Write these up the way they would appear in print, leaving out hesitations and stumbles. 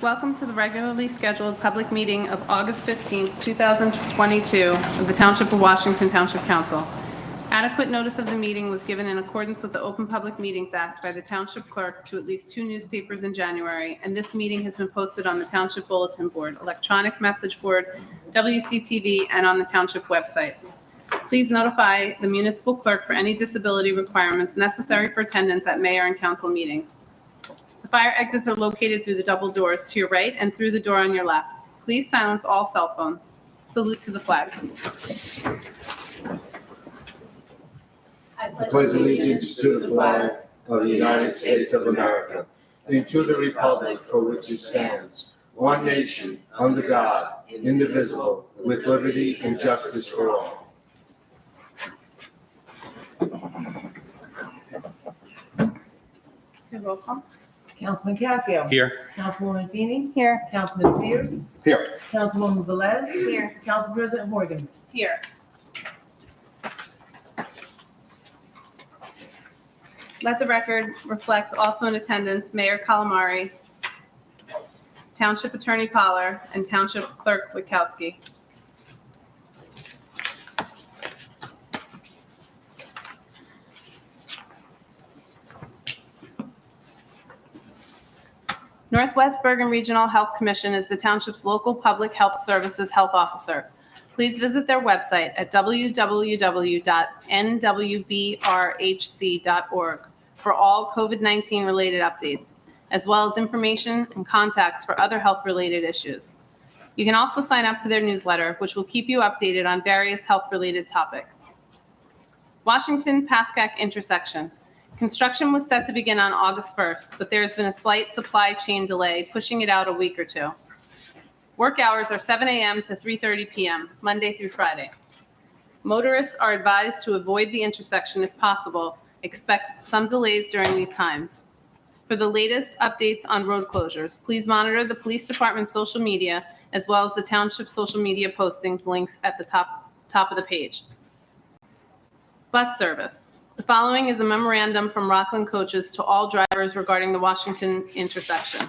Welcome to the regularly scheduled public meeting of August 15th, 2022 of the Township of Washington Township Council. Adequate notice of the meeting was given in accordance with the Open Public Meetings Act by the Township Clerk to at least 2 newspapers in January, and this meeting has been posted on the Township Bulletin Board, electronic message board, WCTV, and on the Township website. Please notify the municipal clerk for any disability requirements necessary for attendance at mayor and council meetings. The fire exits are located through the double doors to your right and through the door on your left. Please silence all cell phones. Salute to the flag. I pledge allegiance to the flag of the United States of America and to the republic for which it stands, one nation, under God, indivisible, with liberty and justice for all. So roll call. Councilman Casio. Here. Councilwoman Feeney. Here. Councilman Sears. Here. Councilwoman Velez. Here. Council President Morgan. Here. Let the record reflect also in attendance Mayor Calamari, Township Attorney Poller, and Township Clerk Witkowski. Northwest Bergen Regional Health Commission is the township's local public health services health officer. Please visit their website at www.nwbrhc.org for all COVID-19 related updates, as well as information and contacts for other health-related issues. You can also sign up for their newsletter, which will keep you updated on various health-related topics. Washington Pascack intersection. Construction was set to begin on August 1st, but there has been a slight supply chain delay, pushing it out a week or two. Work hours are 7 a.m. to 3:30 p.m., Monday through Friday. Motorists are advised to avoid the intersection if possible. Expect some delays during these times. For the latest updates on road closures, please monitor the police department's social media as well as the township social media postings links at the top of the page. Bus service. The following is a memorandum from Rockland Coaches to all drivers regarding the Washington intersection.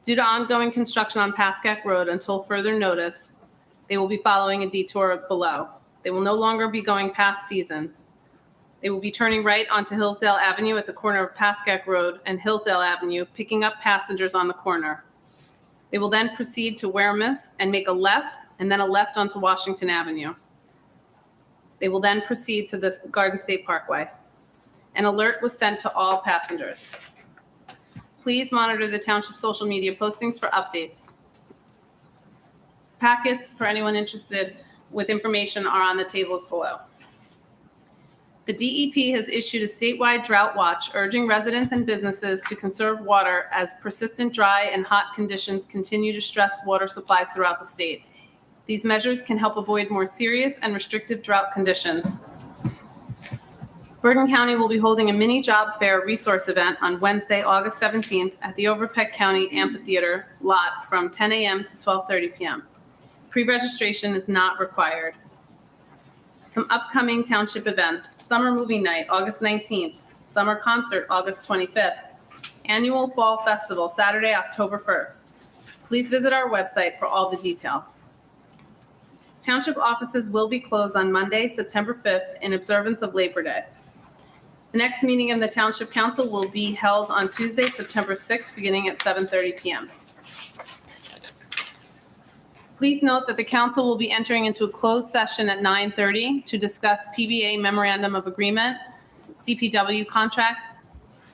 Due to ongoing construction on Pascack Road until further notice, they will be following a detour below. They will no longer be going past Seasons. They will be turning right onto Hillsdale Avenue at the corner of Pascack Road and Hillsdale Avenue, picking up passengers on the corner. They will then proceed to Waramus and make a left and then a left onto Washington Avenue. They will then proceed to the Garden State Parkway. An alert was sent to all passengers. Please monitor the township social media postings for updates. Packets for anyone interested with information are on the tables below. The DEP has issued a statewide drought watch urging residents and businesses to conserve water as persistent dry and hot conditions continue to stress water supplies throughout the state. These measures can help avoid more serious and restrictive drought conditions. Bergen County will be holding a mini job fair resource event on Wednesday, August 17th at the Overpeck County Amphitheater lot from 10 a.m. to 12:30 p.m. Pre-registration is not required. Some upcoming township events: Summer Movie Night, August 19th, Summer Concert, August 25th, Annual Fall Festival, Saturday, October 1st. Please visit our website for all the details. Township offices will be closed on Monday, September 5th, in observance of Labor Day. The next meeting of the Township Council will be held on Tuesday, September 6th, beginning at 7:30 p.m. Please note that the council will be entering into a closed session at 9:30 to discuss PBA Memorandum of Agreement, DPW contract,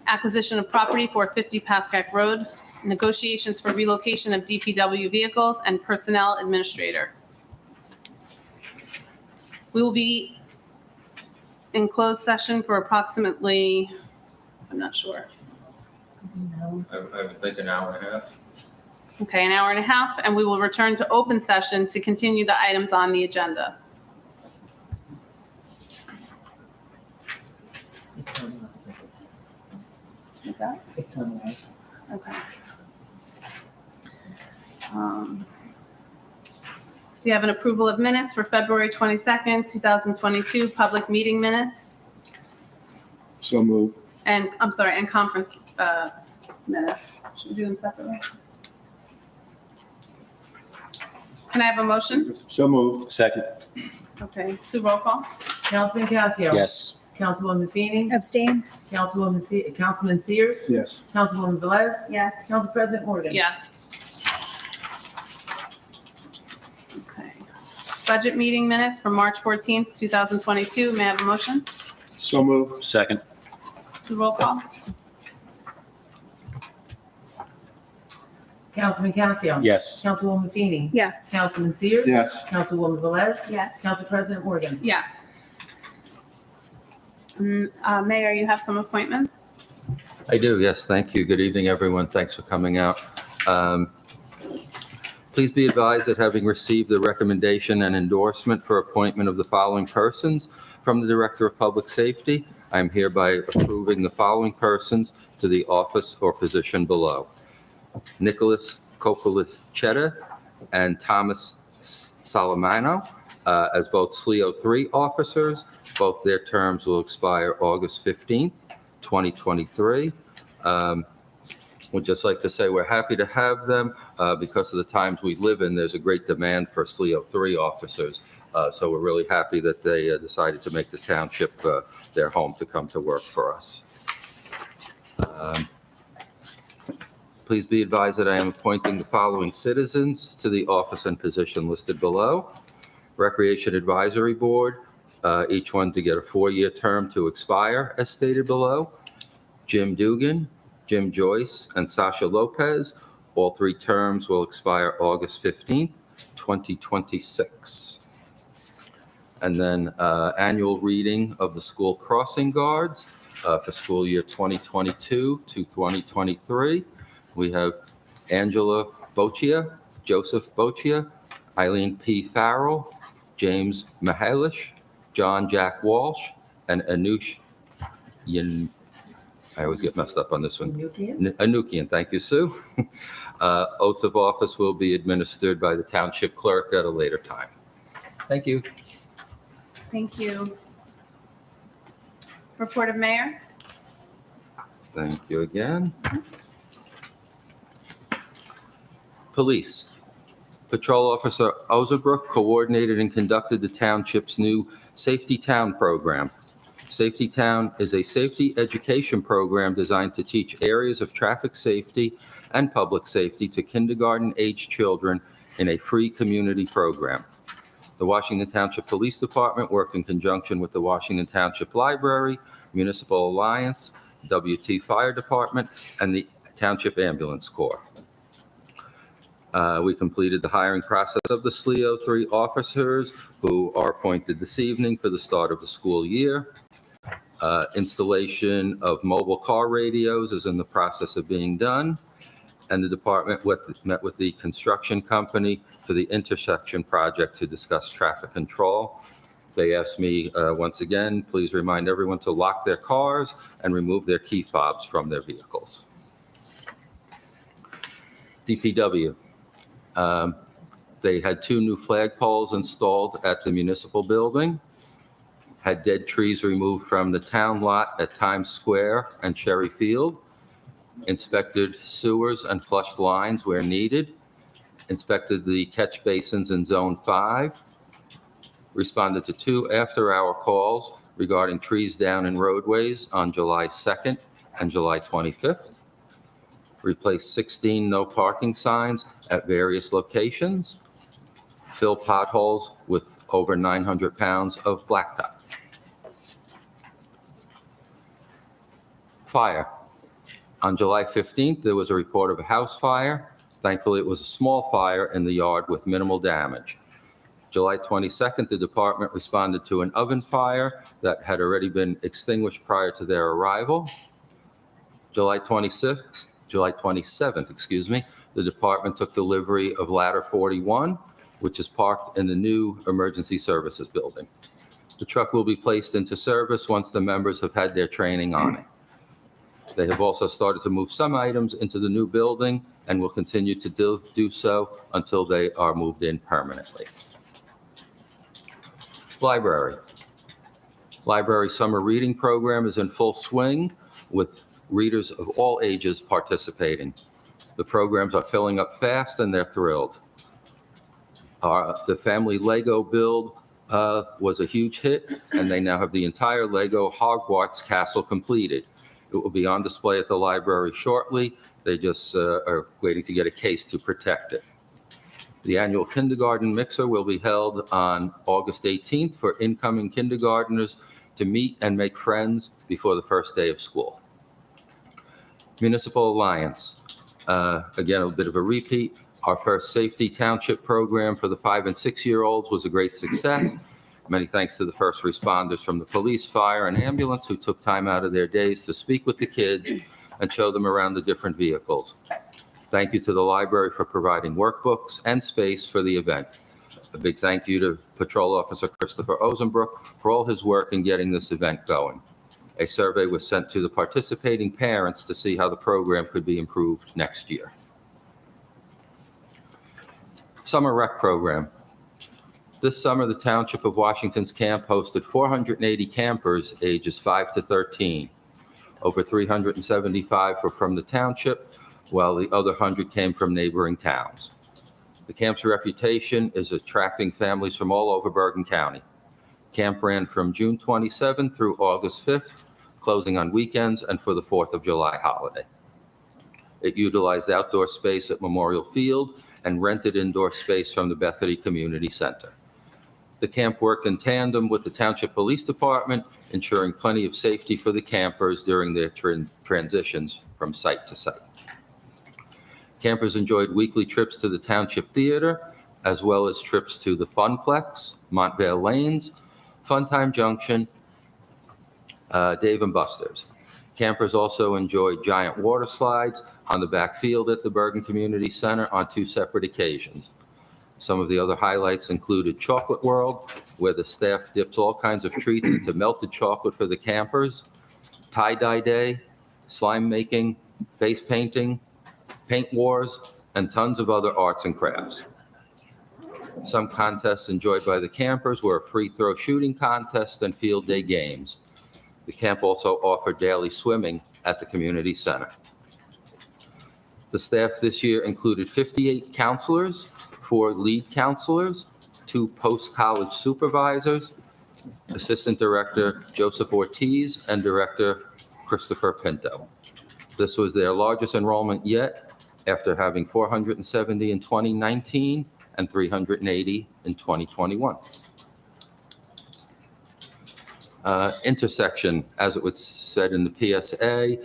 acquisition of property for 50 Pascack Road, negotiations for relocation of DPW vehicles, and personnel administrator. We will be in closed session for approximately, I'm not sure. I would think an hour and a half. Okay, an hour and a half, and we will return to open session to continue the items on the agenda. What's that? Okay. We have an approval of minutes for February 22nd, 2022, public meeting minutes. So moved. And, and conference minutes. Should we do them separately? Can I have a motion? So moved. Second. Okay, Sue, roll call. Councilman Casio. Yes. Councilwoman Feeney. Abstain? Councilman Sears. Yes. Councilwoman Velez. Yes. Council President Morgan. Yes. Okay. Budget meeting minutes from March 14th, 2022. May I have a motion? So moved. Second. Sue, roll call. Councilman Casio. Yes. Councilwoman Feeney. Yes. Councilman Sears. Yes. Councilwoman Velez. Yes. Council President Morgan. Yes. Mayor, you have some appointments? I do, yes, thank you. Good evening, everyone. Thanks for coming out. Please be advised that having received the recommendation and endorsement for appointment of the following persons from the Director of Public Safety, I am hereby approving the following persons to the office or position below. Nicholas Coppolicetta and Thomas Salamano as both SLEO 3 officers. Both their terms will expire August 15th, 2023. Would just like to say we're happy to have them because of the times we live in. There's a great demand for SLEO 3 officers. So we're really happy that they decided to make the township their home to come to work for us. Please be advised that I am appointing the following citizens to the office and position listed below. Recreation Advisory Board, each one to get a 4-year term to expire as stated below. Jim Dugan, Jim Joyce, and Sasha Lopez, all 3 terms will expire August 15th, 2026. And then annual reading of the school crossing guards for school year 2022 to 2023. We have Angela Boccia, Joseph Boccia, Eileen P. Farrell, James Mahalish, John Jack Walsh, and Anush I always get messed up on this one. Anukian, thank you, Sue. Oaths of office will be administered by the township clerk at a later time. Thank you. Thank you. Report of mayor? Thank you again. Police. Patrol Officer Ozerbrook coordinated and conducted the township's new Safety Town program. Safety Town is a safety education program designed to teach areas of traffic safety and public safety to kindergarten-age children in a free community program. The Washington Township Police Department worked in conjunction with the Washington Township Library, Municipal Alliance, WT Fire Department, and the Township Ambulance Corps. We completed the hiring process of the SLEO 3 officers who are appointed this evening for the start of the school year. Installation of mobile car radios is in the process of being done. And the department met with the construction company for the intersection project to discuss traffic control. They asked me, once again, please remind everyone to lock their cars and remove their key fobs from their vehicles. DPW. They had 2 new flagpoles installed at the municipal building, had dead trees removed from the town lot at Times Square and Cherry Field, inspected sewers and flushed lines where needed, inspected the catch basins in Zone 5, responded to 2 after-hour calls regarding trees down in roadways on July 2nd and July 25th, replaced 16 no parking signs at various locations, fill potholes with over 900 pounds of blacktop. Fire. On July 15th, there was a report of a house fire. Thankfully, it was a small fire in the yard with minimal damage. July 22nd, the department responded to an oven fire that had already been extinguished prior to their arrival. July 27th, the department took delivery of ladder 41, which is parked in the new emergency services building. The truck will be placed into service once the members have had their training on it. They have also started to move some items into the new building and will continue to do so until they are moved in permanently. Library. Library summer reading program is in full swing with readers of all ages participating. The programs are filling up fast and they're thrilled. The family Lego build was a huge hit, and they now have the entire Lego Hogwarts castle completed. It will be on display at the library shortly. They just are waiting to get a case to protect it. The annual kindergarten mixer will be held on August 18th for incoming kindergartners to meet and make friends before the first day of school. Municipal Alliance, again, a bit of a repeat. Our first safety township program for the 5 and 6-year-olds was a great success. Many thanks to the first responders from the police, fire, and ambulance who took time out of their days to speak with the kids and show them around the different vehicles. Thank you to the library for providing workbooks and space for the event. A big thank you to Patrol Officer Christopher Ozenbrook for all his work in getting this event going. A survey was sent to the participating parents to see how the program could be improved next year. Summer Rec Program. This summer, the Township of Washington's camp hosted 480 campers ages 5 to 13. Over 375 were from the township, while the other 100 came from neighboring towns. The camp's reputation is attracting families from all over Bergen County. Camp ran from June 27th through August 5th, closing on weekends and for the 4th of July holiday. It utilized outdoor space at Memorial Field and rented indoor space from the Bethany Community Center. The camp worked in tandem with the Township Police Department, ensuring plenty of safety for the campers during their transitions from site to site. Campers enjoyed weekly trips to the Township Theater, as well as trips to the Funplex, Montvale Lanes, Funtime Junction, Dave & Buster's. Campers also enjoyed giant water slides on the back field at the Bergen Community Center on 2 separate occasions. Some of the other highlights included Chocolate World, where the staff dips all kinds of treats into melted chocolate for the campers, tie-dye day, slime making, face painting, paint wars, and tons of other arts and crafts. Some contests enjoyed by the campers were a free throw shooting contest and field day games. The camp also offered daily swimming at the community center. The staff this year included 58 counselors, 4 lead counselors, 2 post-college supervisors, Assistant Director Joseph Ortiz, and Director Christopher Pinto. This was their largest enrollment yet, after having 470 in 2019 and 380 in 2021. Intersection, as it was said in the PSA,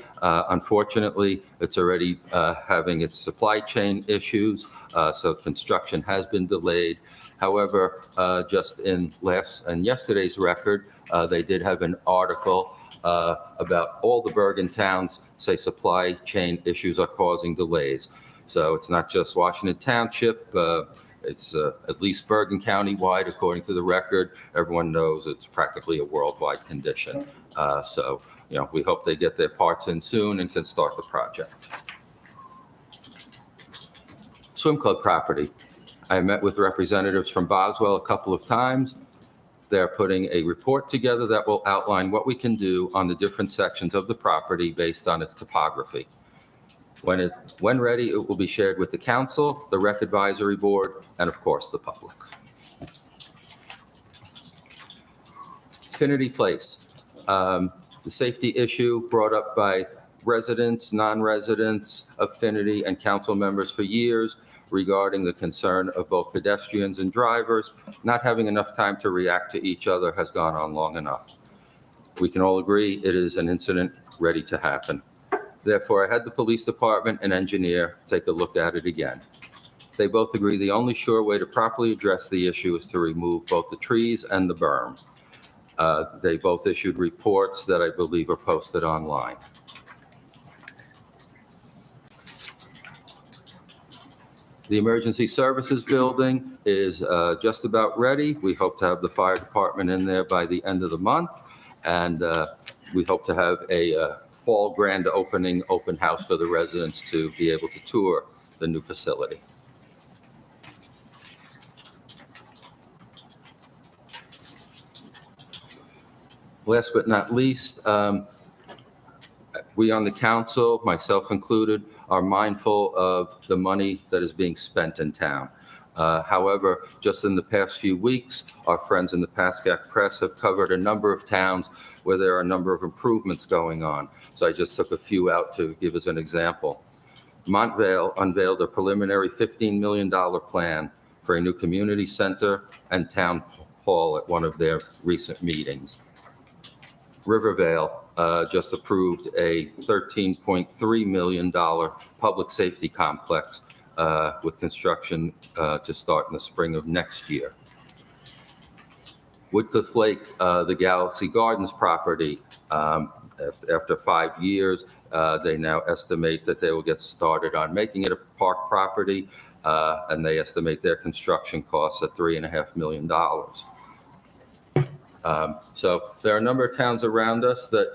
unfortunately, it's already having its supply chain issues, so construction has been delayed. However, just in yesterday's record, they did have an article about all the Bergen towns say supply chain issues are causing delays. So it's not just Washington Township, it's at least Bergen County-wide, according to the record. Everyone knows it's practically a worldwide condition. So, we hope they get their parts in soon and can start the project. Swim club property. I met with representatives from Boswell a couple of times. They're putting a report together that will outline what we can do on the different sections of the property based on its topography. When ready, it will be shared with the council, the rec advisory board, and of course, the public. Affinity Place. The safety issue brought up by residents, non-residents, Affinity, and council members for years regarding the concern of both pedestrians and drivers not having enough time to react to each other has gone on long enough. We can all agree it is an incident ready to happen. Therefore, I had the police department and engineer take a look at it again. They both agree the only sure way to properly address the issue is to remove both the trees and the berm. They both issued reports that I believe are posted online. The Emergency Services Building is just about ready. We hope to have the fire department in there by the end of the month. And we hope to have a fall grand opening open house for the residents to be able to tour the new facility. Last but not least, We on the council, myself included, are mindful of the money that is being spent in town. However, just in the past few weeks, our friends in the Pascack Press have covered a number of towns where there are a number of improvements going on. So I just took a few out to give as an example. Montvale unveiled a preliminary $15 million plan for a new community center and town hall at one of their recent meetings. Rivervale just approved a $13.3 million public safety complex with construction to start in the spring of next year. Woodcliff Lake, the Galaxy Gardens property, after 5 years, they now estimate that they will get started on making it a park property, and they estimate their construction costs at $3.5 million. So there are a number of towns around us that,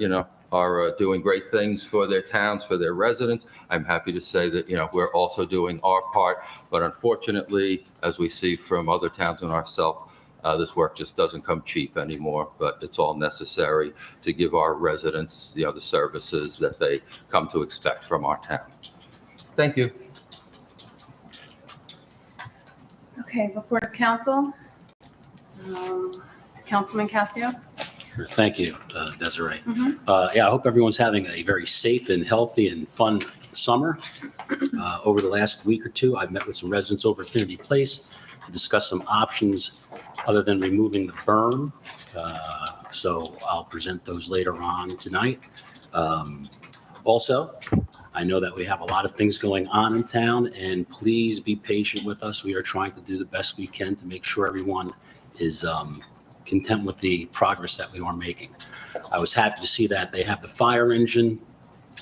are doing great things for their towns, for their residents. I'm happy to say that, we're also doing our part, but unfortunately, as we see from other towns and ourselves, this work just doesn't come cheap anymore, but it's all necessary to give our residents, the services that they come to expect from our town. Thank you. Okay, report of council. Councilman Casio. Thank you, Desiree. I hope everyone's having a very safe and healthy and fun summer. Over the last week or two, I've met with some residents over at Trinity Place to discuss some options other than removing the berm. So I'll present those later on tonight. Also, I know that we have a lot of things going on in town, and please be patient with us. We are trying to do the best we can to make sure everyone is content with the progress that we are making. I was happy to see that they have the fire engine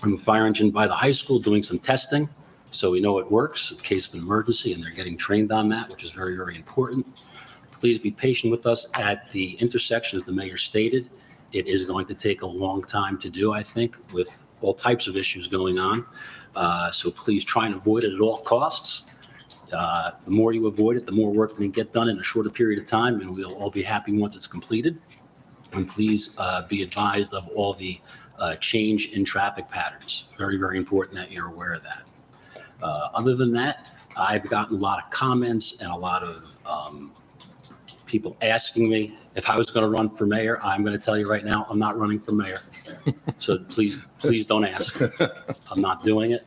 by the high school doing some testing, so we know it works in case of an emergency, and they're getting trained on that, which is very, very important. Please be patient with us at the intersection, as the mayor stated. It is going to take a long time to do, I think, with all types of issues going on. So please try and avoid it at all costs. The more you avoid it, the more work can get done in a shorter period of time, and we'll all be happy once it's completed. And please be advised of all the change in traffic patterns. Very, very important that you're aware of that. Other than that, I've gotten a lot of comments and a lot of people asking me if I was going to run for mayor. I'm going to tell you right now, I'm not running for mayor. So please don't ask. I'm not doing it.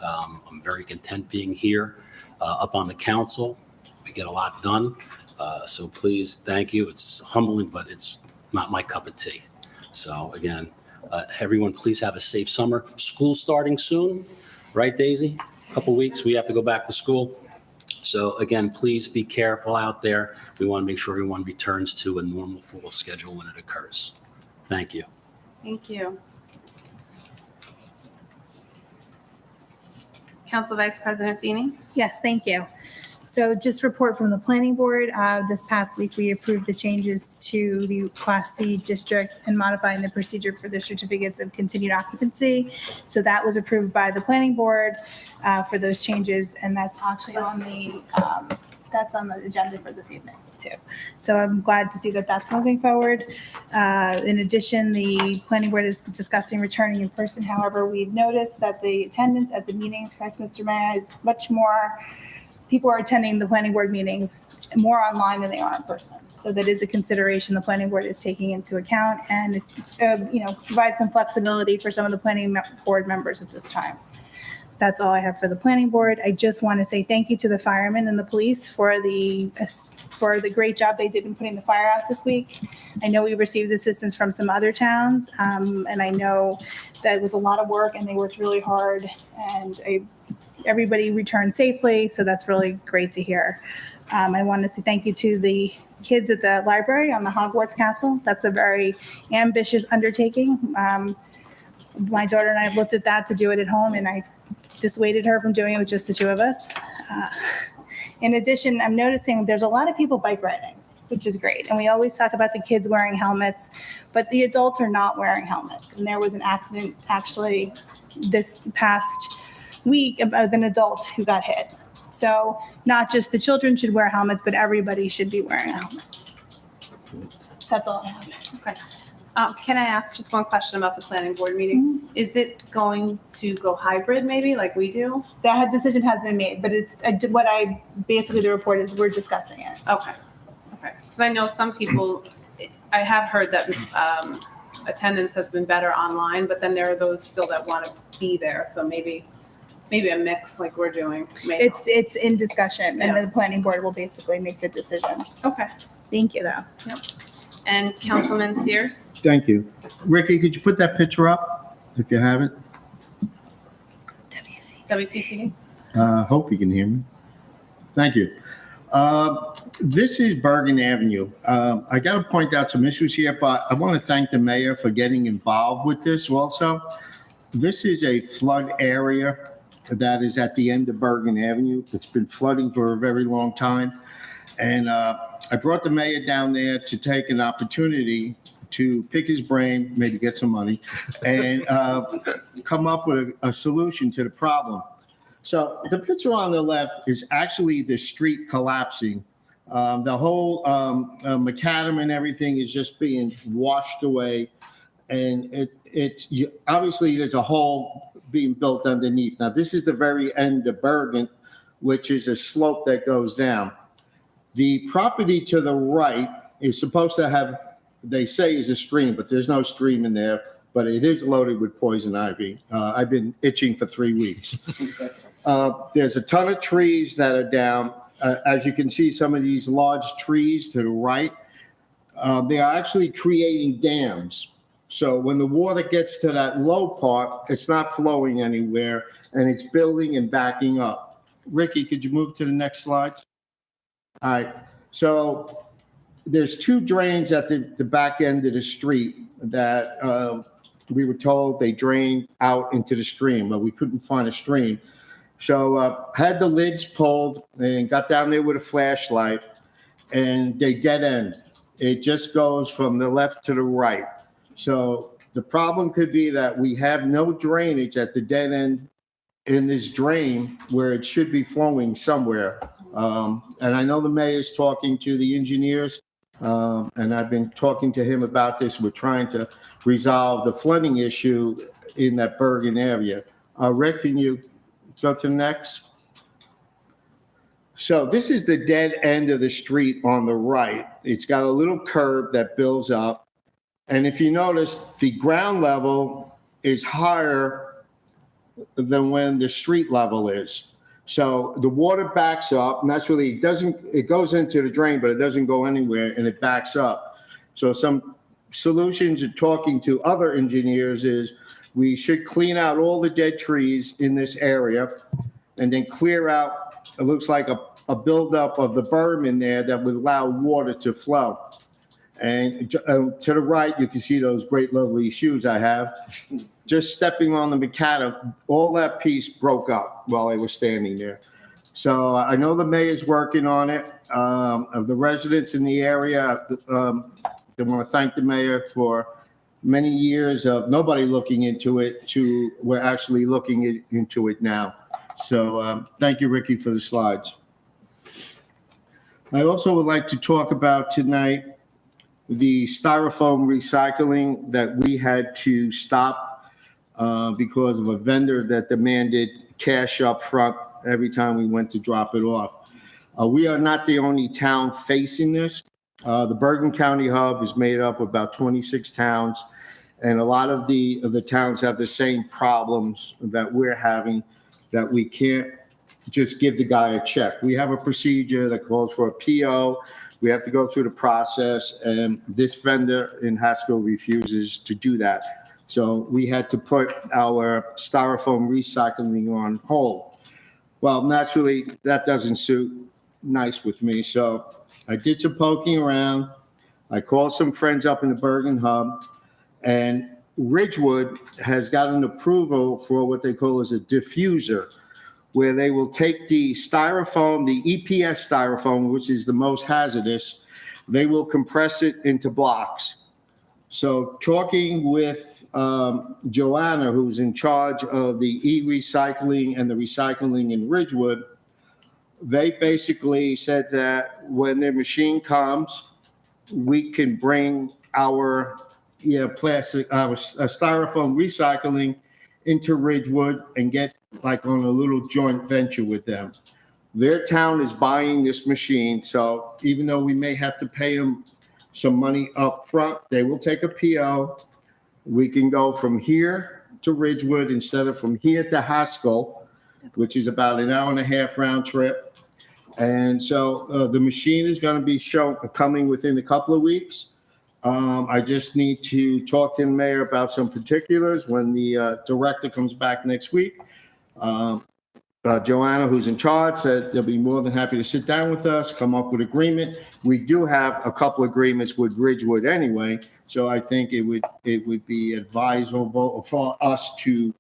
I'm very content being here up on the council. We get a lot done. So please, thank you. It's humbling, but it's not my cup of tea. So again, everyone, please have a safe summer. School starting soon, right, Daisy? A couple weeks, we have to go back to school. So again, please be careful out there. We want to make sure everyone returns to a normal full schedule when it occurs. Thank you. Thank you. Council Vice President Feeney. Yes, thank you. So just report from the planning board. This past week, we approved the changes to the Class C district and modifying the procedure for the certificates of continued occupancy. So that was approved by the planning board for those changes, and that's actually on the agenda for this evening too. So I'm glad to see that that's moving forward. In addition, the planning board is discussing returning in person. However, we've noticed that the attendance at the meetings, correct, Mr. Mayor, is much more. People are attending the planning board meetings more online than they are in person. So that is a consideration the planning board is taking into account, and provide some flexibility for some of the planning board members at this time. That's all I have for the planning board. I just want to say thank you to the firemen and the police for the great job they did in putting the fire out this week. I know we received assistance from some other towns, and I know that it was a lot of work, and they worked really hard, and everybody returned safely, so that's really great to hear. I want to say thank you to the kids at the library on the Hogwarts Castle. That's a very ambitious undertaking. My daughter and I have looked at that to do it at home, and I dissuaded her from doing it with just the two of us. In addition, I'm noticing there's a lot of people bike riding, which is great. And we always talk about the kids wearing helmets, but the adults are not wearing helmets. And there was an accident actually this past week about an adult who got hit. So not just the children should wear helmets, but everybody should be wearing a helmet. That's all I have. Okay. Can I ask just one question about the planning board meeting? Is it going to go hybrid maybe, like we do? That decision has been made, but basically the report is we're discussing it. Okay. Because I know some people, I have heard that attendance has been better online, but then there are those still that want to be there. So maybe a mix like we're doing. It's in discussion, and Yeah. the planning board will basically make the decision. Okay. Thank you, though. And Councilman Sears? Thank you. Ricky, could you put that picture up if you have it? WCTV? Hope you can hear me. Thank you. This is Bergen Avenue. I got to point out some issues here, but I want to thank the mayor for getting involved with this also. This is a flood area that is at the end of Bergen Avenue. It's been flooding for a very long time. And I brought the mayor down there to take an opportunity to pick his brain, maybe get some money, and come up with a solution to the problem. So the picture on the left is actually the street collapsing. The whole macadam and everything is just being washed away. And obviously there's a hole being built underneath. Now, this is the very end of Bergen, which is a slope that goes down. The property to the right is supposed to have, they say is a stream, but there's no stream in there, but it is loaded with poison ivy. I've been itching for 3 weeks. There's a ton of trees that are down. As you can see, some of these large trees to the right, they are actually creating dams. So when the water gets to that low part, it's not flowing anywhere, and it's building and backing up. Ricky, could you move to the next slide? All right, so there's 2 drains at the back end of the street that we were told they drained out into the stream, but we couldn't find a stream. So had the lids pulled and got down there with a flashlight, and they dead end. It just goes from the left to the right. So the problem could be that we have no drainage at the dead end in this drain where it should be flowing somewhere. And I know the mayor's talking to the engineers, and I've been talking to him about this. We're trying to resolve the flooding issue in that Bergen area. Rick, can you go to the next? So this is the dead end of the street on the right. It's got a little curb that builds up. And if you notice, the ground level is higher than when the street level is. So the water backs up. Naturally, it goes into the drain, but it doesn't go anywhere, and it backs up. So some solutions to talking to other engineers is we should clean out all the dead trees in this area and then clear out, it looks like a buildup of the berm in there that would allow water to flow. And to the right, you can see those great, lovely shoes I have. Just stepping on the macadam, all that piece broke up while I was standing there. So I know the mayor's working on it. Of the residents in the area, they want to thank the mayor for many years of nobody looking into it to we're actually looking into it now. So thank you, Ricky, for the slides. I also would like to talk about tonight the styrofoam recycling that we had to stop because of a vendor that demanded cash up front every time we went to drop it off. We are not the only town facing this. The Bergen County Hub is made up of about 26 towns, and a lot of the towns have the same problems that we're having, that we can't just give the guy a check. We have a procedure that calls for a PO. We have to go through the process, and this vendor in Haskell refuses to do that. So we had to put our styrofoam recycling on hold. Well, naturally, that doesn't suit nice with me. So I did some poking around. I called some friends up in the Bergen Hub, and Ridgewood has gotten approval for what they call as a diffuser, where they will take the styrofoam, the EPS styrofoam, which is the most hazardous, they will compress it into blocks. So talking with Joanna, who's in charge of the e-recycling and the recycling in Ridgewood, they basically said that when their machine comes, we can bring our plastic, styrofoam recycling into Ridgewood and get like on a little joint venture with them. Their town is buying this machine, so even though we may have to pay them some money up front, they will take a PO. We can go from here to Ridgewood instead of from here to Haskell, which is about an hour and a half round trip. And so the machine is going to be coming within a couple of weeks. I just need to talk to the mayor about some particulars when the director comes back next week. Joanna, who's in charge, said they'll be more than happy to sit down with us, come up with agreement. We do have a couple agreements with Ridgewood anyway, so I think it would be advisable for us to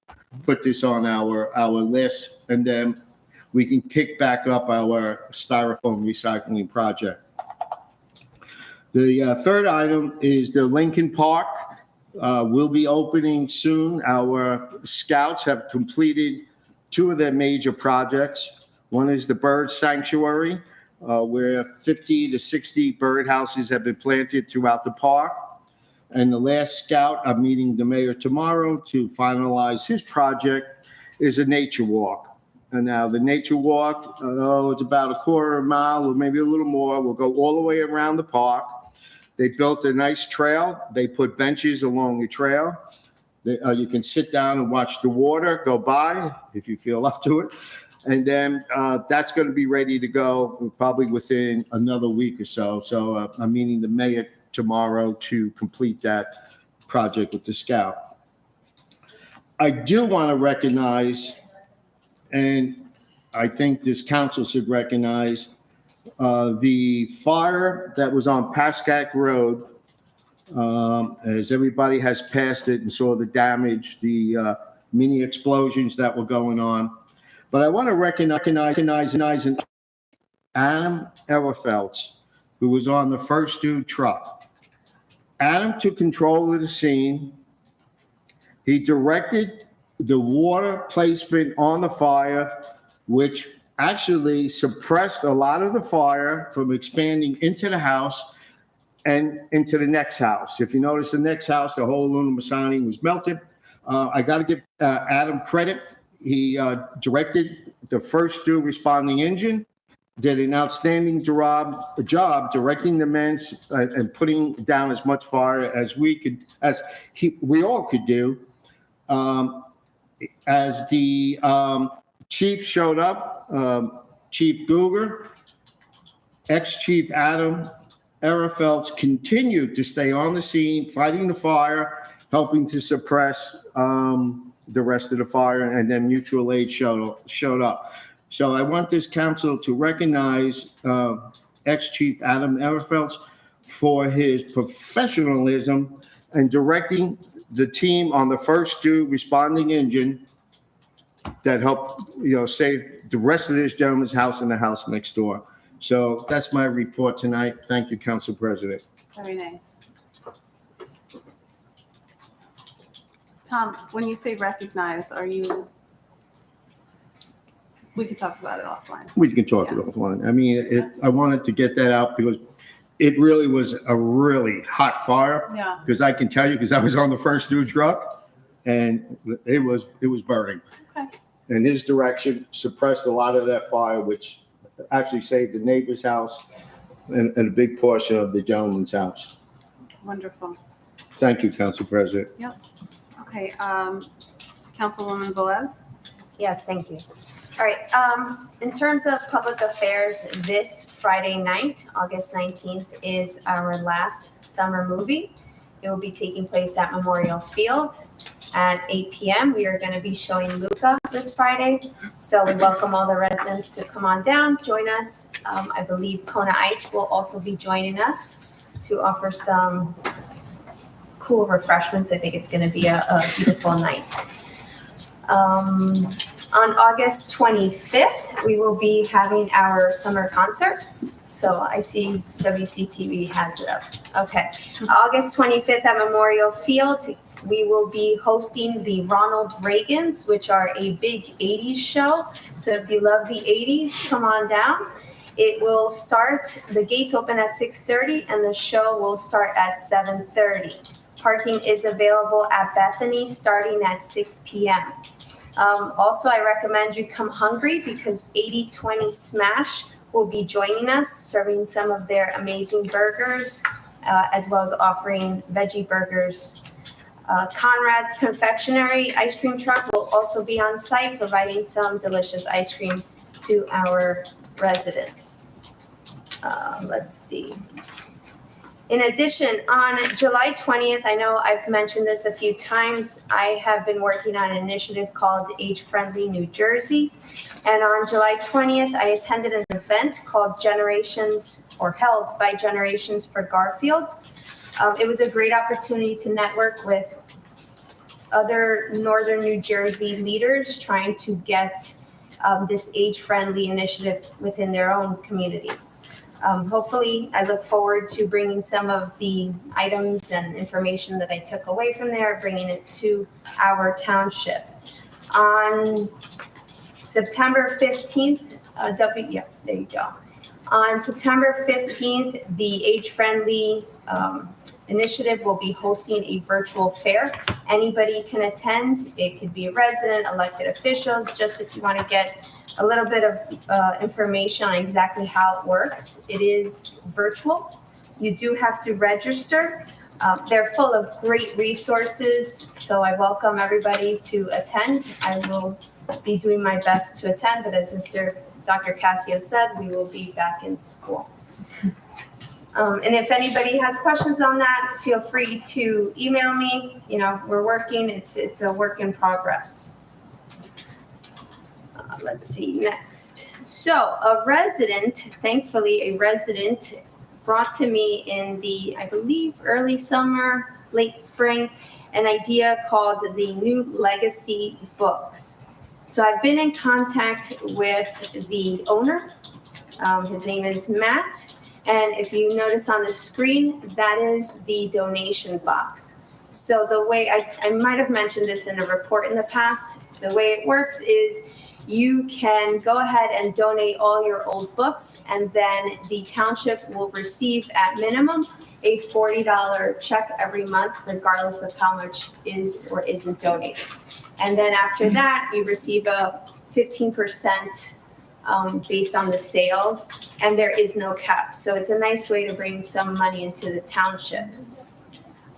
put this on our list, and then we can pick back up our styrofoam recycling project. The third item is the Lincoln Park. Will be opening soon. Our scouts have completed two of their major projects. One is the bird sanctuary, where 50 to 60 bird houses have been planted throughout the park. And the last scout, I'm meeting the mayor tomorrow to finalize his project, is a nature walk. And now the nature walk, it's about a quarter of a mile or maybe a little more. We'll go all the way around the park. They built a nice trail. They put benches along the trail. You can sit down and watch the water go by if you feel up to it. And then that's going to be ready to go probably within another week or so. So I'm meeting the mayor tomorrow to complete that project with the scout. I do want to recognize, and I think this council should recognize, the fire that was on Pascack Road. As everybody has passed it and saw the damage, the mini explosions that were going on. But I want to recognize Adam Everfeltz, who was on the first due truck. Adam took control of the scene. He directed the water placement on the fire, which actually suppressed a lot of the fire from expanding into the house and into the next house. If you notice, the next house, the whole aluminum siding was melted. I got to give Adam credit. He directed the first due responding engine, did an outstanding job directing the men and putting down as much fire as we all could do. As the chief showed up, Chief Guger, ex-Chief Adam Everfeltz continued to stay on the scene, fighting the fire, helping to suppress the rest of the fire, and then mutual aid showed up. So I want this council to recognize ex-Chief Adam Everfeltz for his professionalism and directing the team on the first due responding engine that helped, save the rest of this gentleman's house and the house next door. So that's my report tonight. Thank you, Council President. Very nice. Tom, when you say recognize, we could talk about it offline. We can talk it offline. I mean, I wanted to get that out because it really was a really hot fire. Yeah. Because I can tell you, because I was on the first due truck, and it was burning. Okay. And his direction suppressed a lot of that fire, which actually saved the neighbor's house and a big portion of the gentleman's house. Wonderful. Thank you, Council President. Yep. Okay, Councilwoman Velez? Yes, thank you. All right, in terms of public affairs, this Friday night, August 19th, is our last summer movie. It will be taking place at Memorial Field at 8 p.m. We are going to be showing Luca this Friday. So we welcome all the residents to come on down, join us. I believe Kona Ice will also be joining us to offer some cool refreshments. I think it's going to be a beautiful night. On August 25th, we will be having our summer concert. So I see WCTV has it up. Okay. August 25th at Memorial Field, we will be hosting the Ronald Reagans, which are a big 80s show. So if you love the 80s, come on down. It will start, the gates open at 6:30 and the show will start at 7:30. parking is available at Bethany starting at 6 p.m. Also, I recommend you come hungry because 80/20 Smash will be joining us, serving some of their amazing burgers, as well as offering veggie burgers. Conrad's Confectionery ice cream truck will also be on site, providing some delicious ice cream to our residents. Let's see. In addition, on July 20th, I know I've mentioned this a few times, I have been working on an initiative called Age Friendly New Jersey. And on July 20th, I attended an event called held by Generations for Garfield. It was a great opportunity to network with other Northern New Jersey leaders trying to get this age-friendly initiative within their own communities. Hopefully, I look forward to bringing some of the items and information that I took away from there, bringing it to our township. On September 15th, there you go. On September 15th, the Age Friendly Initiative will be hosting a virtual fair. Anybody can attend. It could be a resident, elected officials, just if you want to get a little bit of information on exactly how it works. It is virtual. You do have to register. They're full of great resources, so I welcome everybody to attend. I will be doing my best to attend, but as Dr. Cascio said, we will be back in school. And if anybody has questions on that, feel free to email me. You know, we're working. It's a work in progress. Let's see, next. So thankfully, a resident brought to me in the, I believe, early summer, late spring, an idea called the New Legacy Books. So I've been in contact with the owner. His name is Matt. And if you notice on the screen, that is the donation box. So the way, I might have mentioned this in a report in the past, the way it works is you can go ahead and donate all your old books, and then the township will receive at minimum a $40 check every month, regardless of how much is or isn't donated. And then after that, you receive a 15% based on the sales, and there is no cap. So it's a nice way to bring some money into the township.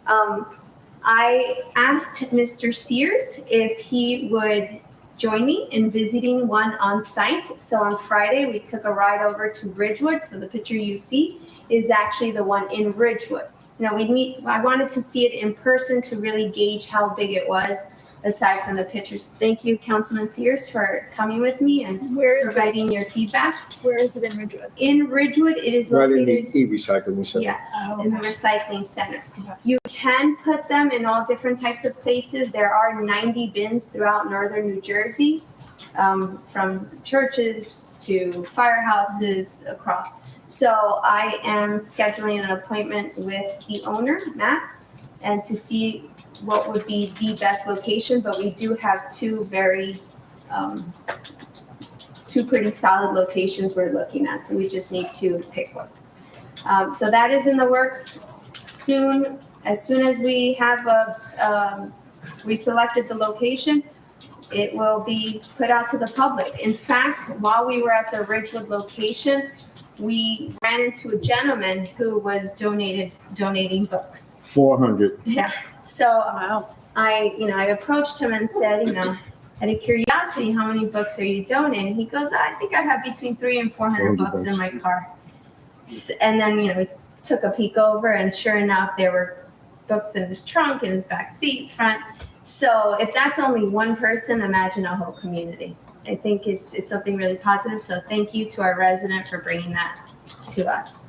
I asked Mr. Sears if he would join me in visiting one on site. So on Friday, we took a ride over to Ridgewood. So the picture you see is actually the one in Ridgewood. Now I wanted to see it in person to really gauge how big it was, aside from the pictures. Thank you, Councilman Sears, for coming with me and providing your feedback. Where is it in Ridgewood? In Ridgewood, it is Right in located. the e-recycling center. Yes, Oh, in the recycling center. You can put them in all different types of places. There are 90 bins throughout northern New Jersey, from churches to firehouses across. So I am scheduling an appointment with the owner, Matt, and to see what would be the best location, but we do have two pretty solid locations we're looking at, so we just need to pick one. So that is in the works. Soon as we have we've selected the location, it will be put out to the public. In fact, while we were at the Ridgewood location, we ran into a gentleman who was donating books. 400. Yeah. So I approached him and said, out of curiosity, how many books are you donating? He goes, I think I have between 300 and 400 books in my car. And then, we took a peek over, and sure enough, there were books in his trunk, in his back seat, front. So if that's only one person, imagine a whole community. I think it's something really positive. So thank you to our resident for bringing that to us.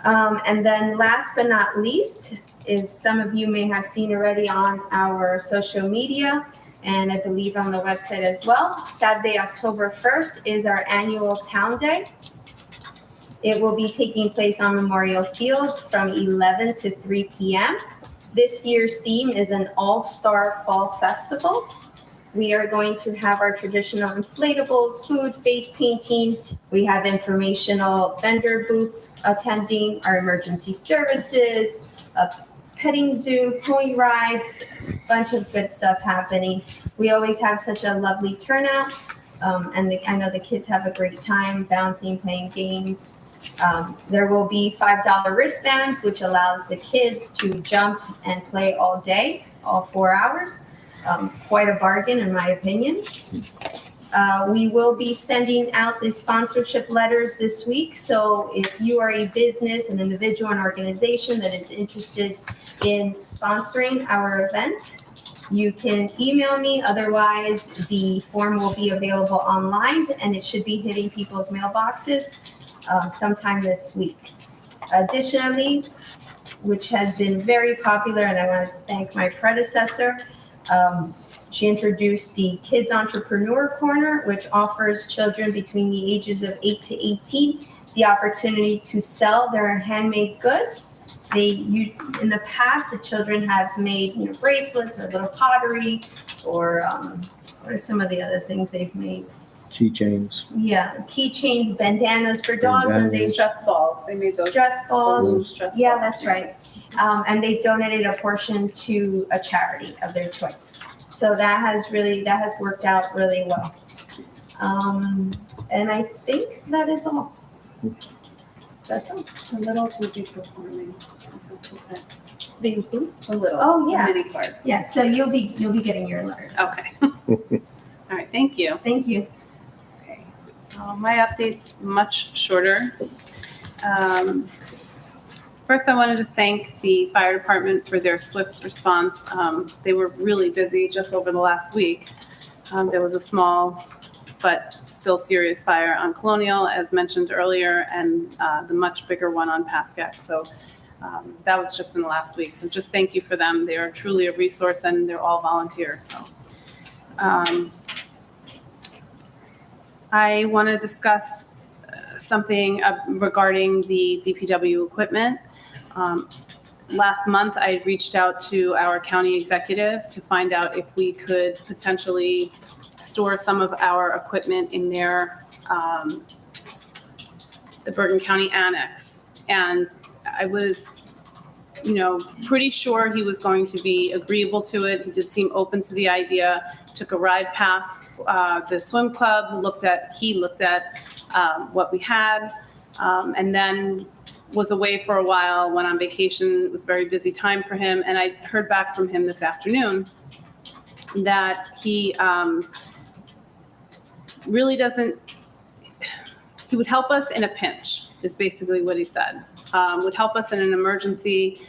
And then last but not least, if some of you may have seen already on our social media, and I believe on the website as well, Saturday, October 1st is our annual Town Day. It will be taking place on Memorial Field from 11 to 3 p.m. This year's theme is an all-star fall festival. We are going to have our traditional inflatables, food, face painting. We have informational vendor booths attending, our emergency services, petting zoo, pony rides, bunch of good stuff happening. We always have such a lovely turnout, and I know the kids have a great time bouncing, playing games. There will be $5 wristbands, which allows the kids to jump and play all day, all 4 hours. Quite a bargain, in my opinion. We will be sending out the sponsorship letters this week. So if you are a business, an individual, an organization that is interested in sponsoring our event, you can email me. Otherwise, the form will be available online, and it should be hitting people's mailboxes sometime this week. Additionally, which has been very popular, and I want to thank my predecessor, she introduced the Kids Entrepreneur Corner, which offers children between the ages of 8 to 18 the opportunity to sell their handmade goods. In the past, the children have made bracelets or little pottery, or what are some of the other things they've made? Keychains. Yeah, keychains, bandanas for dogs, and they Stress balls. They made those. stress balls. Stress Yeah, balls. that's right. And they've donated a portion to a charity of their choice. So that has worked out really well. And I think that is all. That's all. The littles will be performing. The who? The littles. Oh, yeah. The mini cards. Yeah, so you'll be getting your letters. Okay. All right, thank you. Thank you. My update's much shorter. First, I wanted to thank the fire department for their swift response. They were really busy just over the last week. There was a small but still serious fire on Colonial, as mentioned earlier, and the much bigger one on Pascack. So that was just in the last week. So just thank you for them. They are truly a resource, and they're all volunteers. So I want to discuss something regarding the DPW equipment. Last month, I reached out to our county executive to find out if we could potentially store some of our equipment in the Bergen County Annex. And I was, pretty sure he was going to be agreeable to it. He did seem open to the idea. Took a ride past the swim club, he looked at what we had, and then was away for a while, went on vacation. It was a very busy time for him. And I heard back from him this afternoon that he really he would help us in a pinch, is basically what he said. Would help us in an emergency,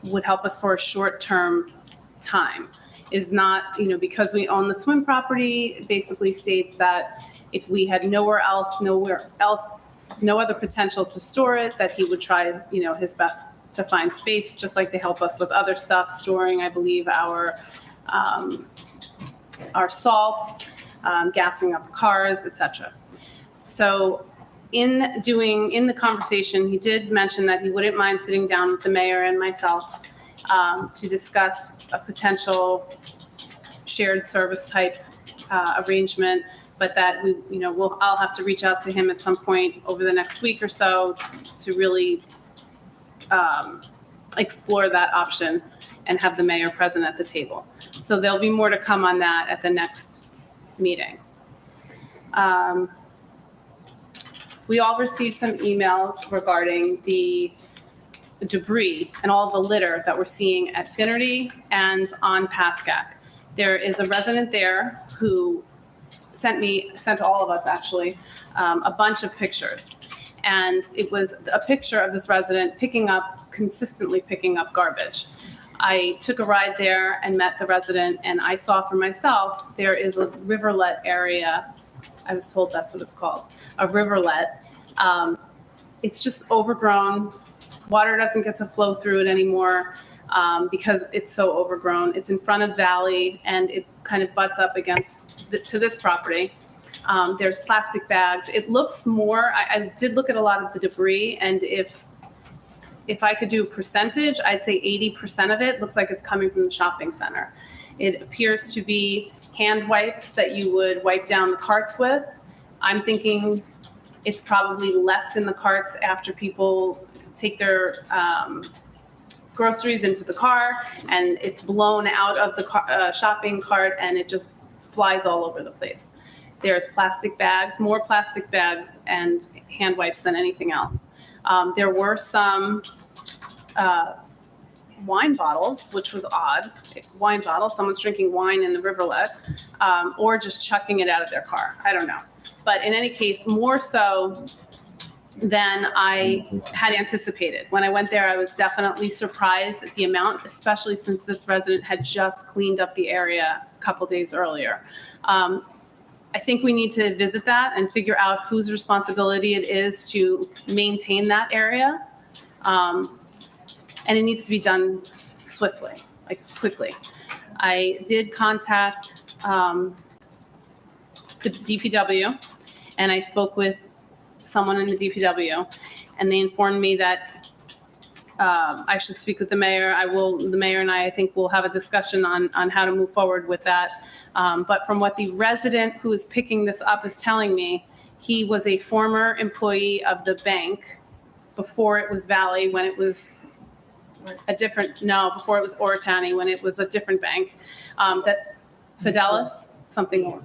would help us for a short-term time. Is not, because we own the swim property, it basically states that if we had nowhere else, no other potential to store it, that he would try, his best to find space, just like they help us with other stuff, storing, I believe, our salt, gassing up cars, etc. So in the conversation, he did mention that he wouldn't mind sitting down with the mayor and myself to discuss a potential shared service type arrangement, but that I'll have to reach out to him at some point over the next week or so to really explore that option and have the mayor present at the table. So there'll be more to come on that at the next meeting. We all received some emails regarding the debris and all the litter that we're seeing at Finnerty and on Pascack. There is a resident there who sent all of us actually a bunch of pictures. And it was a picture of this resident consistently picking up garbage. I took a ride there and met the resident, and I saw for myself there is a riverlet area. I was told that's what it's called, a riverlet. It's just overgrown. Water doesn't get to flow through it anymore because it's so overgrown. It's in front of Valley, and it kind of butts up to this property. There's plastic bags. It looks more, I did look at a lot of the debris, and if I could do a percentage, I'd say 80% of it looks like it's coming from the shopping center. It appears to be hand wipes that you would wipe down the carts with. I'm thinking it's probably left in the carts after people take their groceries into the car, and it's blown out of the shopping cart, and it just flies all over the place. There's plastic bags, more plastic bags, and hand wipes than anything else. There were some wine bottles, which was odd. Wine bottles, someone's drinking wine in the rivulet, or just chucking it out of their car. I don't know. But in any case, more so than I had anticipated. When I went there, I was definitely surprised at the amount, especially since this resident had just cleaned up the area a couple days earlier. I think we need to visit that and figure out whose responsibility it is to maintain that area. And it needs to be done swiftly, like quickly. I did contact the DPW, and I spoke with someone in the DPW, and they informed me that I should speak with the mayor. The mayor and I think will have a discussion on how to move forward with that. But from what the resident who is picking this up is telling me, he was a former employee of the bank before it was Valley, when it was before it was Oritani, when it was a different bank, that Fidelis, something more.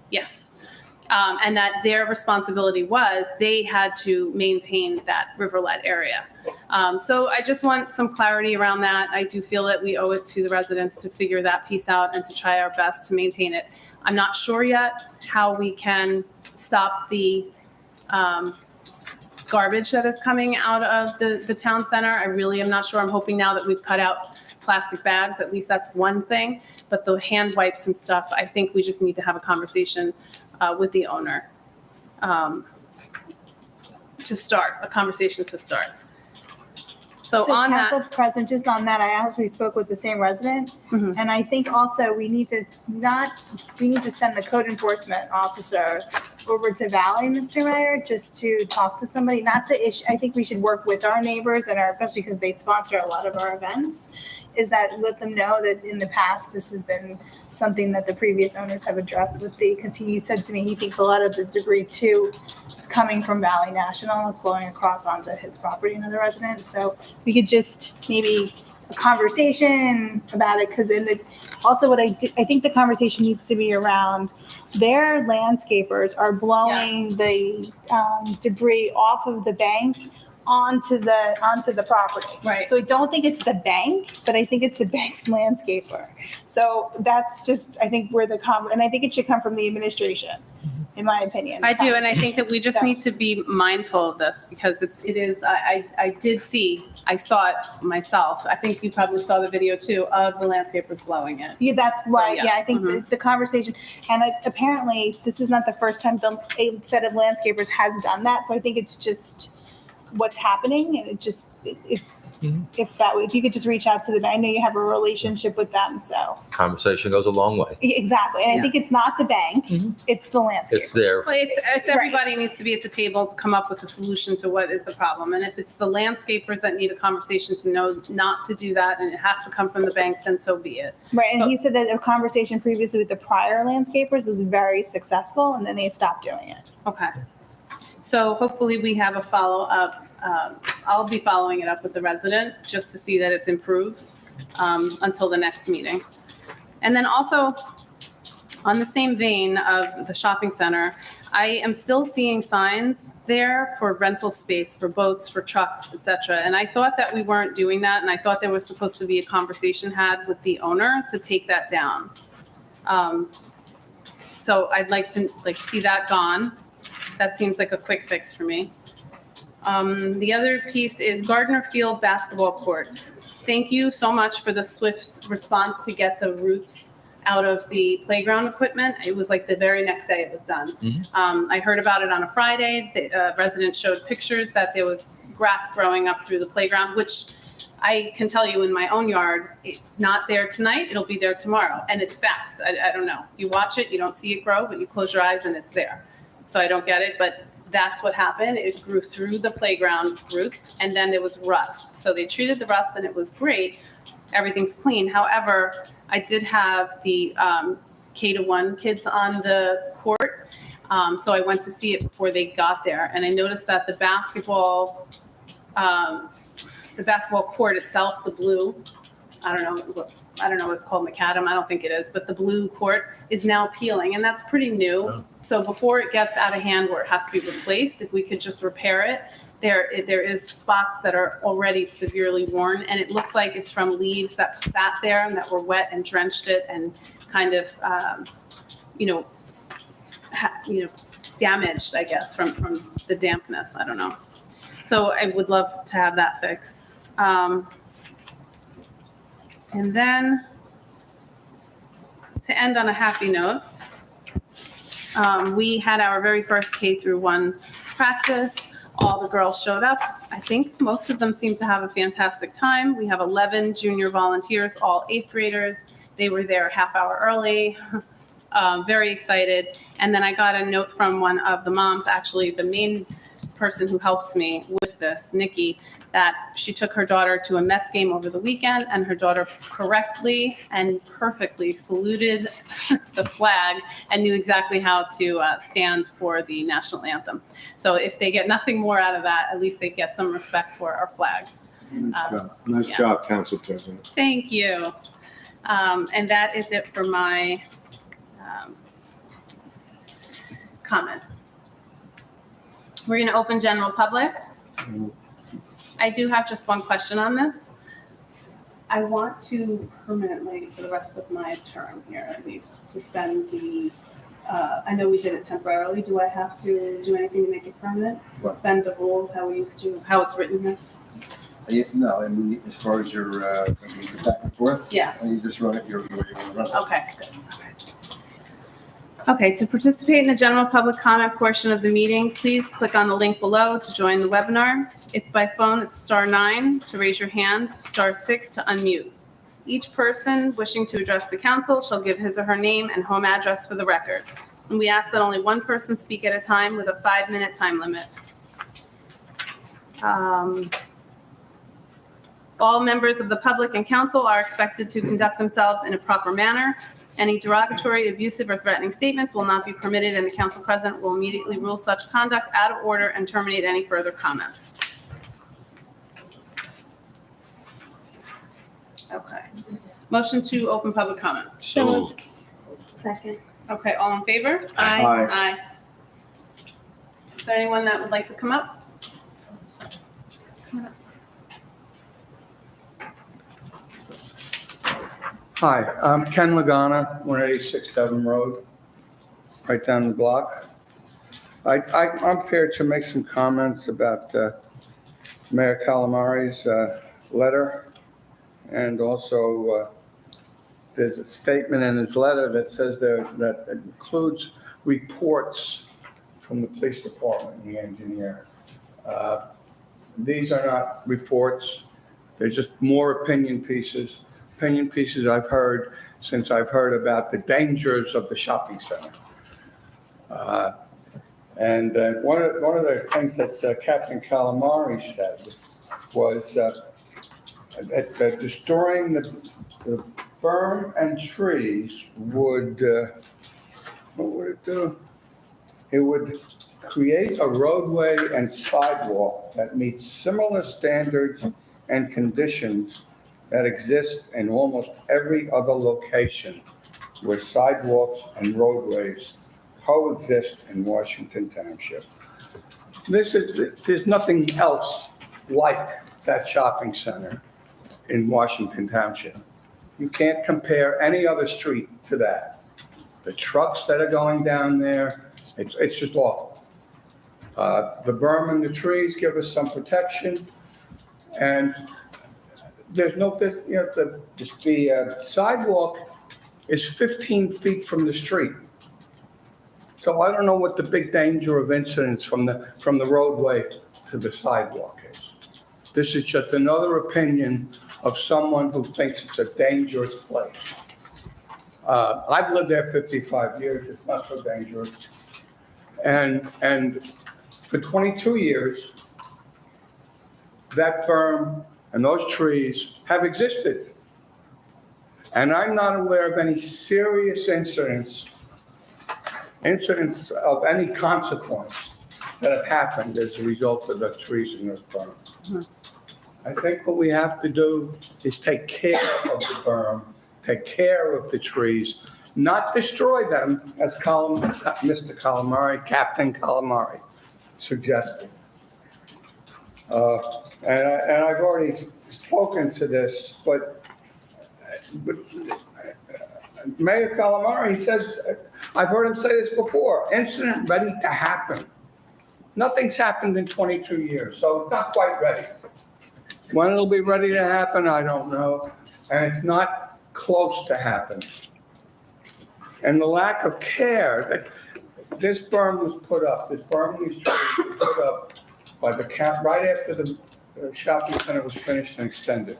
Yes. And that their responsibility was they had to maintain that rivulet area. So I just want some clarity around that. I do feel that we owe it to the residents to figure that piece out and to try our best to maintain it. I'm not sure yet how we can stop the garbage that is coming out of the town center. I really am not sure. I'm hoping now that we've cut out plastic bags, at least that's one thing. But the hand wipes and stuff, I think we just need to have a conversation with the owner to start. So on Council that, President, just on that, I actually spoke with the same resident, Mhm. and I think also we need to send the code enforcement officer over to Valley, Mr. Mayor, just to talk to somebody, not to issue. I think we should work with our neighbors and especially because they sponsor a lot of our events, is that let them know that in the past, this has been something that the previous owners have addressed because he said to me, he thinks a lot of the debris too is coming from Valley National. It's flowing across onto his property and other residents. So we could just maybe a conversation about it, because also what I think the conversation needs to be around their landscapers are blowing the debris off of the bank onto the property. Right. So I don't think it's the bank, but I think it's the bank's landscaper. So that's just, I think and I think it should come from the administration, in my opinion. I do, and I think that we just So- need to be mindful of this because I saw it myself. I think you probably saw the video too of the landscapers blowing it. Yeah, that's right. yeah. Yeah, I think the conversation, and apparently this is not the first time a set of landscapers has done that. So I think it's just what's happening, and it just if you could just reach out to them. I know you have a relationship with them, so Conversation goes a long way. exactly. And I think it's not the bank; it's the landscaper. It's there. Well, it's everybody needs to be at the table to come up with a solution to what is the problem. And if it's the landscapers that need a conversation to know not to do that, and it has to come from the bank, then so be it. Right, and he said that a conversation previously with the prior landscapers was very successful, and then they stopped doing it. Okay. So hopefully we have a follow-up. I'll be following it up with the resident just to see that it's improved until the next meeting. And then also, on the same vein of the shopping center, I am still seeing signs there for rental space, for boats, for trucks, et cetera. And I thought that we weren't doing that, and I thought there was supposed to be a conversation had with the owner to take that down. So I'd like to see that gone. That seems like a quick fix for me. The other piece is Gardner Field basketball court. Thank you so much for the swift response to get the roots out of the playground equipment. It was like the very next day it was done. I heard about it on a Friday. The resident showed pictures that there was grass growing up through the playground, which I can tell you in my own yard, it's not there tonight. It'll be there tomorrow. And it's fast. I don't know. You watch it, you don't see it grow, but you close your eyes and it's there. So I don't get it, but that's what happened. It grew through the playground roots, and then there was rust. So they treated the rust, and it was great. Everything's clean. However, I did have the K-1 kids on the court, so I went to see it before they got there, and I noticed that the basketball the basketball court itself, the blue, I don't know what it's called, macadam, I don't think it is, but the blue court is now peeling, and that's pretty new. So before it gets out of hand where it has to be replaced, if we could just repair it, there is spots that are already severely worn, and it looks like it's from leaves that sat there and that were wet and drenched it and kind of, damaged, I guess, from the dampness. I don't know. So I would love to have that fixed. And then to end on a happy note, we had our very first K-1 practice. All the girls showed up. I think most of them seem to have a fantastic time. We have 11 junior volunteers, all 8th graders. They were there a half hour early. Very excited. And then I got a note from one of the moms, actually the main person who helps me with this, Nikki, that she took her daughter to a Mets game over the weekend, and her daughter correctly and perfectly saluted the flag and knew exactly how to stand for the national anthem. So if they get nothing more out of that, at least they get some respect for our flag. Nice job, Council President. Thank you. And that is it for my comment. We're going to open general public. I do have just one question on this. I want to permanently, for the rest of my term here at least, suspend the, I know we did it temporarily. Do I have to do anything to make it permanent? Suspend the rules, how we used to, how it's written here? No, I mean, as far as your back and forth, Yeah. you just run it your way you want to run it. Okay, good. Okay, to participate in the general public comment portion of the meeting, please click on the link below to join the webinar. If by phone, it's *9 to raise your hand, *6 to unmute. Each person wishing to address the council shall give his or her name and home address for the record. And we ask that only one person speak at a time with a 5-minute time limit. All members of the public and council are expected to conduct themselves in a proper manner. Any derogatory, abusive, or threatening statements will not be permitted, and the council president will immediately rule such conduct out of order and terminate any further comments. Okay. Motion to open public comment. So moved. Second. Okay, all in favor? Aye. Aye. Is there anyone that would like to come up? Hi, I'm Ken Lagana, 186 Devon Road, right down the block. I'm here to make some comments about Mayor Calamari's letter, and also there's a statement in his letter that says there that it includes reports from the police department and the engineer. These are not reports, they're just more opinion pieces I've heard since I've heard about the dangers of the shopping center. And one of the things that Captain Calamari said was that destroying the berm and trees would, what would it do? It would create a roadway and sidewalk that meets similar standards and conditions that exist in almost every other location where sidewalks and roadways coexist in Washington Township. There's nothing else like that shopping center in Washington Township. You can't compare any other street to that. The trucks that are going down there, it's just awful. The berm and the trees give us some protection, and there's no, the sidewalk is 15 feet from the street. So I don't know what the big danger of incidents from the roadway to the sidewalk is. This is just another opinion of someone who thinks it's a dangerous place. I've lived there 55 years, it's not so dangerous. And for 22 years, that berm and those trees have existed. And I'm not aware of any serious incidents of any consequence that have happened as a result of the trees in this berm. I think what we have to do is take care of the berm, take care of the trees, not destroy them, as Mr. Calamari, Captain Calamari suggested. And I've already spoken to this, but Mayor Calamari says, I've heard him say this before, incident ready to happen. Nothing's happened in 22 years, so it's not quite ready. When it'll be ready to happen, I don't know, and it's not close to happen. And the lack of care, this berm was put up, these trees were put up by the camp right after the shopping center was finished and extended.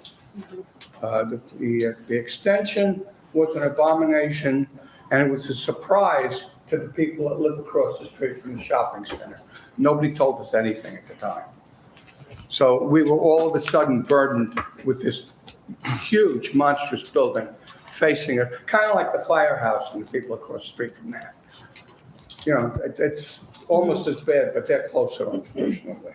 The extension was an abomination, and it was a surprise to the people that live across the street from the shopping center. Nobody told us anything at the time. So we were all of a sudden burdened with this huge, monstrous building facing it, kind of like the firehouse and the people across the street from that. You know, it's almost as bad, but they're closer, unfortunately.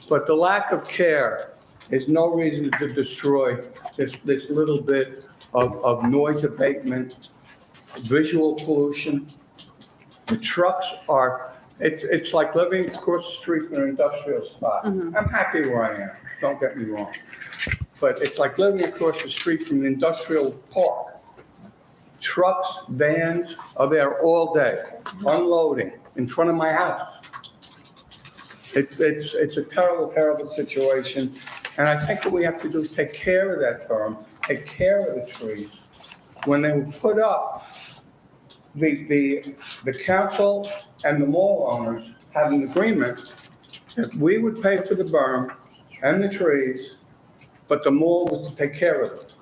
But the lack of care is no reason to destroy this little bit of noise abatement, visual pollution. The trucks are, it's like living across the street from an industrial spot. I'm happy where I am, don't get me wrong. But it's like living across the street from an industrial park. Trucks, vans are there all day, unloading in front of my house. It's a terrible, terrible situation. And I think what we have to do is take care of that berm, take care of the trees. When they were put up, the council and the mall owners had an agreement that we would pay for the berm and the trees, but the mall was to take care of it.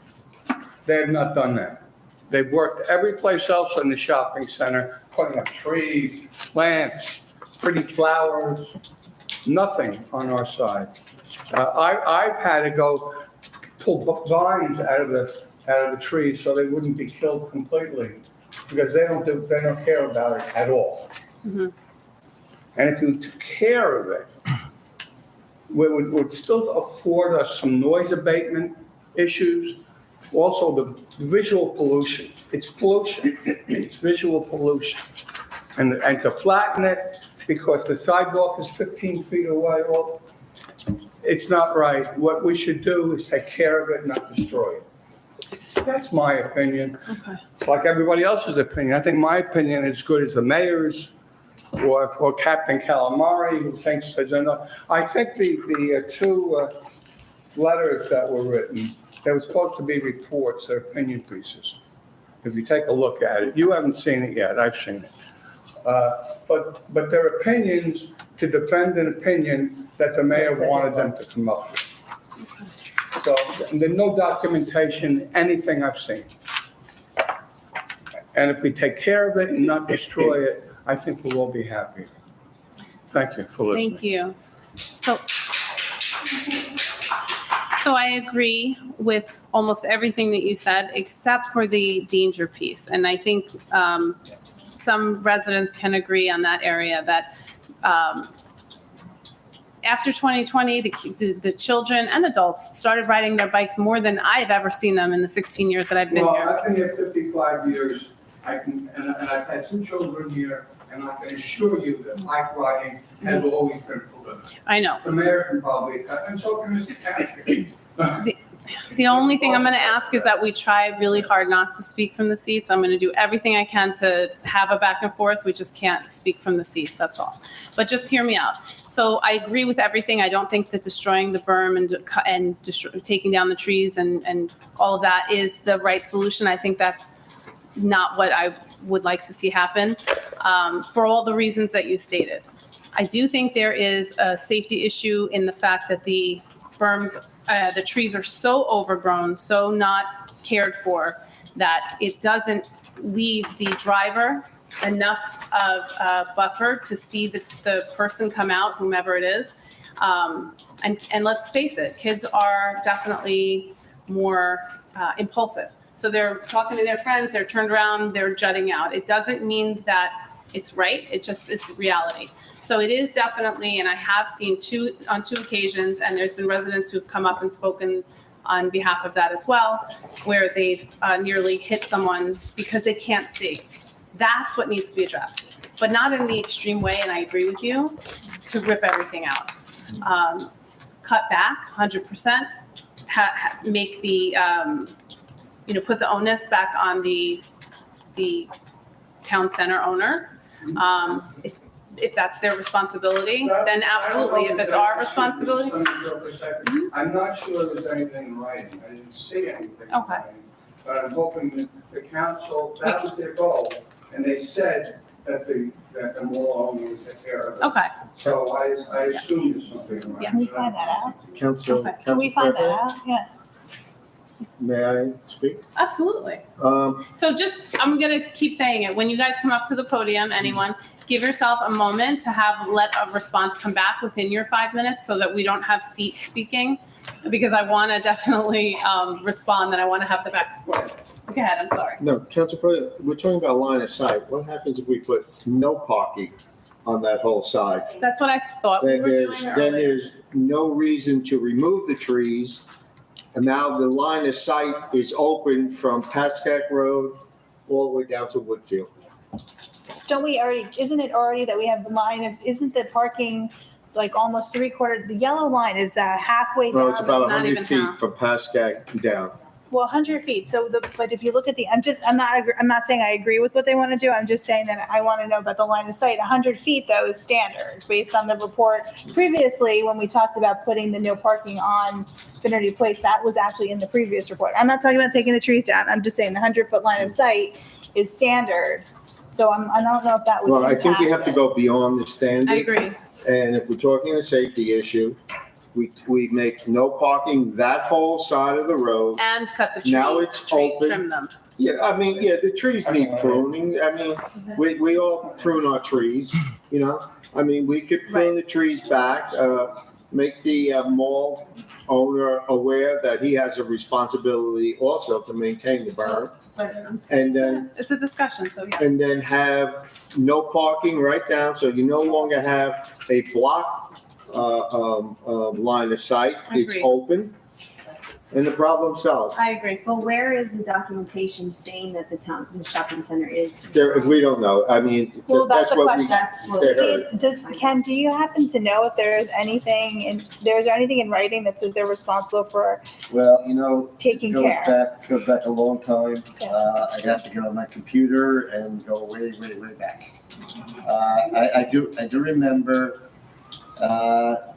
They have not done that. They've worked every place else in the shopping center, putting up trees, plants, pretty flowers, nothing on our side. I've had to go pull vines out of the trees so they wouldn't be killed completely, because they don't care about it at all. And if you took care of it, it would still afford us some noise abatement issues. Also, the visual pollution. It's pollution. It's visual pollution. And to flatten it, because the sidewalk is 15 feet away, well, it's not right. What we should do is take care of it, not destroy it. That's my opinion. Okay. It's like everybody else's opinion. I think my opinion is as good as the mayor's or Captain Calamari, who thinks there's enough. I think the two letters that were written, they were supposed to be reports, they're opinion pieces. If you take a look at it, you haven't seen it yet, I've seen it. But they're opinions to defend an opinion that the mayor wanted them to come up with. So there's no documentation, anything I've seen. And if we take care of it and not destroy it, I think we'll all be happy. Thank you for listening. Thank you. So I agree with almost everything that you said, except for the danger piece. And I think some residents can agree on that area that after 2020, the children and adults started riding their bikes more than I've ever seen them in the 16 years that I've been here. Well, I've been here 55 years, and I've had two children here, and I can assure you that bike riding has always been prolific. I know. The mayor can probably, and so can Mr. Township. The only thing I'm going to ask is that we try really hard not to speak from the seats. I'm going to do everything I can to have a back and forth. We just can't speak from the seats, that's all. But just hear me out. So I agree with everything. I don't think that destroying the berm and taking down the trees and all of that is the right solution. I think that's not what I would like to see happen for all the reasons that you stated. I do think there is a safety issue in the fact that the berms, the trees are so overgrown, so not cared for, that it doesn't leave the driver enough of a buffer to see the person come out, whomever it is. And let's face it, kids are definitely more impulsive. So they're talking to their friends, they're turned around, they're jutting out. It doesn't mean that it's right, it just is reality. So it is definitely, and I have seen on two occasions, and there's been residents who've come up and spoken on behalf of that as well, where they've nearly hit someone because they can't see. That's what needs to be addressed, but not in the extreme way, and I agree with you, to rip everything out. Cut back 100%, make the, put the onus back on the town center owner. If that's their responsibility, then absolutely. If it's our responsibility. I'm not sure there's anything in writing. I didn't see anything in Okay. writing. But I'm hoping that the council, that was their goal, and they said that the mall owner would take care of it. Okay, So I assume there's something in writing. Yeah. Can we find that out? Council, Okay. Can we find that out? Yeah. may I speak? absolutely. So just, I'm going to keep saying it. When you guys come up to the podium, anyone, give yourself a moment to let a response come back within your 5 minutes so that we don't have seat speaking, because I want to definitely respond, and I want to have the back and forth. Go ahead, I'm sorry. No, Council President, we're talking about line of sight. What happens if we put no parking on that whole side? That's what I thought we Then were doing then earlier. there's no reason to remove the trees. And now the line of sight is open from Pascack Road all the way down to Woodfield. Don't we already, isn't it already that we have the line of, isn't the parking like almost 3/4, the yellow line is halfway down? No, it's about Not 100 even feet half. from Pascack down. Well, 100 feet. So but if you look at I'm not saying I agree with what they want to do. I'm just saying that I want to know about the line of sight. 100 feet though is standard based on the report previously when we talked about putting the no parking on Finnerty Place. That was actually in the previous report. I'm not talking about taking the trees down. I'm just saying the 100-foot line of sight is standard. So I don't know if that would Well, I think we impact have to it. go beyond the standard. I agree. And if we're talking a safety issue, we make no parking that whole side of the road. And cut the trees. Now it's open. Trim them. Yeah, I mean, yeah, the trees need pruning. I mean, we all prune our trees, you know? I mean, we could prune the trees back, make the mall owner aware that he has a responsibility also to maintain the berm. And then, It's a discussion, so yes. and then have no parking right down, so you no longer have a block line of sight. It's Agreed. open, and the problem solved. I agree. Well, where is the documentation saying that the shopping center is? There, we don't know. I mean, Well, that's the what we. question. That's what. They heard. Ken, do you happen to know if there's anything in writing that says they're responsible for Well, you know, taking care? This goes back a long time. Yes. I'd have to get on my computer and go way, way, way back. I do remember,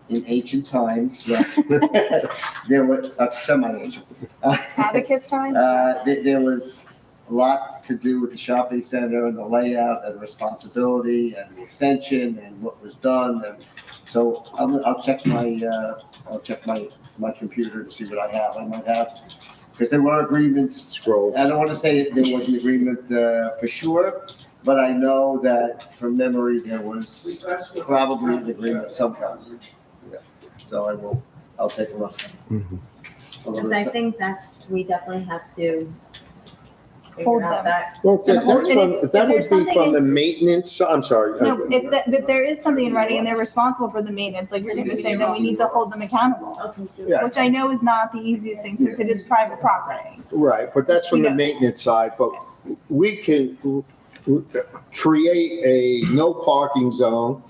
in ancient times, there were, semi-ancient. Abacus time? There was a lot to do with the shopping center and the layout and the responsibility and the extension and what was done. And so I'll check my computer to see what I have. I might have, because there were agreements. Scroll. I don't want to say there was an agreement for sure, but I know that from memory, there was probably an agreement of some kind. Yeah. So I'll take a look. Because I think we definitely have to Hold figure out them. that. Well, And that would there's be something from the in- maintenance, I'm sorry. No, but there is something in writing and they're responsible for the maintenance, like you're gonna say, then we need to hold them accountable. Yeah. Which I know is not the easiest thing since it is private property. Right, but that's from the You know. maintenance side, but we can create a no parking zone,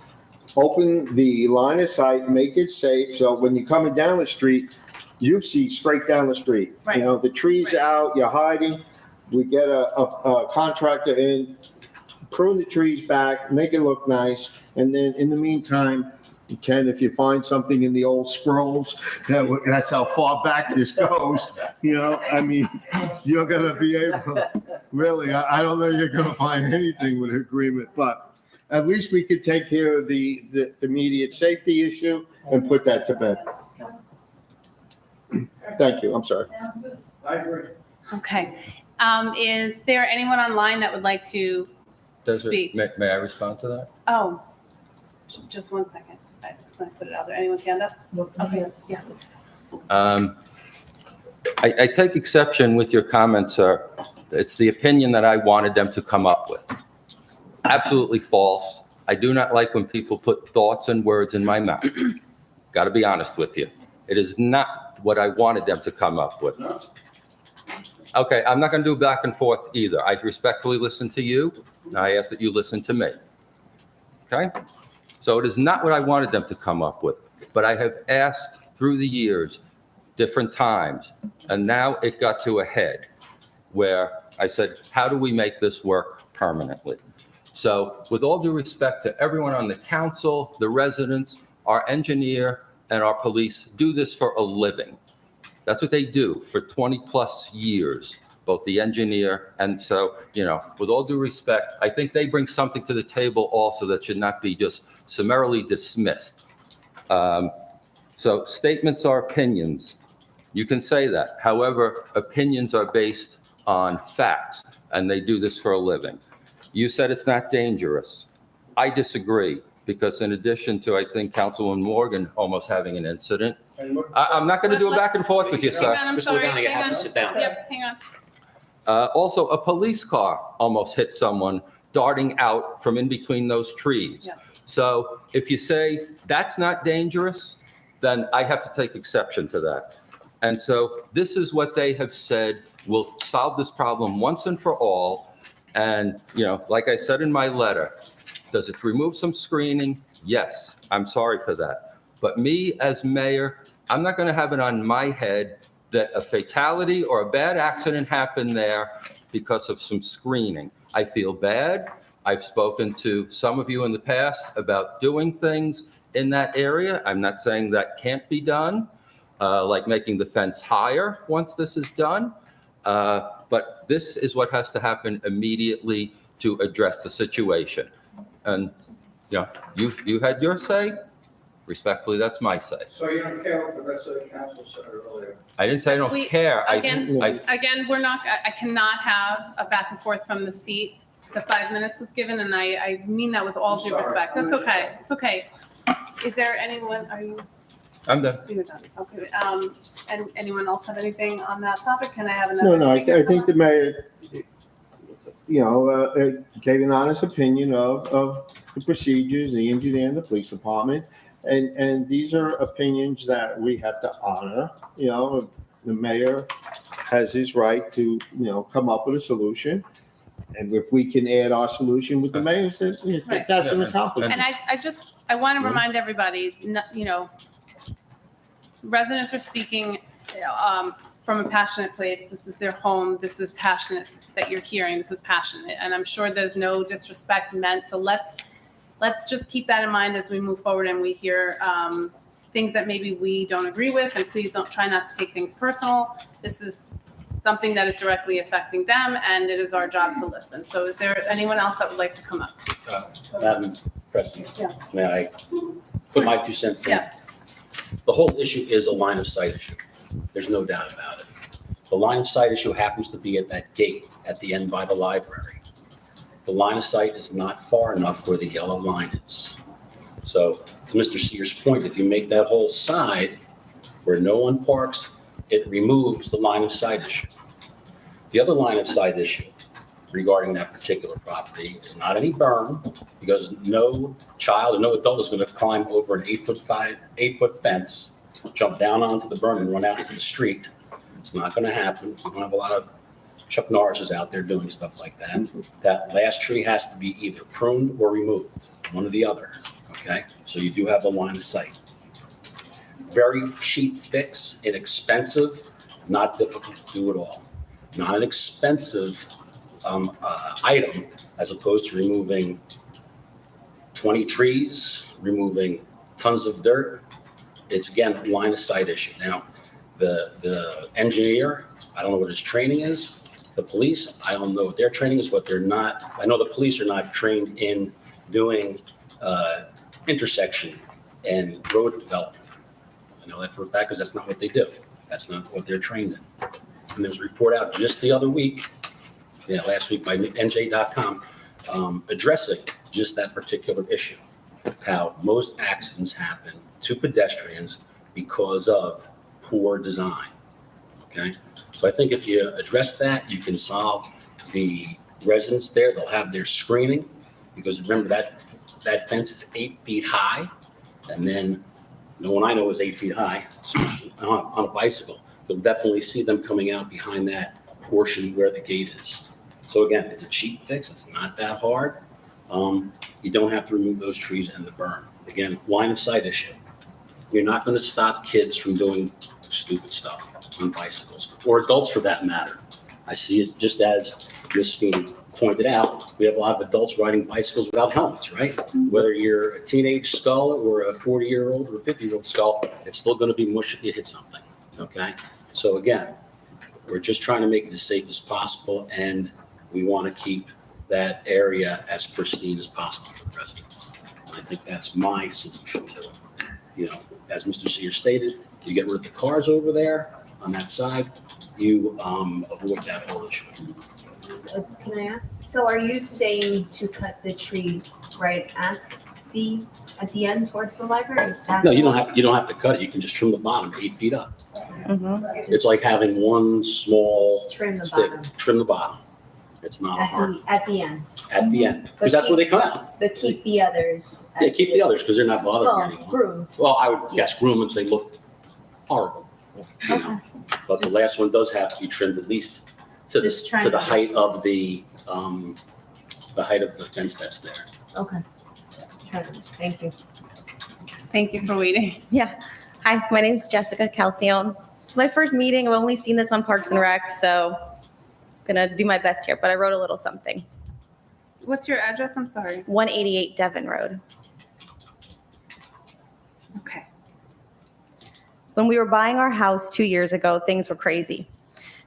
open the line of sight, make it safe, so when you're coming down the street, you see straight down the street. Right. You know, the tree's out, you're hiding, we get a contractor in, prune the trees back, make it look nice, and then in the meantime, you can, if you find something in the old scrolls, that's how far back this goes, you know, I mean, you're gonna be able, really, I don't know you're gonna find anything with agreement, but at least we could take care of the immediate safety issue and put that to bed. Thank you, I'm sorry. I agree. Okay. Is there anyone online that would like to speak? May I respond to that? Oh, just 1 second. I just want to put it out there. Anyone's hand up? Okay, yes. I take exception with your comments, sir. It's the opinion that I wanted them to come up with. Absolutely false. I do not like when people put thoughts and words in my mouth. Got to be honest with you. It is not what I wanted them to come up with. Okay, I'm not going to do back and forth either. I respectfully listen to you, and I ask that you listen to me. Okay? So it is not what I wanted them to come up with, but I have asked through the years, different times, and now it got to a head where I said, how do we make this work permanently? So with all due respect to everyone on the council, the residents, our engineer, and our police do this for a living. That's what they do for 20 plus years, both the engineer and so, with all due respect, I think they bring something to the table also that should not be just summarily dismissed. So statements are opinions. You can say that. However, opinions are based on facts, and they do this for a living. You said it's not dangerous. I disagree, because in addition to, I think, Councilwoman Morgan almost having an incident, I'm not going to do a back and forth with you, Hang sir. on, I'm Mr. sorry. Logano, you Hang have on. to sit down. Yep, hang on. Also, a police car almost hit someone darting out from in between those trees. Yeah. So if you say that's not dangerous, then I have to take exception to that. And so this is what they have said will solve this problem once and for all. And, like I said in my letter, does it remove some screening? Yes, I'm sorry for that. But me as mayor, I'm not going to have it on my head that a fatality or a bad accident happened there because of some screening. I feel bad. I've spoken to some of you in the past about doing things in that area. I'm not saying that can't be done, like making the fence higher once this is done. But this is what has to happen immediately to address the situation. And, you had your say. Respectfully, that's my say. So you don't care what the rest of the council said earlier? I didn't say I don't care. Again, we're not, I cannot have a back and forth from the seat. The 5 minutes was given, and I mean that with all due respect. That's okay. It's okay. Is there anyone, I'm done. you're done. Okay. And anyone else have anything on that topic? Can I have another? No, I speaker think come the mayor, gave an honest opinion of the procedures, the engineer and the police department. And these are opinions that we have to honor. The mayor has his right to, come up with a solution. And if we can add our solution with the mayor, then Right. that's an accomplishment. And I want to remind everybody, residents are speaking from a passionate place. This is their home. This is passionate that you're hearing. This is passionate. And I'm sure there's no disrespect meant. So let's just keep that in mind as we move forward and we hear things that maybe we don't agree with. And please don't try not to take things personal. This is something that is directly affecting them, and it is our job to listen. So is there anyone else that would like to come up? Madam President, Yes. may I put my 2 cents in? Yes. The whole issue is a line of sight issue. There's no doubt about it. The line of sight issue happens to be at that gate at the end by the library. The line of sight is not far enough where the yellow line is. So to Mr. Sears' point, if you make that whole side where no one parks, it removes the line of sight issue. The other line of sight issue regarding that particular property is not any berm, because no child or no adult is going to climb over an 8-foot fence, jump down onto the berm and run out into the street. It's not going to happen. We don't have a lot of Chuck Norrises out there doing stuff like that. That last tree has to be either pruned or removed, one or the other, okay? So you do have a line of sight. Very cheap fix, inexpensive, not difficult to do at all. Not an expensive item as opposed to removing 20 trees, removing tons of dirt. It's again, a line of sight issue. Now, the engineer, I don't know what his training is. The police, I don't know what their training is, but they're not, I know the police are not trained in doing intersection and road development. I know that for a fact because that's not what they do. That's not what they're trained in. And there was a report out just the other week, last week by NJ.com, addressing just that particular issue, how most accidents happen to pedestrians because of poor design, okay? So I think if you address that, you can solve the residents there. They'll have their screening, because remember that that fence is 8 feet high, and then no one I know is 8 feet high, especially on a bicycle. You'll definitely see them coming out behind that portion where the gate is. So again, it's a cheap fix. It's not that hard. You don't have to remove those trees and the berm. Again, line of sight issue. You're not going to stop kids from doing stupid stuff on bicycles, or adults for that matter. I see it just as Ms. Feeney pointed out, we have a lot of adults riding bicycles without helmets, right? Whether you're a teenage skull or a 40-year-old or a 50-year-old skull, it's still going to be mush if you hit something, okay? So again, we're just trying to make it as safe as possible, and we want to keep that area as pristine as possible for the residents. And I think that's my solution to it. You know, as Mr. Sears stated, you get rid of the cars over there on that side, you avoid that whole issue. So can I ask, so are you saying to cut the tree right at the end towards the library? Is that No, you don't have to cut it. You can just trim the bottom 8 feet up. It's like having one small Trim the stick, bottom trim the bottom. It's not a hard, at the end, at the end, because that's where they come out. but keep the others. Yeah, keep the others because they're not bothering you Well, anymore. groomed. Well, I would guess groom them, they look horrible, you know. But the last one does have to be trimmed at least to Just trying the to height of the height of the fence that's there. Okay. Thank you. Thank you for waiting. Yeah. Hi, my name is Jessica Calcione. It's my first meeting. I've only seen this on Parks and Rec, so I'm going to do my best here, but I wrote a little something. What's your address? I'm sorry. 188 Devon Road. Okay. When we were buying our house 2 years ago, things were crazy.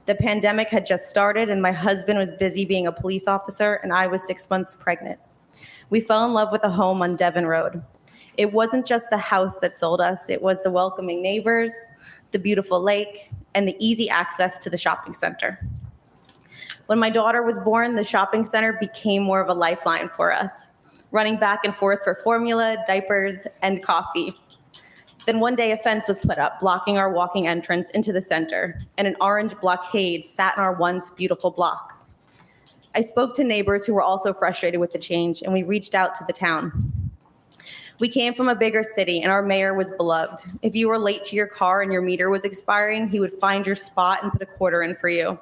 The pandemic had just started, and my husband was busy being a police officer, and I was 6 months pregnant. We fell in love with a home on Devon Road. It wasn't just the house that sold us. It was the welcoming neighbors, the beautiful lake, and the easy access to the shopping center. When my daughter was born, the shopping center became more of a lifeline for us, running back and forth for formula, diapers, and coffee. Then one day a fence was put up, blocking our walking entrance into the center, and an orange blockade sat in our once beautiful block. I spoke to neighbors who were also frustrated with the change, and we reached out to the town. We came from a bigger city, and our mayor was beloved. If you were late to your car and your meter was expiring, he would find your spot and put a quarter in for you.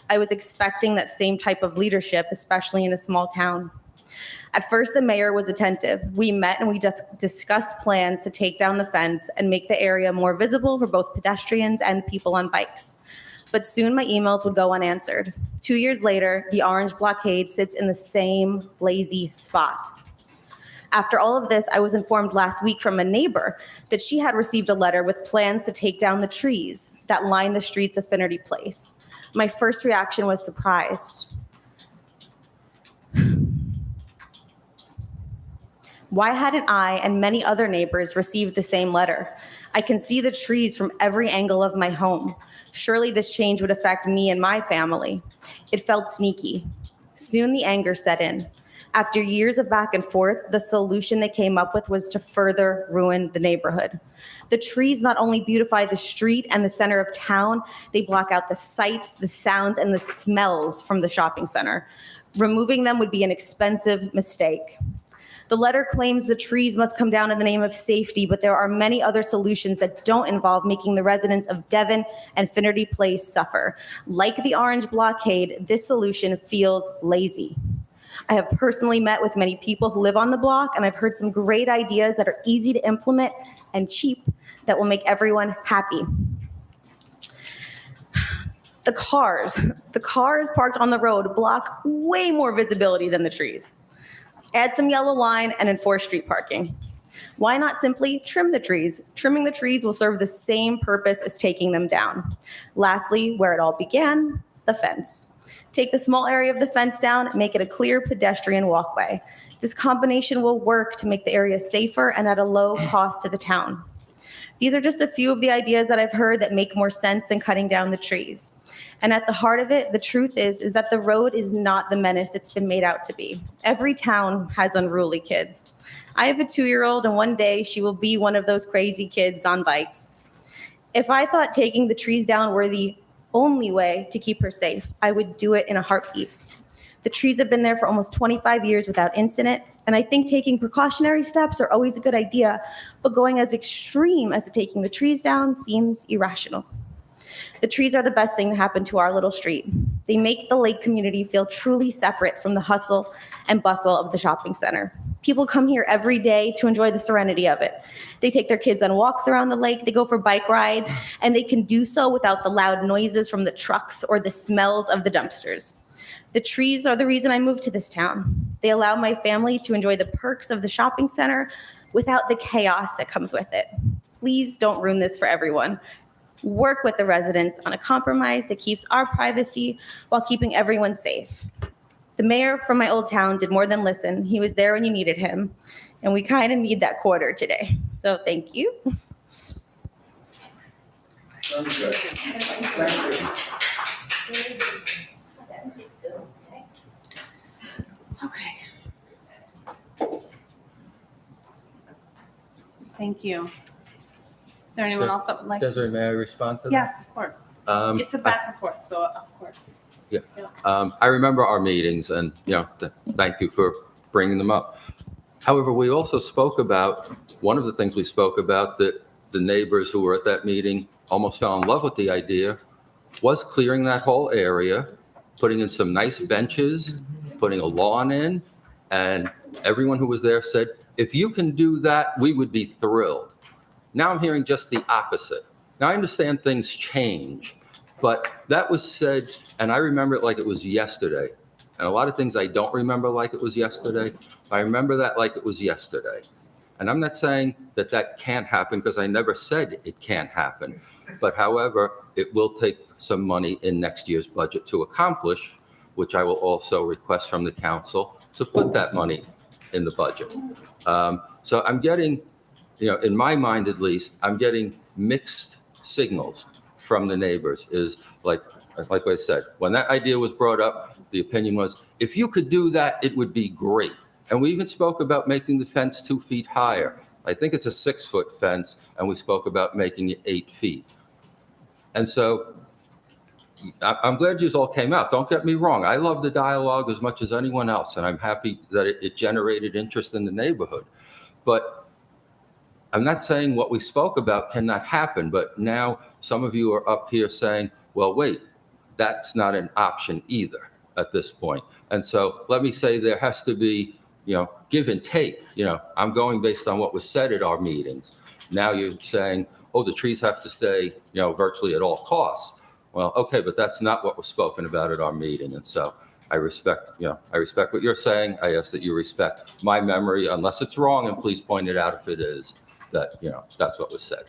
I was expecting that same type of leadership, especially in a small town. At first, the mayor was attentive. We met and we just discussed plans to take down the fence and make the area more visible for both pedestrians and people on bikes. But soon my emails would go unanswered. 2 years later, the orange blockade sits in the same lazy spot. After all of this, I was informed last week from a neighbor that she had received a letter with plans to take down the trees that line the streets of Finnerty Place. My first reaction was surprised. Why hadn't I and many other neighbors received the same letter? I can see the trees from every angle of my home. Surely this change would affect me and my family. It felt sneaky. Soon the anger set in. After years of back and forth, the solution they came up with was to further ruin the neighborhood. The trees not only beautify the street and the center of town, they block out the sights, the sounds, and the smells from the shopping center. Removing them would be an expensive mistake. The letter claims the trees must come down in the name of safety, but there are many other solutions that don't involve making the residents of Devon and Finnerty Place suffer. Like the orange blockade, this solution feels lazy. I have personally met with many people who live on the block, and I've heard some great ideas that are easy to implement and cheap that will make everyone happy. The cars parked on the road block way more visibility than the trees. Add some yellow line and enforce street parking. Why not simply trim the trees? Trimming the trees will serve the same purpose as taking them down. Lastly, where it all began, the fence. Take the small area of the fence down, make it a clear pedestrian walkway. This combination will work to make the area safer and at a low cost to the town. These are just a few of the ideas that I've heard that make more sense than cutting down the trees. And at the heart of it, the truth is that the road is not the menace it's been made out to be. Every town has unruly kids. I have a 2-year-old, and one day she will be one of those crazy kids on bikes. If I thought taking the trees down were the only way to keep her safe, I would do it in a heartbeat. The trees have been there for almost 25 years without incident, and I think taking precautionary steps are always a good idea, but going as extreme as taking the trees down seems irrational. The trees are the best thing to happen to our little street. They make the lake community feel truly separate from the hustle and bustle of the shopping center. People come here every day to enjoy the serenity of it. They take their kids on walks around the lake, they go for bike rides, and they can do so without the loud noises from the trucks or the smells of the dumpsters. The trees are the reason I moved to this town. They allow my family to enjoy the perks of the shopping center without the chaos that comes with it. Please don't ruin this for everyone. Work with the residents on a compromise that keeps our privacy while keeping everyone safe. The mayor from my old town did more than listen. He was there when you needed him, and we kind of need that quarter today. So thank you. Very good. Thank you. Okay. Thank you. Is there anyone else that would like? Desiree, may I respond to that? Yes, of course. It's a back and forth, so of course. I remember our meetings and, thank you for bringing them up. However, we also spoke about, one of the things we spoke about that the neighbors who were at that meeting almost fell in love with the idea was clearing that whole area, putting in some nice benches, putting a lawn in, and everyone who was there said, if you can do that, we would be thrilled. Now I'm hearing just the opposite. Now I understand things change, but that was said, and I remember it like it was yesterday. And a lot of things I don't remember like it was yesterday. I remember that like it was yesterday. And I'm not saying that that can't happen because I never said it can't happen. But however, it will take some money in next year's budget to accomplish, which I will also request from the council to put that money in the budget. So I'm getting, in my mind at least, I'm getting mixed signals from the neighbors. Is like I said, when that idea was brought up, the opinion was, if you could do that, it would be great. And we even spoke about making the fence 2 feet higher. I think it's a 6-foot fence, and we spoke about making it 8 feet. And so I'm glad you all came out. Don't get me wrong. I love the dialogue as much as anyone else, and I'm happy that it generated interest in the neighborhood. But I'm not saying what we spoke about cannot happen, but now some of you are up here saying, well, wait, that's not an option either at this point. And so let me say there has to be, give and take. I'm going based on what was said at our meetings. Now you're saying, oh, the trees have to stay, virtually at all costs. Well, okay, but that's not what was spoken about at our meeting. And so I respect what you're saying. I ask that you respect my memory, unless it's wrong, and please point it out if it is, that, that's what was said.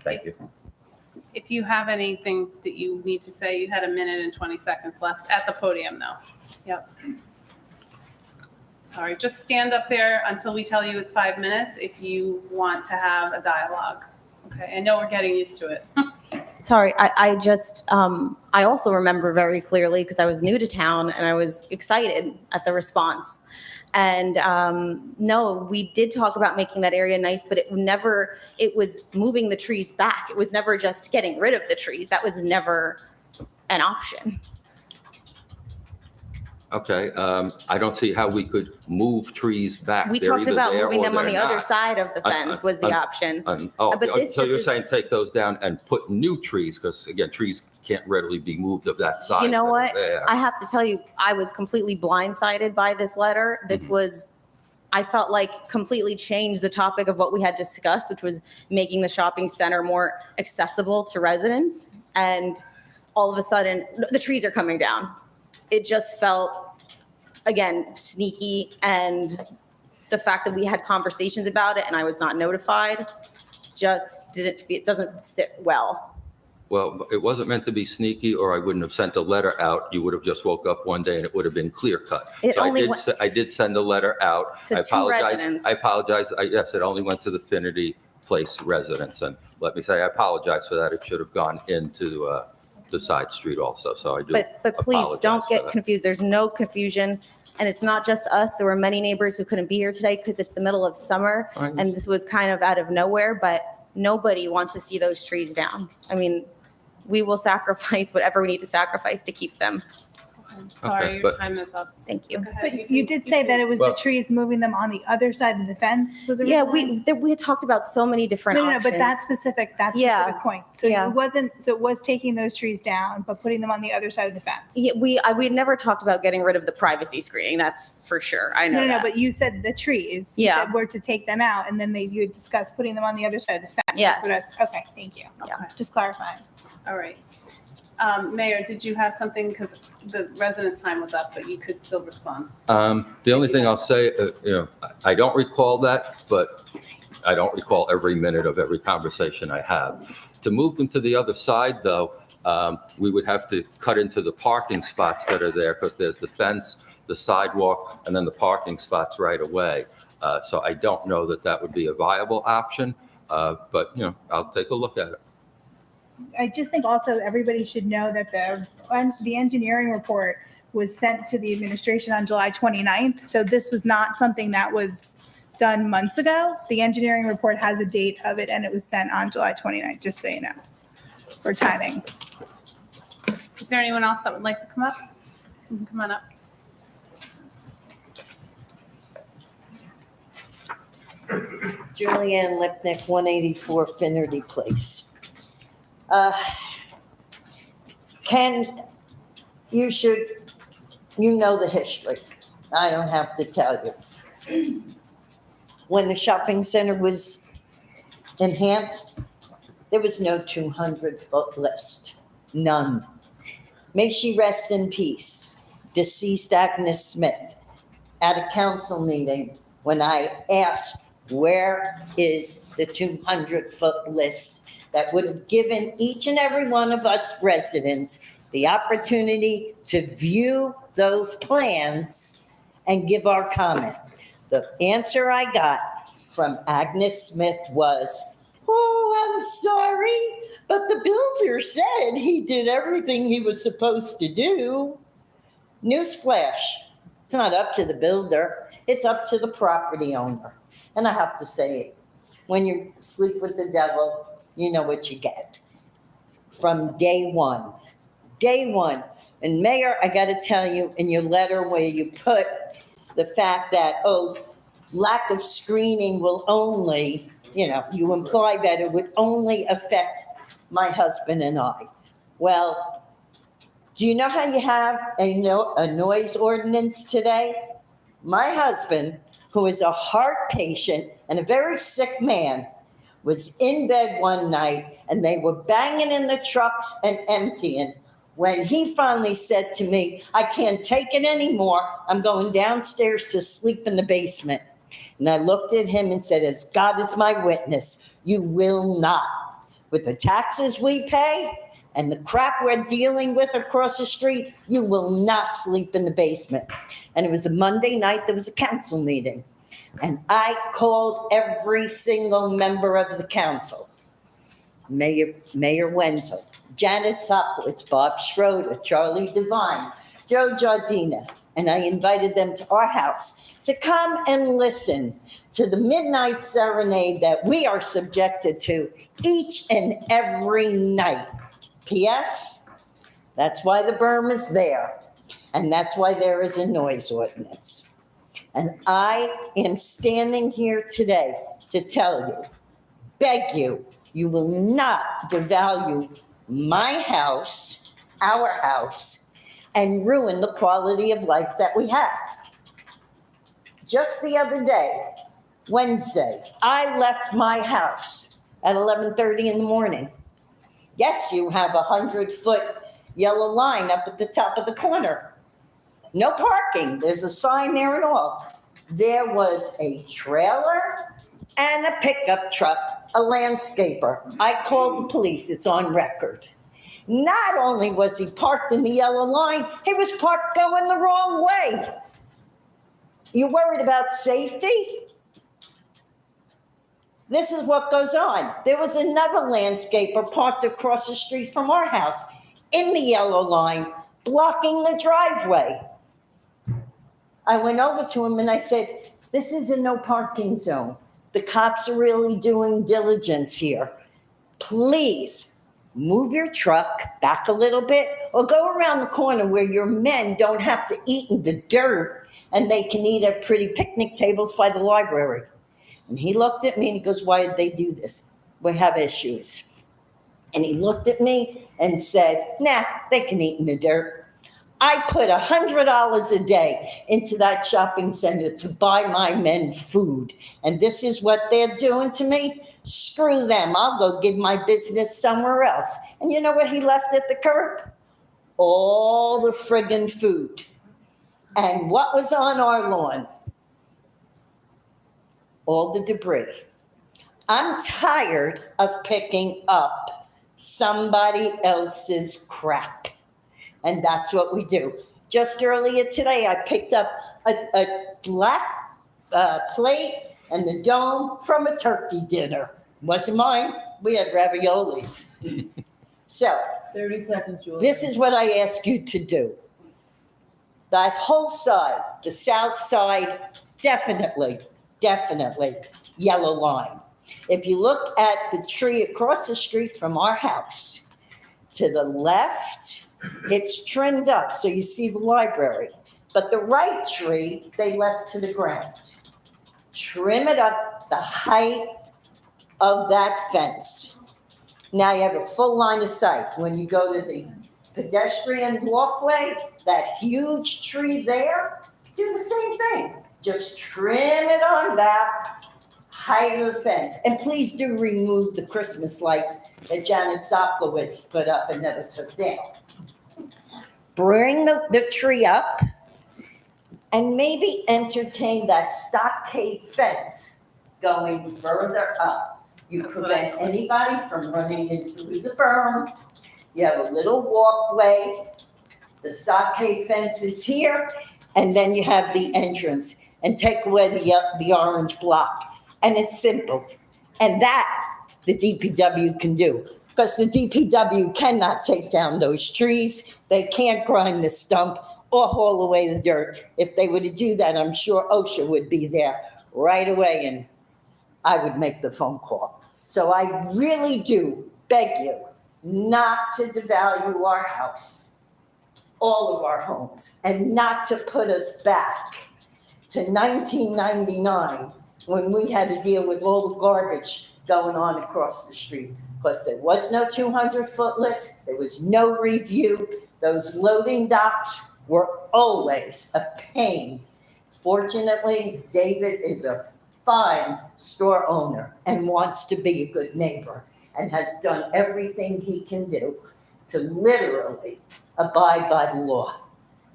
Thank you. If you have anything that you need to say, you had 1 minute and 20 seconds left at the podium though. Yep. Sorry, just stand up there until we tell you it's 5 minutes if you want to have a dialogue. Okay, I know we're getting used to it. Sorry, I just, I also remember very clearly because I was new to town and I was excited at the response. And no, we did talk about making that area nice, but it was moving the trees back. It was never just getting rid of the trees. That was never an option. Okay, I don't see how we could move trees back. We They're talked either about there moving or them on the they're other not. side of the fence was the option. Oh, But this so just you're is- saying take those down and put new trees, because again, trees can't readily be moved of that size. You know that are what? there. I have to tell you, I was completely blindsided by this letter. This was, I felt like completely changed the topic of what we had discussed, which was making the shopping center more accessible to residents. And all of a sudden, the trees are coming down. It just felt, again, sneaky, and the fact that we had conversations about it and I was not notified just doesn't sit well. Well, it wasn't meant to be sneaky, or I wouldn't have sent a letter out. You would have just woke up one day and it would have been clear cut. It So only I did send a letter out. To I two apologize. residents. I apologize. Yes, it only went to the Finity Place residents. And let me say, I apologize for that. It should have gone into the side street also. So I do But please apologize don't for get that. confused. There's no confusion. And it's not just us. There were many neighbors who couldn't be here today because it's the middle of summer. I And this was kind of out of nowhere, but nobody wants to see those trees down. I mean, we will sacrifice whatever we need to sacrifice to keep them. Sorry, your but- time is up. Thank you. Go ahead. But you did say that it was the Well- trees moving them on the other side of the fence was a Yeah, reason? we had talked about so many different No, options. but that specific Yeah. point. So Yeah. it was taking those trees down, but putting them on the other side of the fence. Yeah, we had never talked about getting rid of the privacy screening. That's for sure. I know No, that. but you said the trees. You Yeah. said we're to take them out, and then you had discussed putting them on the other side of the fence. Yes. That's what okay, thank you. Yeah. Just clarifying. All right. Mayor, did you have something? Because the resident's time was up, but you could still respond. The only thing I'll say, I don't recall that, but I don't recall every minute of every conversation I have. To move them to the other side, though, we would have to cut into the parking spots that are there because there's the fence, the sidewalk, and then the parking spots right away. So I don't know that that would be a viable option, but, I'll take a look at it. I just think also everybody should know that the engineering report was sent to the administration on July 29th. So this was not something that was done months ago. The engineering report has a date of it and it was sent on July 29th, just so you know, for timing. Is there anyone else that would like to come up? You can come on up. Julianne Lipnick, 184 Finnerty Place. You know the history. I don't have to tell you. When the shopping center was enhanced, there was no 200-foot list. None. May she rest in peace. Deceased Agnes Smith at a council meeting when I asked, where is the 200-foot list that would have given each and every one of us residents the opportunity to view those plans and give our comment? The answer I got from Agnes Smith was, oh, I'm sorry, but the builder said he did everything he was supposed to do. Newsflash, it's not up to the builder, it's up to the property owner. And I have to say it, when you sleep with the devil, you know what you get. From day one. Day one. And Mayor, I got to tell you, in your letter where you put the fact that, lack of screening will only, you imply that it would only affect my husband and I. Well, do you know how you have a noise ordinance today? My husband, who is a heart patient and a very sick man, was in bed one night and they were banging in the trucks and emptying when he finally said to me, I can't take it anymore. I'm going downstairs to sleep in the basement. And I looked at him and said, as God is my witness, you will not. With the taxes we pay and the crap we're dealing with across the street, you will not sleep in the basement. And it was a Monday night, there was a council meeting. And I called every single member of the council. Mayor Wenzel, Janet Sopowitz, Bob Schroeder, Charlie Devine, Joe Giardina, and I invited them to our house to come and listen to the midnight serenade that we are subjected to each and every night. P.S. That's why the berm is there, and that's why there is a noise ordinance. And I am standing here today to tell you, beg you, you will not devalue my house, our house, and ruin the quality of life that we have. Just the other day, Wednesday, I left my house at 11:30 in the morning. Yes, you have a 100-foot yellow line up at the top of the corner. No parking. There's a sign there and all. There was a trailer and a pickup truck, a landscaper. I called the police. It's on record. Not only was he parked in the yellow line, he was parked going the wrong way. You worried about safety? This is what goes on. There was another landscaper parked across the street from our house in the yellow line, blocking the driveway. I went over to him and I said, this is a no parking zone. The cops are really doing diligence here. Please move your truck back a little bit or go around the corner where your men don't have to eat in the dirt and they can eat at pretty picnic tables by the library. And he looked at me and he goes, why did they do this? We have issues. And he looked at me and said, nah, they can eat in the dirt. I put $100 a day into that shopping center to buy my men food. And this is what they're doing to me? Screw them. I'll go give my business somewhere else. And you know what he left at the curb? All the friggin' food. And what was on our lawn? All the debris. I'm tired of picking up somebody else's crap. And that's what we do. Just earlier today, I picked up a black plate and the dome from a turkey dinner. Wasn't mine. We had raviolis. So 30 seconds, Julie. this is what I ask you to do. That whole side, the south side, definitely yellow line. If you look at the tree across the street from our house, to the left, it's trimmed up, so you see the library. But the right tree, they left to the ground. Trim it up the height of that fence. Now you have a full line of sight. When you go to the pedestrian walkway, that huge tree there, do the same thing. Just trim it on back, height of the fence. And please do remove the Christmas lights that Janet Soplowitz put up and never took down. Bring the tree up and maybe entertain that stockade fence going further up. You That's what prevent I- anybody from running into the berm. You have a little walkway. The stockade fence is here, and then you have the entrance. And take away the orange block. And it's simple. And that the DPW can do. Because the DPW cannot take down those trees. They can't grind the stump or haul away the dirt. If they were to do that, I'm sure OSHA would be there right away and I would make the phone call. So I really do beg you not to devalue our house, all of our homes, and not to put us back to 1999 when we had to deal with all the garbage going on across the street. Because there was no 200-foot list, there was no review. Those loading docks were always a pain. Fortunately, David is a fine store owner and wants to be a good neighbor and has done everything he can do to literally abide by the law.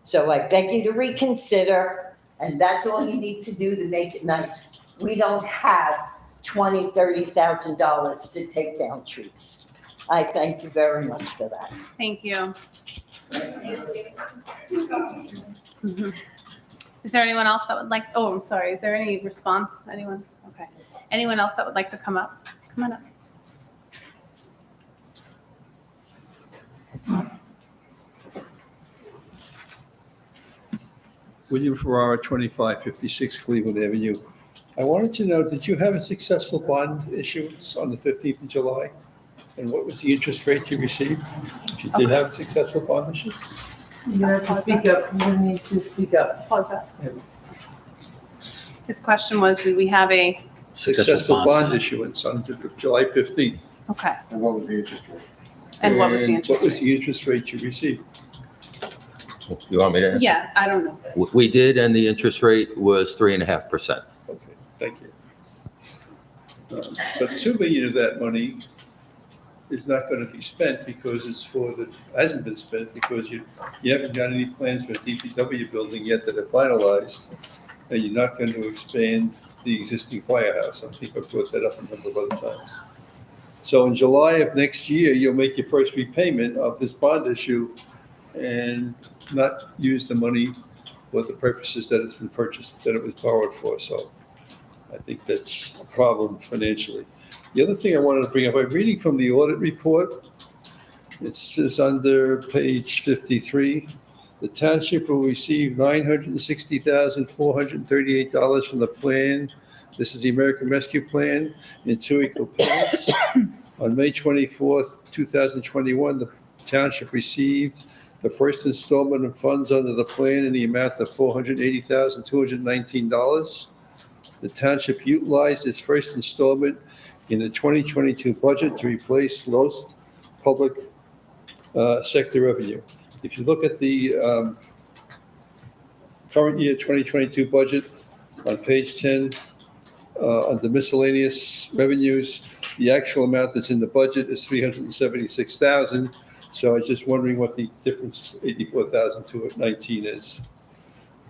So I beg you to reconsider, and that's all you need to do to make it nice. We don't have $20,000, $30,000 to take down trees. I thank you very much for that. Thank you. Mhm. Is there anyone else that would like, oh, I'm sorry, is there any response? Anyone? Okay. Anyone else that would like to come up? Come on up. William Ferrara, 2556 Cleveland Avenue. I wanted to know, did you have a successful bond issuance on the 15th of July? And what was the interest rate you received? If you did have a successful bond issue? You have to speak up. You need to speak up. Pause that. His question was, did we have a, Successful bond sign. issuance on July 15th. okay, And what was the interest rate? and what was the And interest What was rate? the interest rate you received? You want me to? Yeah, I don't know. We did, and the interest rate was 3.5%. Okay, thank you. But $2 million of that money is not going to be spent because hasn't been spent because you haven't got any plans for a DPW building yet that are finalized, and you're not going to expand the existing firehouse. I think I've brought that up a number of other times. So in July of next year, you'll make your first repayment of this bond issue and not use the money for the purposes that it's been purchased, that it was borrowed for. So I think that's a problem financially. The other thing I wanted to bring up, I'm reading from the audit report. It says under page 53, the township will receive $960,438 from the plan. This is the American Rescue Plan in 2 equal payments. On May 24th, 2021, the township received the first installment of funds under the plan in the amount of $480,219. The township utilized its first installment in the 2022 budget to replace lost public sector revenue. If you look at the current year 2022 budget on page 10, under miscellaneous revenues, the actual amount that's in the budget is $376,000. So I was just wondering what the difference, $84,219 is.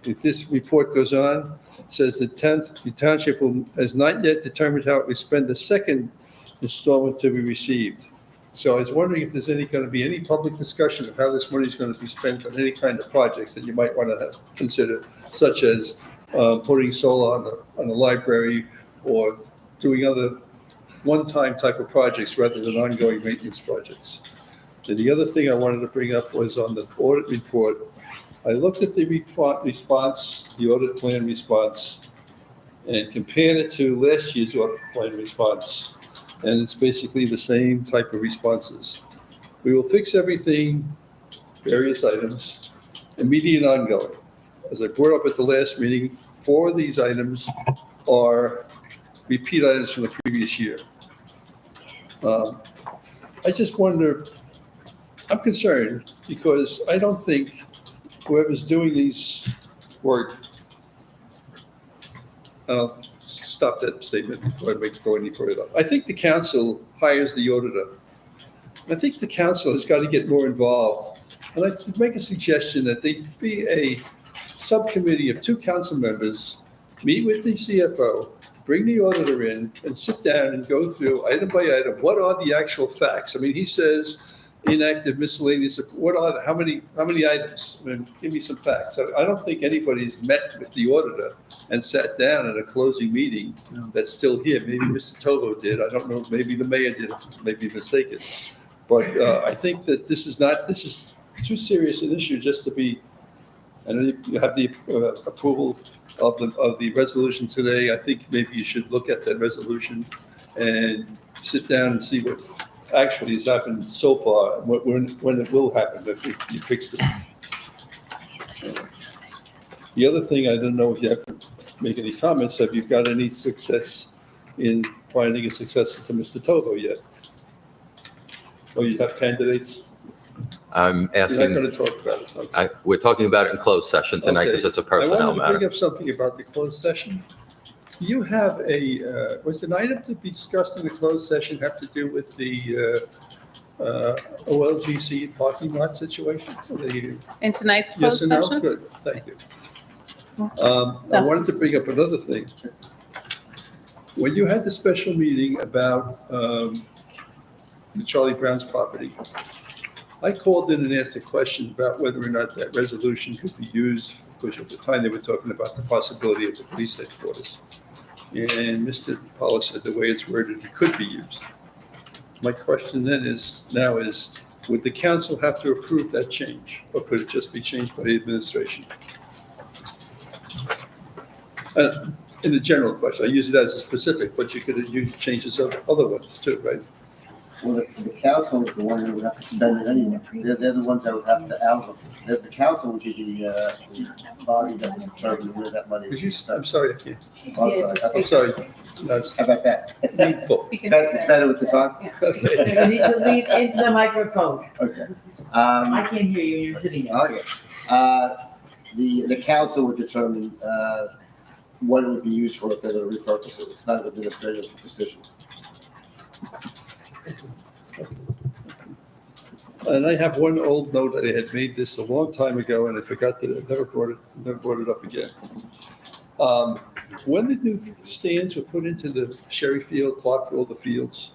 If this report goes on, it says the township has not yet determined how it will spend the second installment to be received. So I was wondering if there's going to be any public discussion of how this money is going to be spent on any kind of projects that you might want to consider, such as putting solar on a library or doing other one-time type of projects rather than ongoing maintenance projects. And the other thing I wanted to bring up was on the audit report. I looked at the response, the audit plan response, and compared it to last year's audit plan response. And it's basically the same type of responses. We will fix everything, various items, immediate and ongoing. As I brought up at the last meeting, 4 of these items are repeat items from the previous year. I just wonder, I'm concerned because I don't think whoever's doing these work, I'll stop that statement before I go any further. I think the council hires the auditor. I think the council has got to get more involved. And I'd make a suggestion that there be a subcommittee of 2 council members, meet with the CFO, bring the auditor in, and sit down and go through item by item, what are the actual facts? I mean, he says inactive miscellaneous, how many items? I mean, give me some facts. I don't think anybody's met with the auditor and sat down at a closing meeting that's still here. Maybe Mr. Tovo did. I don't know. Maybe the mayor did. Maybe mistaken. But I think that this is too serious an issue just to be. I know you have the approval of the resolution today. I think maybe you should look at that resolution and sit down and see what actually has happened so far, when it will happen if you fix it. The other thing, I don't know if you have to make any comments, have you got any success in finding a successor to Mr. Tovo yet? Or you have candidates? I'm You're not asking, going to talk about it. Okay. we're talking about it in closed session tonight because it's a personnel I wanted to matter. bring up something about the closed session. Do you have was an item to be discussed in the closed session have to do with the OLGC parking lot situation? In tonight's Yes closed and no? session? Good, thank you. I wanted to bring up another thing. When you had the special meeting about the Charlie Brown's property, I called in and asked a question about whether or not that resolution could be used, because at the time they were talking about the possibility of the police headquarters. And Mr. Paula said the way it's worded, it could be used. My question then is, would the council have to approve that change? Or could it just be changed by the administration? In a general question, I use it as a specific, but you could use changes of other ones too, right? Well, the council is the one who would have to spend it anyway. They're the ones that would have to allocate. The council would be the body that would determine where that money is spent. I'm sorry, I can't. I'm sorry. That's How about that? needful. It's better with this on? Okay. You need to lean into the microphone. Okay. I can't hear you, you're sitting there. Okay. The council would determine what it would be used for if they were to repurpose it. It's not an administrative decision. And I have one old note that I had made this a long time ago, and I forgot that I never brought it up again. When the new stands were put into the Sherry Field, Clarkville, the fields,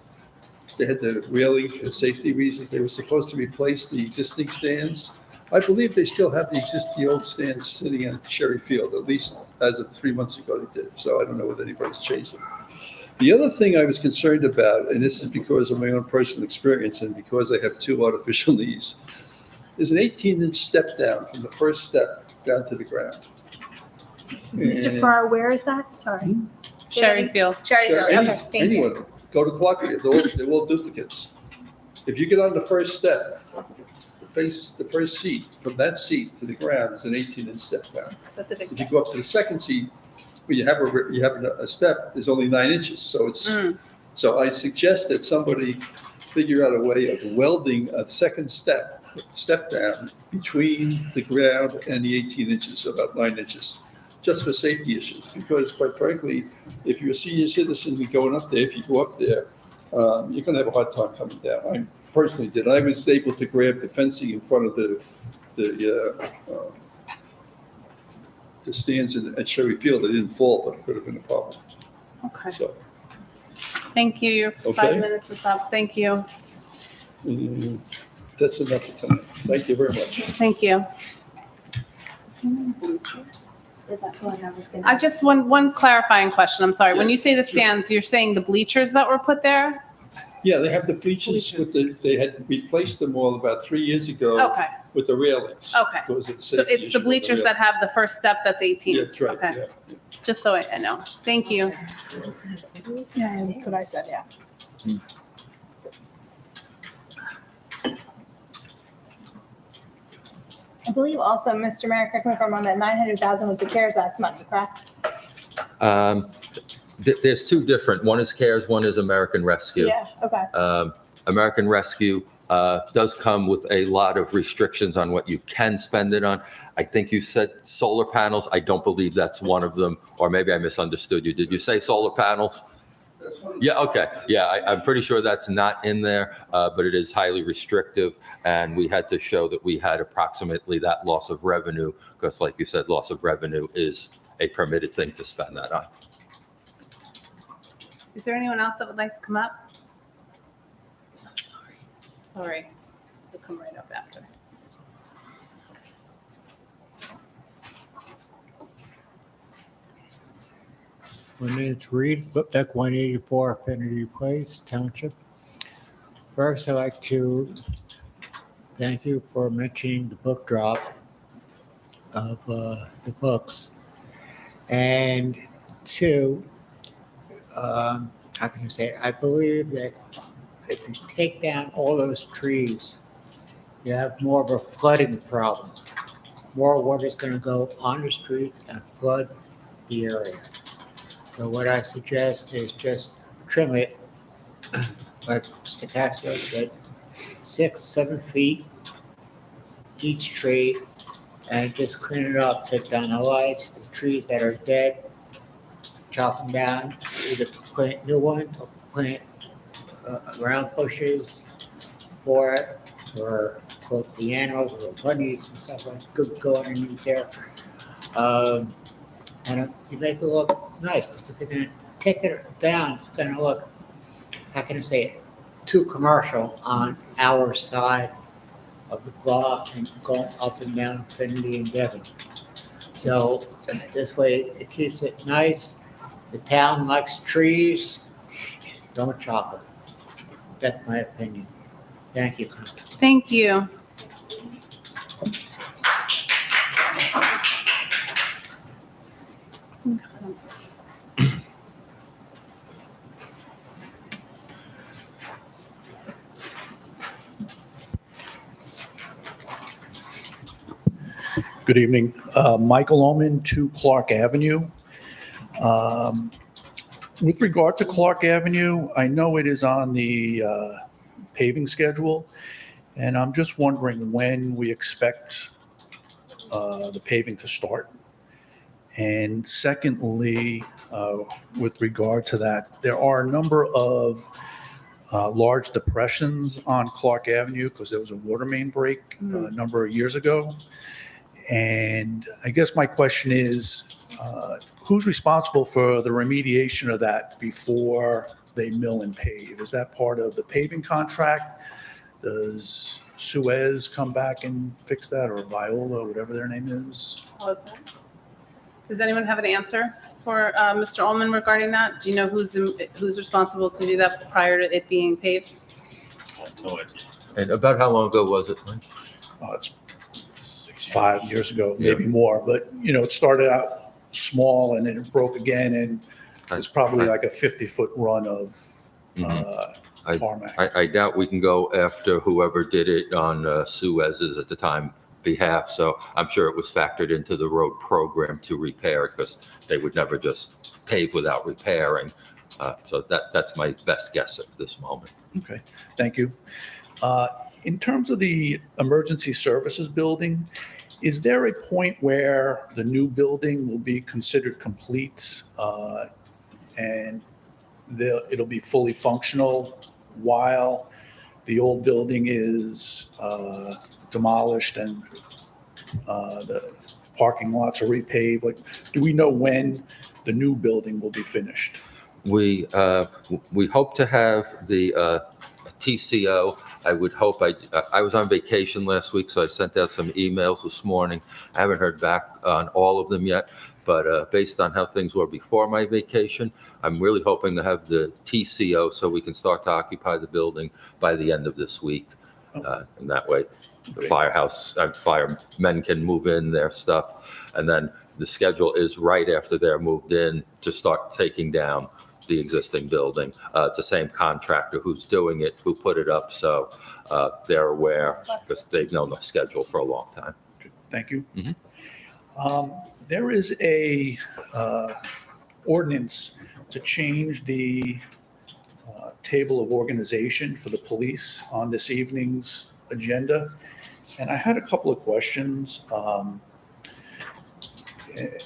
they had the railing for safety reasons. They were supposed to replace the existing stands. I believe they still have the old stands sitting at Sherry Field, at least as of 3 months ago they did. So I don't know whether anybody's changed them. The other thing I was concerned about, and this is because of my own personal experience and because I have 2 artificial knees, is an 18-inch step down from the first step down to the ground. Mr. Farrar, where is that? Sorry. Sherry Field. Sherry Field, Any okay, thank one you. of them. go to Clarkfield, they're all duplicates. If you get on the first step, the first seat, from that seat to the ground is an 18-inch step down. That's a big If you go up to the second seat, where you have a step, there's only 9 inches, so it's, so I suggest that somebody figure out a way of welding a second step down between the ground and the 18 inches, about 9 inches, just for safety issues, because quite frankly, if you're a senior citizen and going up there, if you go up there, you're gonna have a hard time coming down. I personally did. I was able to grab the fencing in front of the stands at Sherry Field. I didn't fall, but it could have been a problem. Okay. So, Thank you. Your Okay. 5 minutes is up. Thank you. That's enough for tonight. Thank you very much. Thank you. That's what I was gonna. I just, one clarifying question. I'm sorry. When you say the stands, you're saying the bleachers that were put there? Yeah, they have the bleachers they had replaced them all about 3 years ago Okay. with the railings. Okay. Because of the So safety it's issue the with bleachers that have the first step that's 18? Yeah, that's right, Okay. yeah. Just so I know. Thank you. Yeah, that's what I said, yeah. I believe also, Mr. Mayor, correct me if I'm wrong, that 900,000 was the CARES Act money, correct? There's two different, one is CARES, one is American Rescue. Yeah, okay. American Rescue does come with a lot of restrictions on what you can spend it on. I think you said solar panels. I don't believe that's one of them, or maybe I misunderstood you. Did you say solar panels? Yeah, okay. Yeah, I'm pretty sure that's not in there, but it is highly restrictive. And we had to show that we had approximately that loss of revenue, because like you said, loss of revenue is a permitted thing to spend that on. Is there anyone else that would like to come up? Sorry. We'll come right up after. My name's Reed, Book Deck 184 Affinity Place, Township. First, I'd like to thank you for mentioning the book drop of the books. And two, how can I say it? I believe that if you take down all those trees, you have more of a flooding problem. More water is going to go on the streets and flood the area. So what I suggest is just trim it, like Mr. Casio said, 6-7 feet each tree, and just clean it up, take down the lights, the trees that are dead, chop them down, either plant new ones or plant ground bushes for it, or put the animals or bunnies and stuff like could go underneath there. And you make it look nice, because if you're gonna take it down, it's gonna look, how can I say it, too commercial on our side of the block and going up and down Trinity and Devon. So this way it keeps it nice. The town likes trees, don't chop it. That's my opinion. Thank you, Council. Thank you. Good evening. Michael Oman, 2 Clark Avenue. With regard to Clark Avenue, I know it is on the paving schedule, and I'm just wondering when we expect the paving to start. And secondly, with regard to that, there are a number of large depressions on Clark Avenue because there was a water main break a number of years ago. And I guess my question is, who's responsible for the remediation of that before they mill and pave? Is that part of the paving contract? Does Suez come back and fix that, or Viola, whatever their name is? How is that? Does anyone have an answer for Mr. Ullman regarding that? Do you know who's responsible to do that prior to it being paved? No idea. And about how long ago was it, Mike? It's 5 years ago, maybe more, but it started out small and then it broke again, and it's probably like a 50-foot run of tarmac. I doubt we can go after whoever did it on Suez's at the time behalf, so I'm sure it was factored into the road program to repair because they would never just pave without repairing. So that's my best guess at this moment. Okay, thank you. In terms of the emergency services building, is there a point where the new building will be considered complete and it'll be fully functional while the old building is demolished and the parking lots are repaved? Like, do we know when the new building will be finished? We hope to have the TCO. I would hope. I was on vacation last week, so I sent out some emails this morning. I haven't heard back on all of them yet, but based on how things were before my vacation, I'm really hoping to have the TCO so we can start to occupy the building by the end of this week. And that way, the firemen can move in their stuff, and then the schedule is right after they're moved in to start taking down the existing building. It's the same contractor who's doing it, who put it up, so they're aware because they've known the schedule for a long time. Thank you. There is a ordinance to change the table of organization for the police on this evening's agenda, and I had a couple of questions.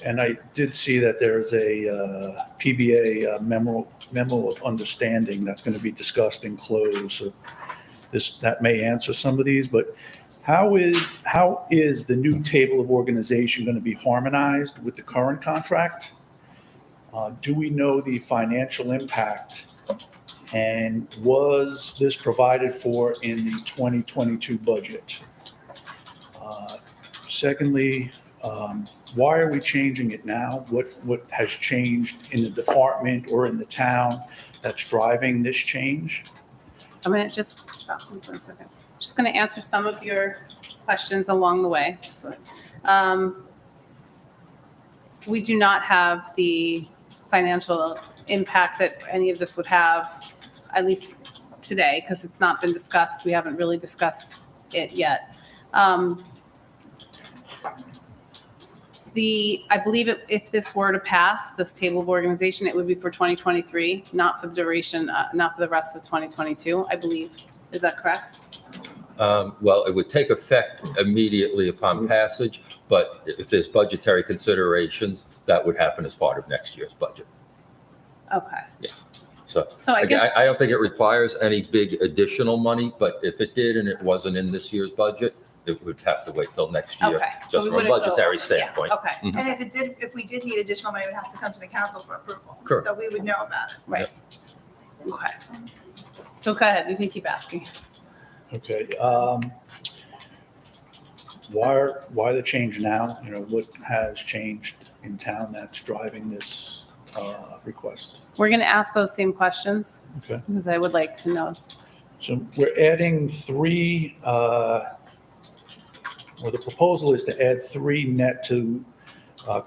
And I did see that there's a PBA memo of understanding that's going to be discussed in close. So that may answer some of these, but how is the new table of organization going to be harmonized with the current contract? Do we know the financial impact? And was this provided for in the 2022 budget? Secondly, why are we changing it now? What has changed in the department or in the town that's driving this change? I'm going to just stop for 1 second. Just going to answer some of your questions along the way. So, we do not have the financial impact that any of this would have, at least today, because it's not been discussed. We haven't really discussed it yet. I believe if this were to pass, this table of organization, it would be for 2023, not for the duration, not for the rest of 2022, I believe. Is that correct? Well, it would take effect immediately upon passage, but if there's budgetary considerations, that would happen as part of next year's budget. Okay. Yeah. So I again, guess, I don't think it requires any big additional money, but if it did and it wasn't in this year's budget, it would have to wait till next year, okay. So just we from a wouldn't go- budgetary yeah, standpoint. Okay, Mhm. And if we did need additional money, it would have to come to the council for approval. Correct. So we would know about it. right. Okay. So go ahead, you can keep asking. Okay. Why the change now? You know, what has changed in town that's driving this request? We're going to ask those same questions. Okay. Because I would like to know. So we're adding three, the proposal is to add 3 net to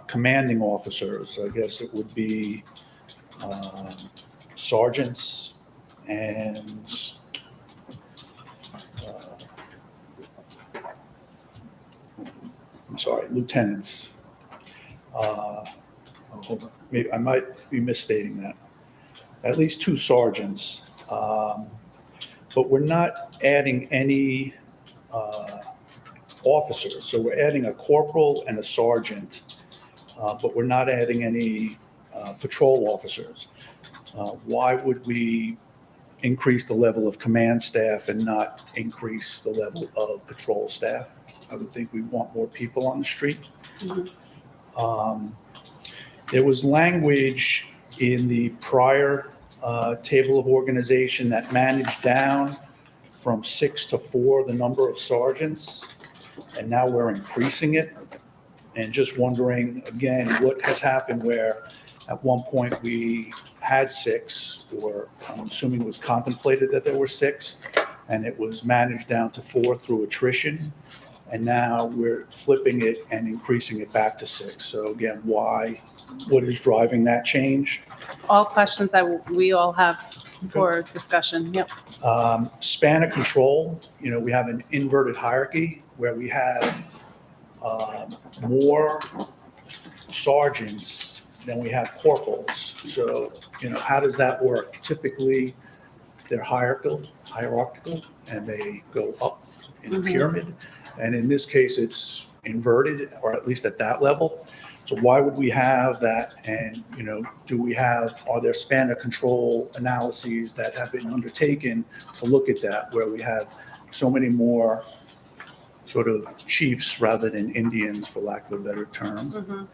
commanding officers. I guess it would be sergeants and lieutenants. Hold on. Maybe I might be misstating that. At least 2 sergeants. But we're not adding any officers. So we're adding a corporal and a sergeant, but we're not adding any patrol officers. Why would we increase the level of command staff and not increase the level of patrol staff? I would think we want more people on the street. There was language in the prior table of organization that managed down from 6 to 4 the number of sergeants, and now we're increasing it. And just wondering, again, what has happened where at one point we had 6, or I'm assuming it was contemplated that there were 6, and it was managed down to 4 through attrition, and now we're flipping it and increasing it back to 6. So again, what is driving that change? All questions we all have for discussion. Yep. Span of control, we have an inverted hierarchy where we have more sergeants than we have corporals. So, how does that work? Typically, they're hierarchical, and they go up in a pyramid. And in this case, it's inverted, or at least at that level. So why would we have that? And, are there span of control analyses that have been undertaken to look at that, where we have so many more sort of chiefs rather than Indians, for lack of a better term?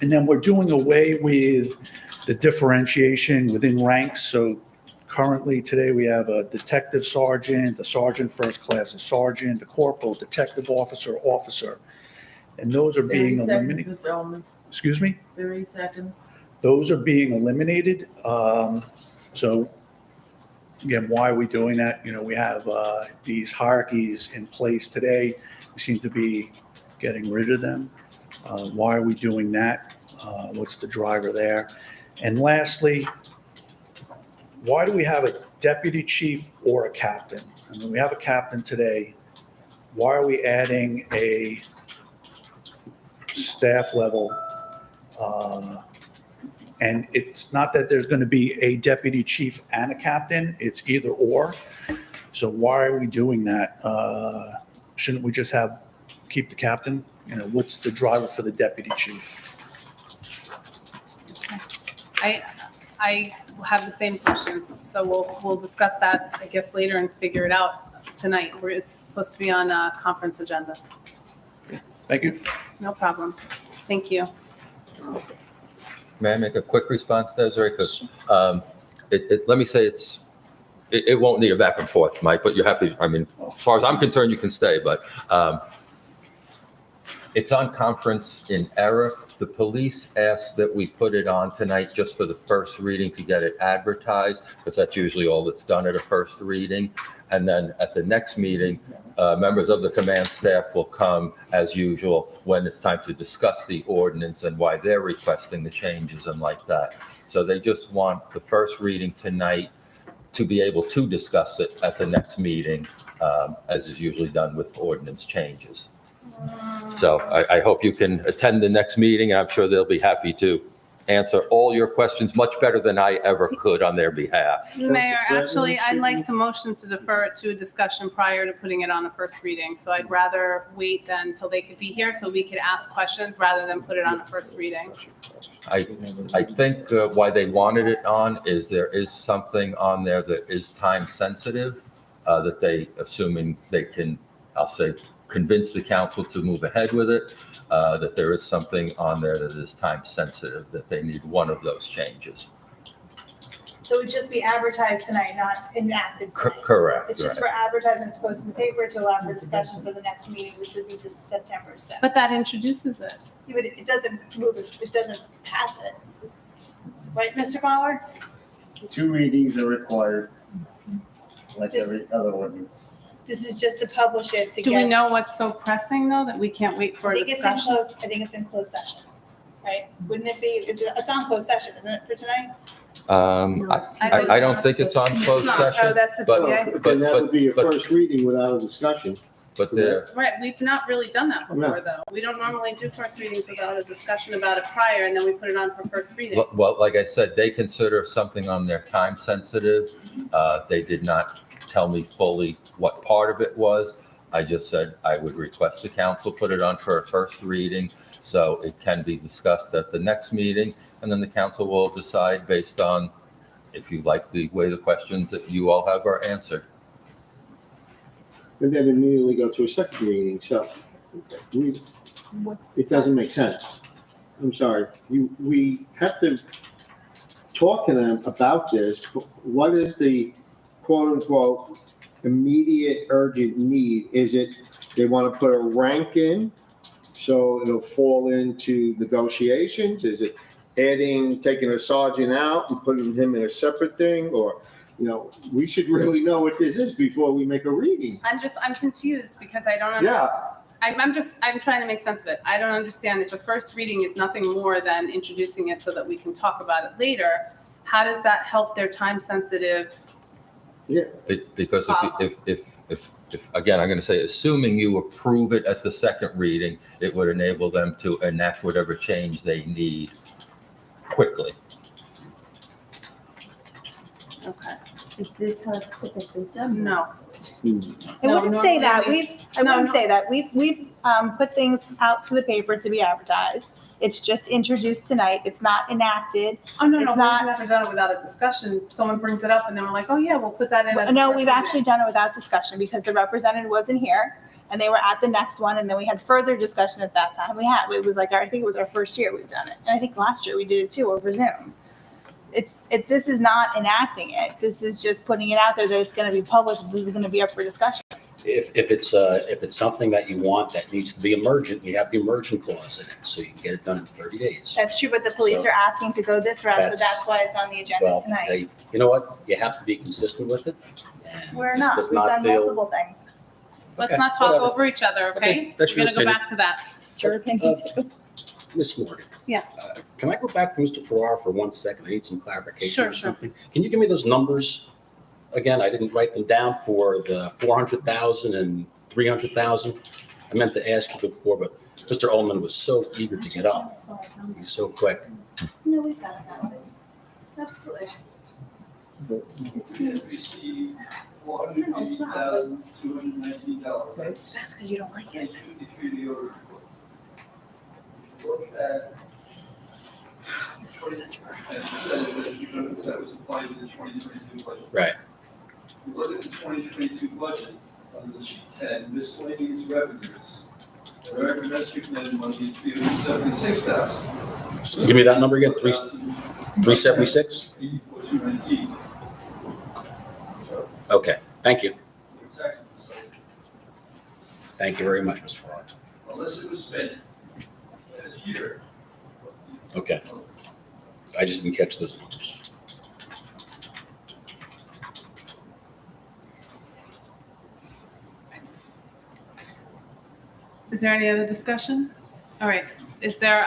And then we're doing away with the differentiation within ranks. So currently today we have a detective sergeant, a sergeant first class, a sergeant, a corporal, detective officer, officer. And those are being 30 eliminated. seconds, Mr. Ullman. Excuse me? 30 seconds. Those are being eliminated. So again, why are we doing that? We have these hierarchies in place today. We seem to be getting rid of them. Why are we doing that? What's the driver there? And lastly, why do we have a deputy chief or a captain? I mean, we have a captain today. Why are we adding a staff level? And it's not that there's going to be a deputy chief and a captain. It's either or. So why are we doing that? Shouldn't we just keep the captain? What's the driver for the deputy chief? I have the same questions, so we'll discuss that, I guess, later and figure it out tonight. Where it's supposed to be on a conference agenda. Thank you. No problem. Thank you. May I make a quick response to that, very quick? Let me say it won't need a back and forth, Mike, but you have to, as far as I'm concerned, you can stay, but it's on conference in error. The police asked that we put it on tonight just for the first reading to get it advertised, because that's usually all that's done at a first reading. And then at the next meeting, members of the command staff will come as usual when it's time to discuss the ordinance and why they're requesting the changes and like that. So they just want the first reading tonight to be able to discuss it at the next meeting, as is usually done with ordinance changes. So I hope you can attend the next meeting. I'm sure they'll be happy to answer all your questions much better than I ever could on their behalf. Mayor, actually, I'd like to motion to defer it to a discussion prior to putting it on a first reading. So I'd rather wait then until they could be here so we could ask questions rather than put it on a first reading. I think why they wanted it on is there is something on there that is time sensitive, that they, assuming they can, I'll say, convince the council to move ahead with it, that there is something on there that is time sensitive, that they need one of those changes. So it would just be advertised tonight, not enacted tonight? Correct. It's just for advertising, it's posted in the paper to allow for discussion for the next meeting, which would be just September 7th. But that introduces it. Yeah, but it doesn't move, it doesn't pass it. Right, Mr. Bauer? 2 readings are required, like every other ordinance. This is just to publish it to Do get. we know what's so pressing though that we can't wait for a discussion? I think it's in closed session, right? Wouldn't it be, it's on closed session, isn't it, for tonight? I don't think it's on closed Oh, session, that's the but- PA? But then that would be a first reading without a discussion. but they're, Right, we've not really done that before No. though. We don't normally do first readings without a discussion about it prior and then we put it on for first reading. well, like I said, they consider something on their time sensitive. They did not tell me fully what part of it was. I just said I would request the council put it on for a first reading so it can be discussed at the next meeting, and then the council will decide based on if you like the way the questions that you all have are answered. And then immediately go to a second reading, so it doesn't make sense. I'm sorry. We have to talk to them about this. What is the quote-unquote immediate urgent need? Is it they want to put a rank in so it'll fall into negotiations? Is it taking a sergeant out and putting him in a separate thing? Or, we should really know what this is before we make a reading. I'm confused because I don't understand. Yeah, I'm trying to make sense of it. I don't understand if the first reading is nothing more than introducing it so that we can talk about it later. how does that help their time-sensitive? Because if again, I'm going to say, assuming you approve it at the second reading, it would enable them to enact whatever change they need quickly. Okay. Is this how it's typically done? No. I No, wouldn't say that. normally I wouldn't say that. We've put things out to the paper to be advertised. It's just introduced tonight. It's not enacted. Oh, no, It's we've not- never done it without a discussion. Someone brings it up and then we're like, oh yeah, we'll put that in. as No, the we've first actually done it without discussion because the representative wasn't here and they were at the next one and then we had further discussion at that time. It was like, I think it was our first year we've done it. And I think last year we did it too over Zoom. This is not enacting it. This is just putting it out there that it's going to be published. This is going to be up for discussion. If it's something that you want that needs to be emergent, you have the emergent clause in it, so you can get it done in 30 days. That's true, but the police So- are asking to go this route, so That's- that's why it's on the agenda Well, tonight. you know what? You have to be consistent with it. And We're this not. does We've done feel- multiple things. Let's Okay, not talk whatever. over each other, okay? Okay, that's We're your gonna go opinion. back to that. It's your opinion too. Ms. Morgan, Yes. can I go back to Mr. Farrar for 1 second? I need some clarification Sure, or sure. something. Can you give me those numbers? Again, I didn't write them down for the 400,000 and 300,000. I meant to ask you before, but Mr. Ullman was so eager to get up. He's so quick. No, we've done it that way. Absolutely. $480,219. Just fast because you don't like it. Look at. And it says that was applied to the 2022 budget. Right. You look at the 2022 budget, under the sheet 10, miscellaneous revenues. The record district net money is due to 76,000. Give me that number again, 376? 84,219. Okay, thank you. It's actually the same. Thank you very much, Mr. Farrar. Unless it was spent as a year. Okay. I just didn't catch those numbers. Is there any other discussion? All right, is there,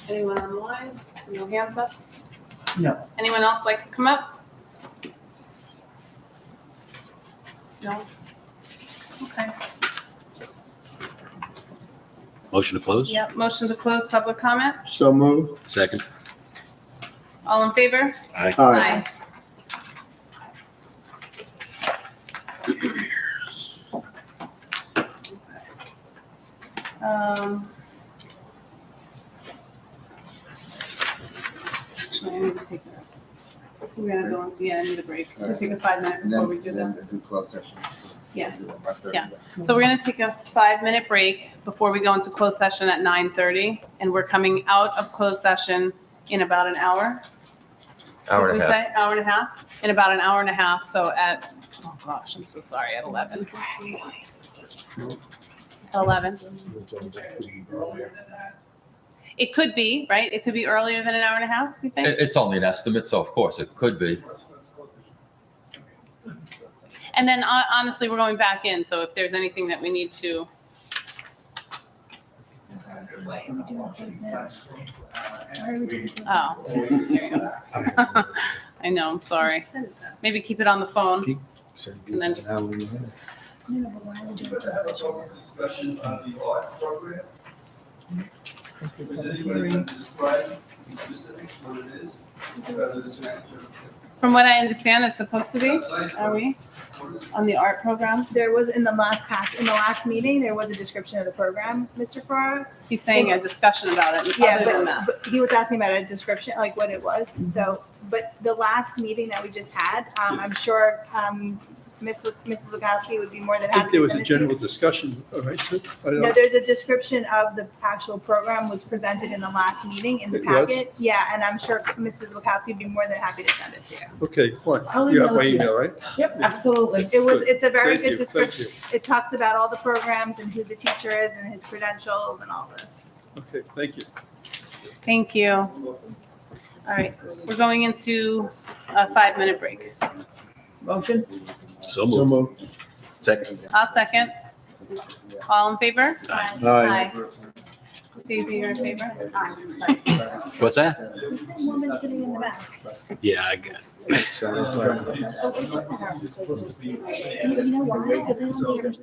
anyone on the line? No hands up? No. Anyone else like to come up? No? Okay. Motion to close? Yep, motion to close public comment. So moved. Second. All in favor? Aye. Aye. Actually, I need to take a, we're gonna go into, I need a break. We'll take a 5-minute And before we then, do that. do closed session. Yeah. About 30 Yeah. So we're gonna take a 5-minute break before we go into closed session at 9:30, and we're coming out of closed session in about an hour. Hour Did and a we half. say hour and a half? In about an hour and a half, so at, oh gosh, I'm so sorry, at 11. At 11. It could be, right? It could be earlier than an hour and a half, you think? It's only an estimate, so of course it could be. And then honestly, we're going back in, so if there's anything that we need to, oh. there you go. I know, I'm sorry. Maybe keep it on the phone. And then just, Discussion on the art program. Is anybody going to describe in specifics what it is? Rather than from what I understand, it's supposed to be, are we, on the art program? There was in the last meeting, there was a description of the program, Mr. Farrar. He's saying a discussion about it, Yeah, other than that. but he was asking about a description, like what it was. So, but the last meeting that we just had, I'm sure Mrs. Lukowski would be more than I think happy there to was send a it to you. general discussion, all right, so, I don't No, know. there's a description of the actual program was presented in the last meeting in the It was? packet. Yeah, and I'm sure Mrs. Lukowski would be more than happy to send it to you. Okay, fine. I'll You have my email it to you. email, right? Yep, absolutely. It's a very Thank good you, description. thank It talks about all the programs and who the teacher is and his credentials and all this. Okay, thank you. Thank you. All right, we're going into a 5-minute break. Motion? So So moved. moved. Second. I'll second. All in favor? Aye. Daisy, you're in favor? I'm sorry. What's that? Who's the woman sitting in the back? Yeah, I get. Oh, wait, sit her. You know why? Because they don't hear her.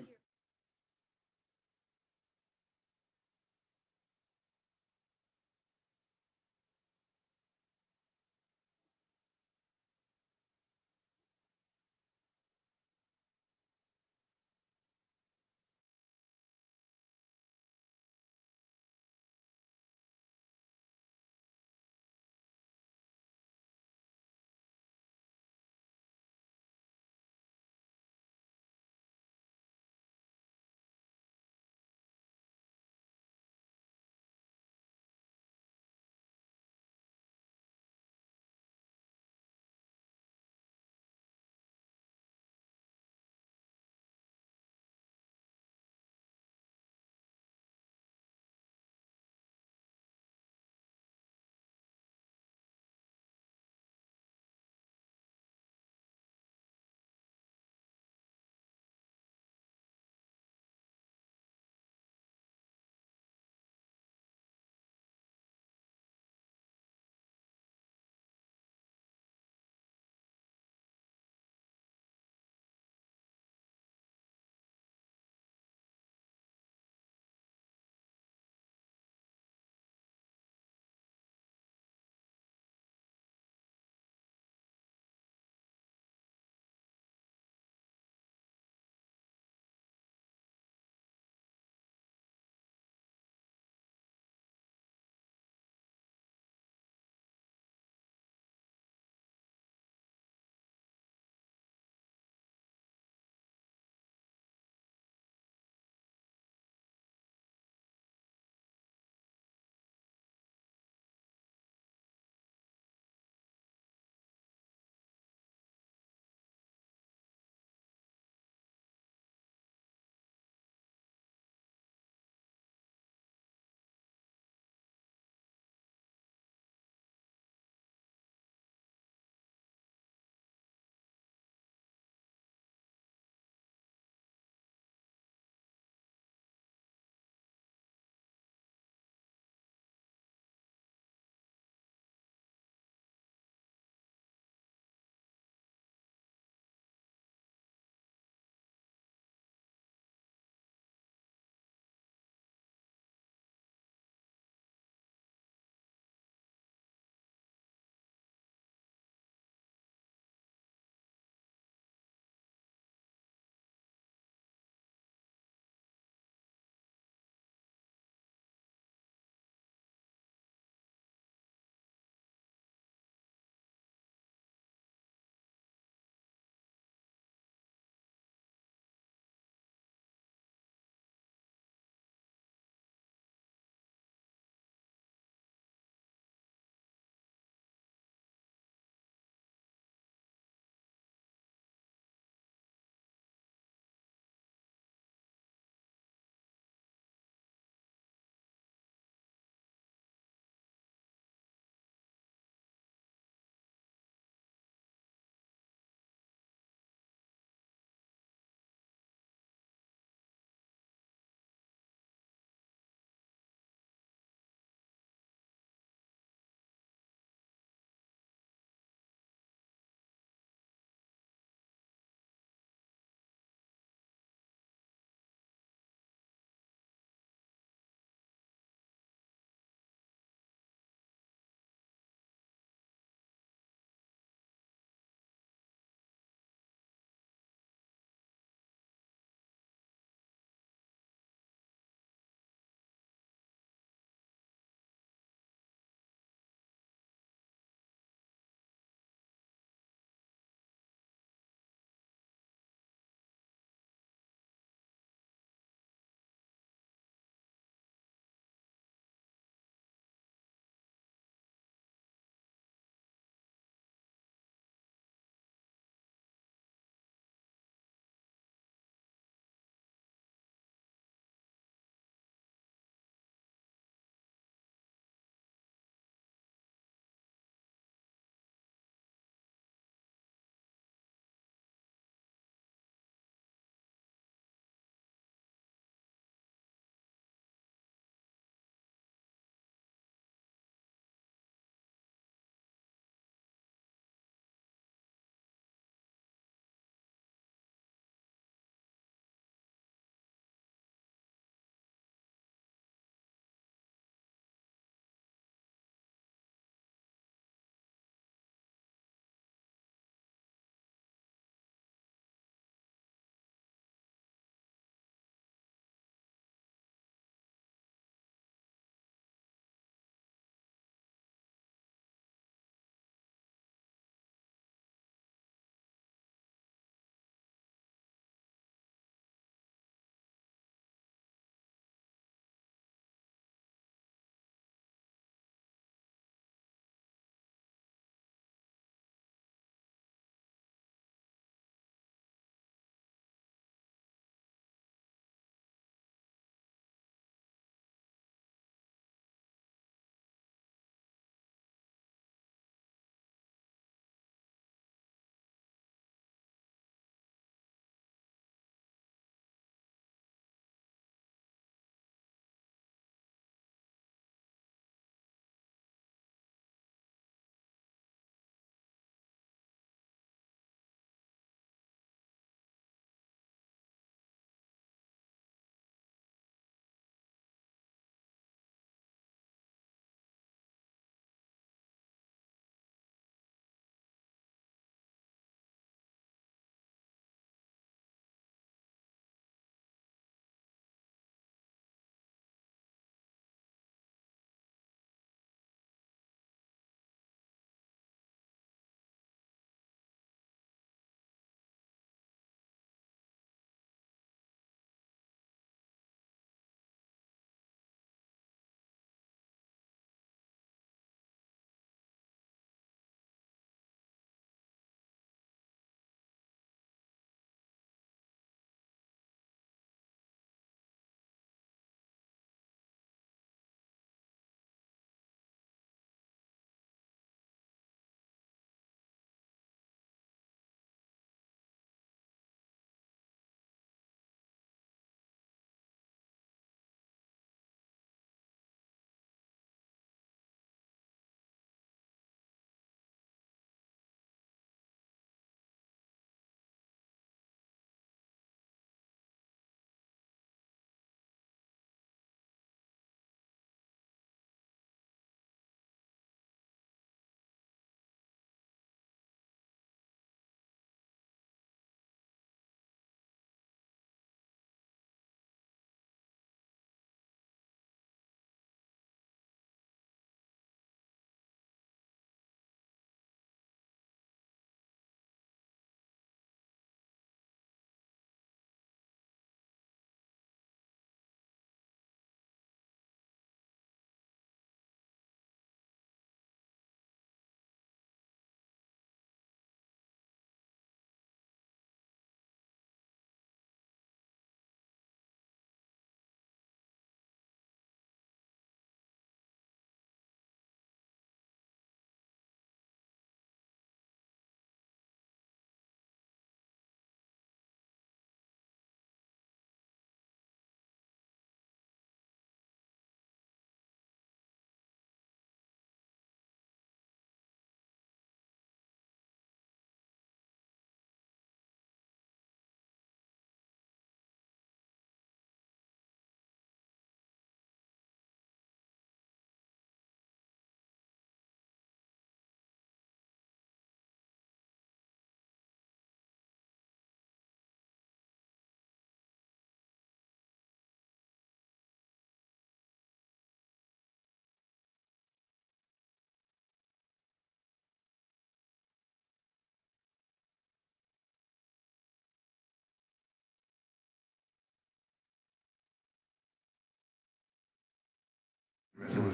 I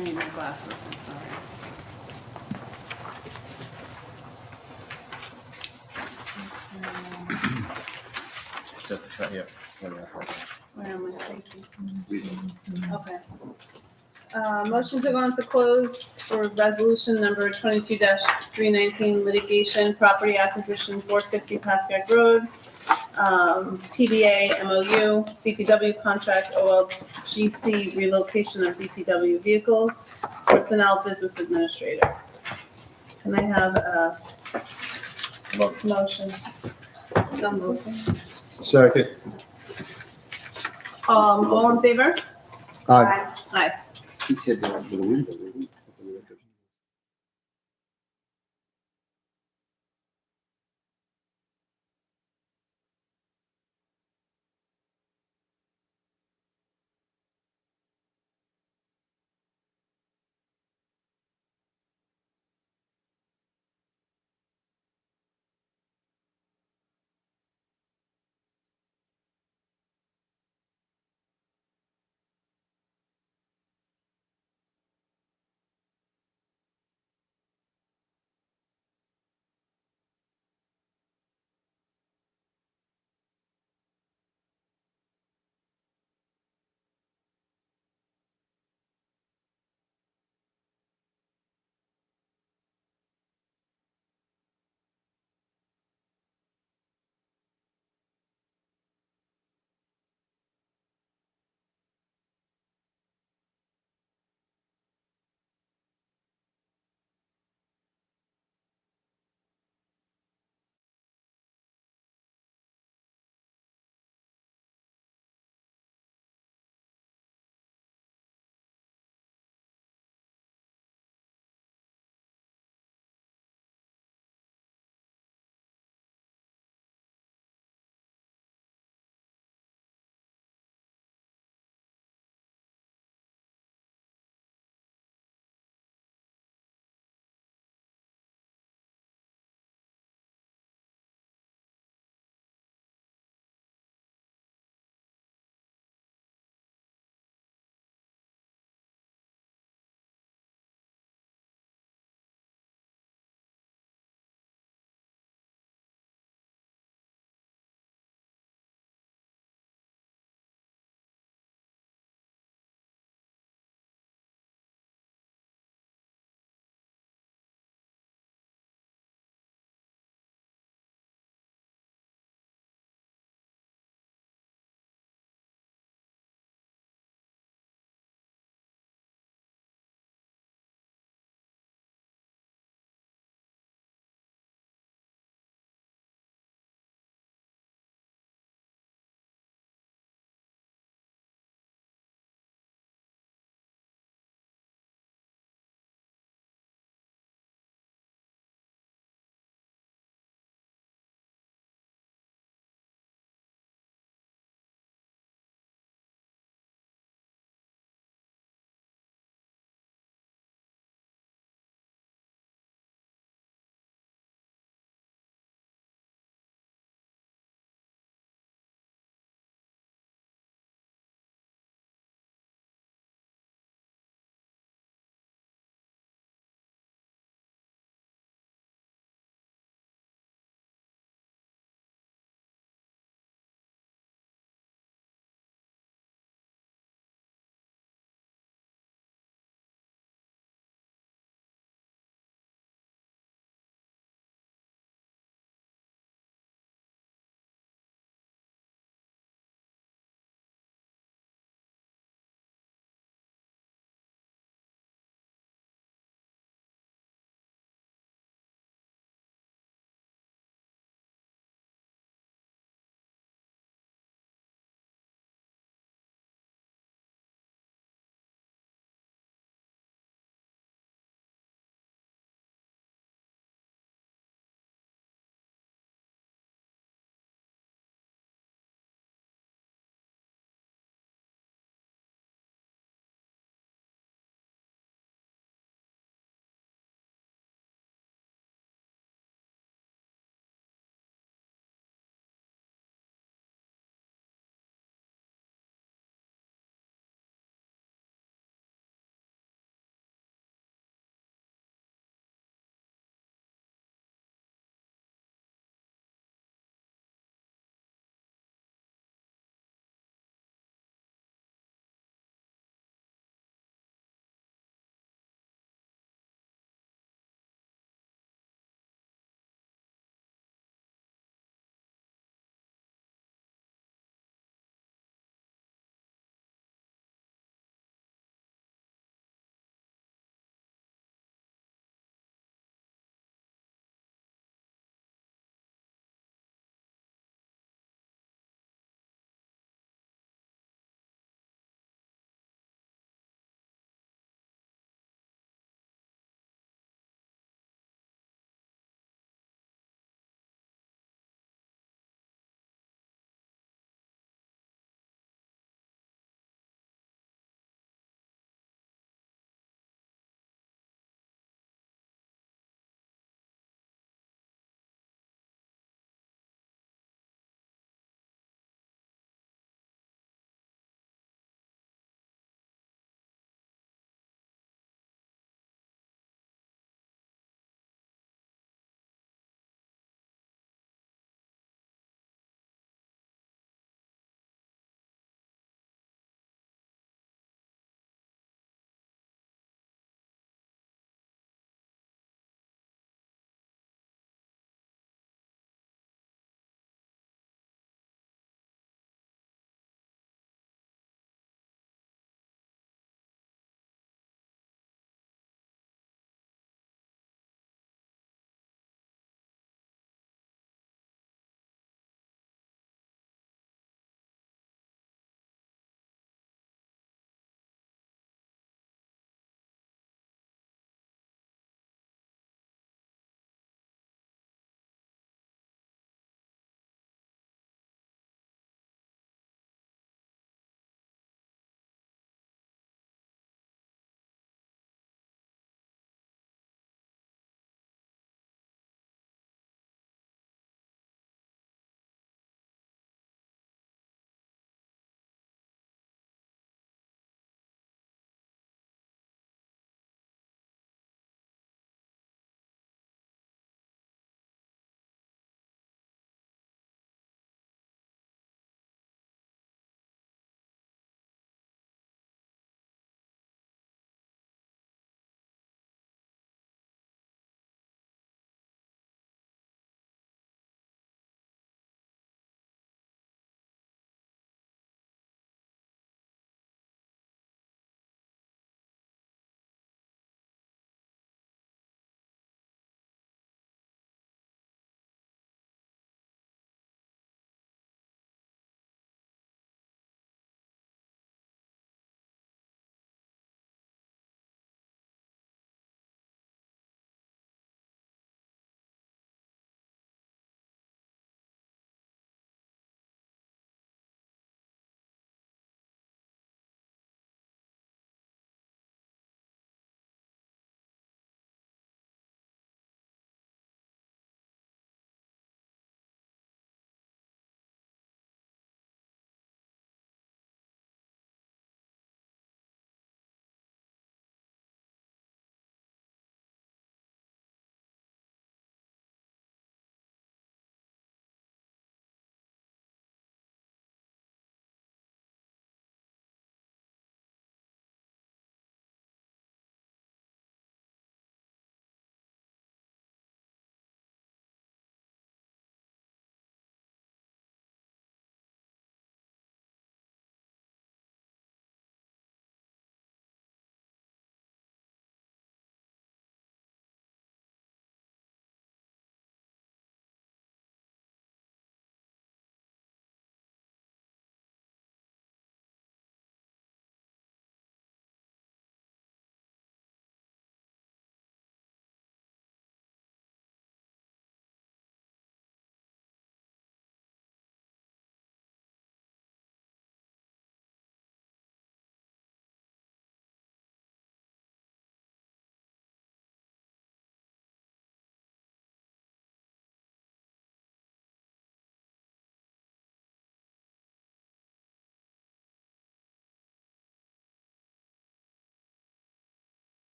need my glasses, I'm sorry. So, yeah. Where am I? Thank you. Okay. Motion to go into close for resolution number 22-319 litigation, property acquisition, 450 Pascack Road, PBA MOU, DPW contract, OLGC relocation of DPW vehicles, personnel business administrator. Can I have a motion? So moved. Second. All in favor? Aye. Aye. He said that with a window.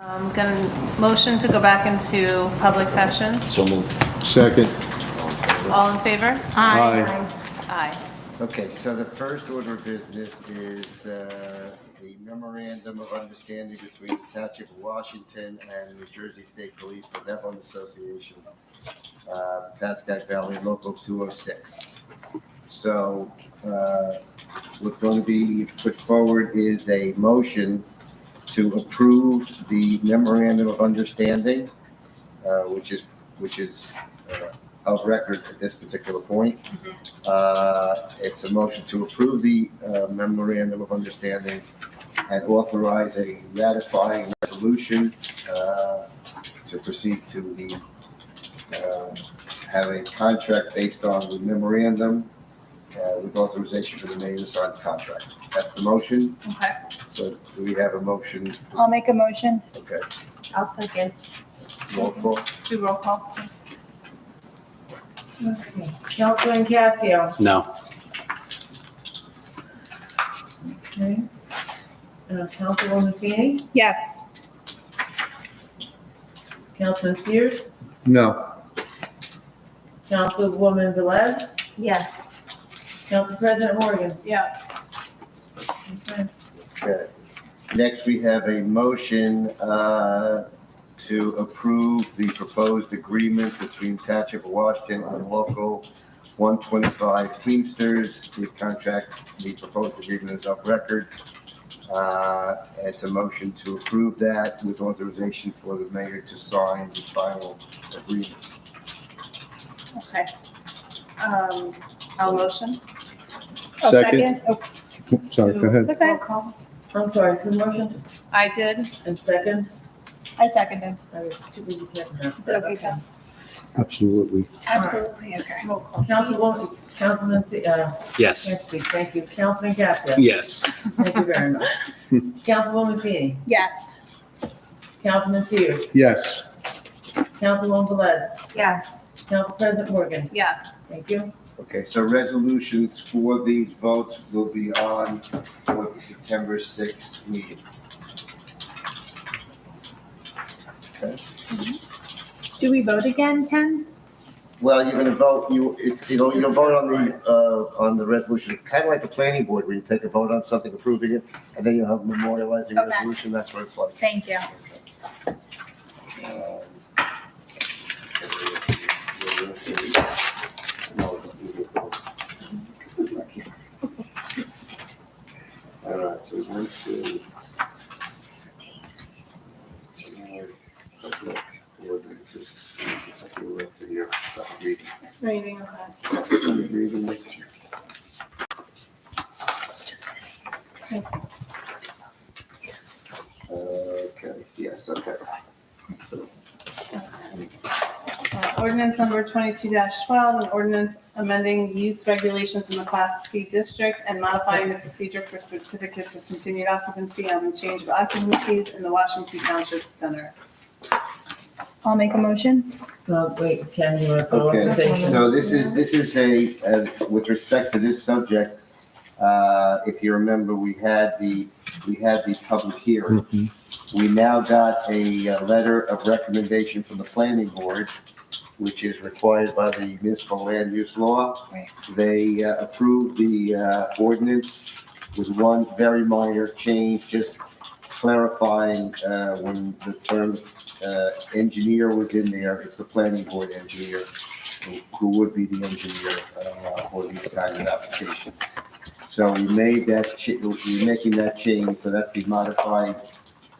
I'm going to motion to go back into public session. So moved. Second. All in favor? Aye. Aye. Okay, so the first order of business is the memorandum of understanding between the Township of Washington and New Jersey State Police Benevolent Association, Pascack Valley Local 206. So what's going to be put forward is a motion to approve the memorandum of understanding, which is of record at this particular point. It's a motion to approve the memorandum of understanding and authorize a ratifying resolution to proceed to the have a contract based on the memorandum with authorization for the mayor to sign the contract. That's the motion. Okay. So do we have a motion? I'll make a motion. Okay. I'll second. Roll call. Sue, roll call. Councilman Casio. No. Okay. Councilwoman Feeney. Yes. Councilman Sears. No. Councilwoman Velez. Yes. Council President Morgan. Yes. Okay. Okay. Next, we have a motion to approve the proposed agreement between Township of Washington and Local 125 Teamsters. The proposed agreement is of record. It's a motion to approve that with authorization for the mayor to sign the final agreement. Okay. I'll motion. I'll Second. Oh, Sorry, go ahead. okay. Roll call. I'm sorry, who motioned? I did. And second? I seconded. I was too busy checking that. Is it okay, Tom? Absolutely. Absolutely, okay. Roll call. Councilman, Yes. can't speak, thank you. Councilman Casio. Yes. Thank you very much. Councilwoman Feeney. Yes. Councilman Sears. Yes. Councilwoman Velez. Yes. Council President Morgan. Yes. Thank you. Okay, so resolutions for these votes will be on for the September 6th meeting. Okay. Do we vote again, Ken? Well, you're gonna vote, you vote on the resolution, kind of like the planning board, where you take a vote on something, approving it, and then you have memorializing Okay. resolution, that's what it's like. Thank you. All right, so one, two. Ordinances, something left in here, second reading. Rating, okay. Second reading. Okay, yes, okay. So, Ordinance number 22-12, an ordinance amending use regulations in the Class C district and modifying the procedure for certificates of continued occupancy on the change of occupancies in the Washington Township Center. I'll make a motion. Wait, Ken, you want to go Okay, over? so this is a, with respect to this subject, if you remember, we had the public hearing. We now got a letter of recommendation from the planning board, which is required by the municipal land use law. Right. They approved the ordinance with one very minor change, just clarifying when the term engineer was in there, it's the planning board engineer who would be the engineer for these kind of applications. So we made that, we're making that change, so that's the modified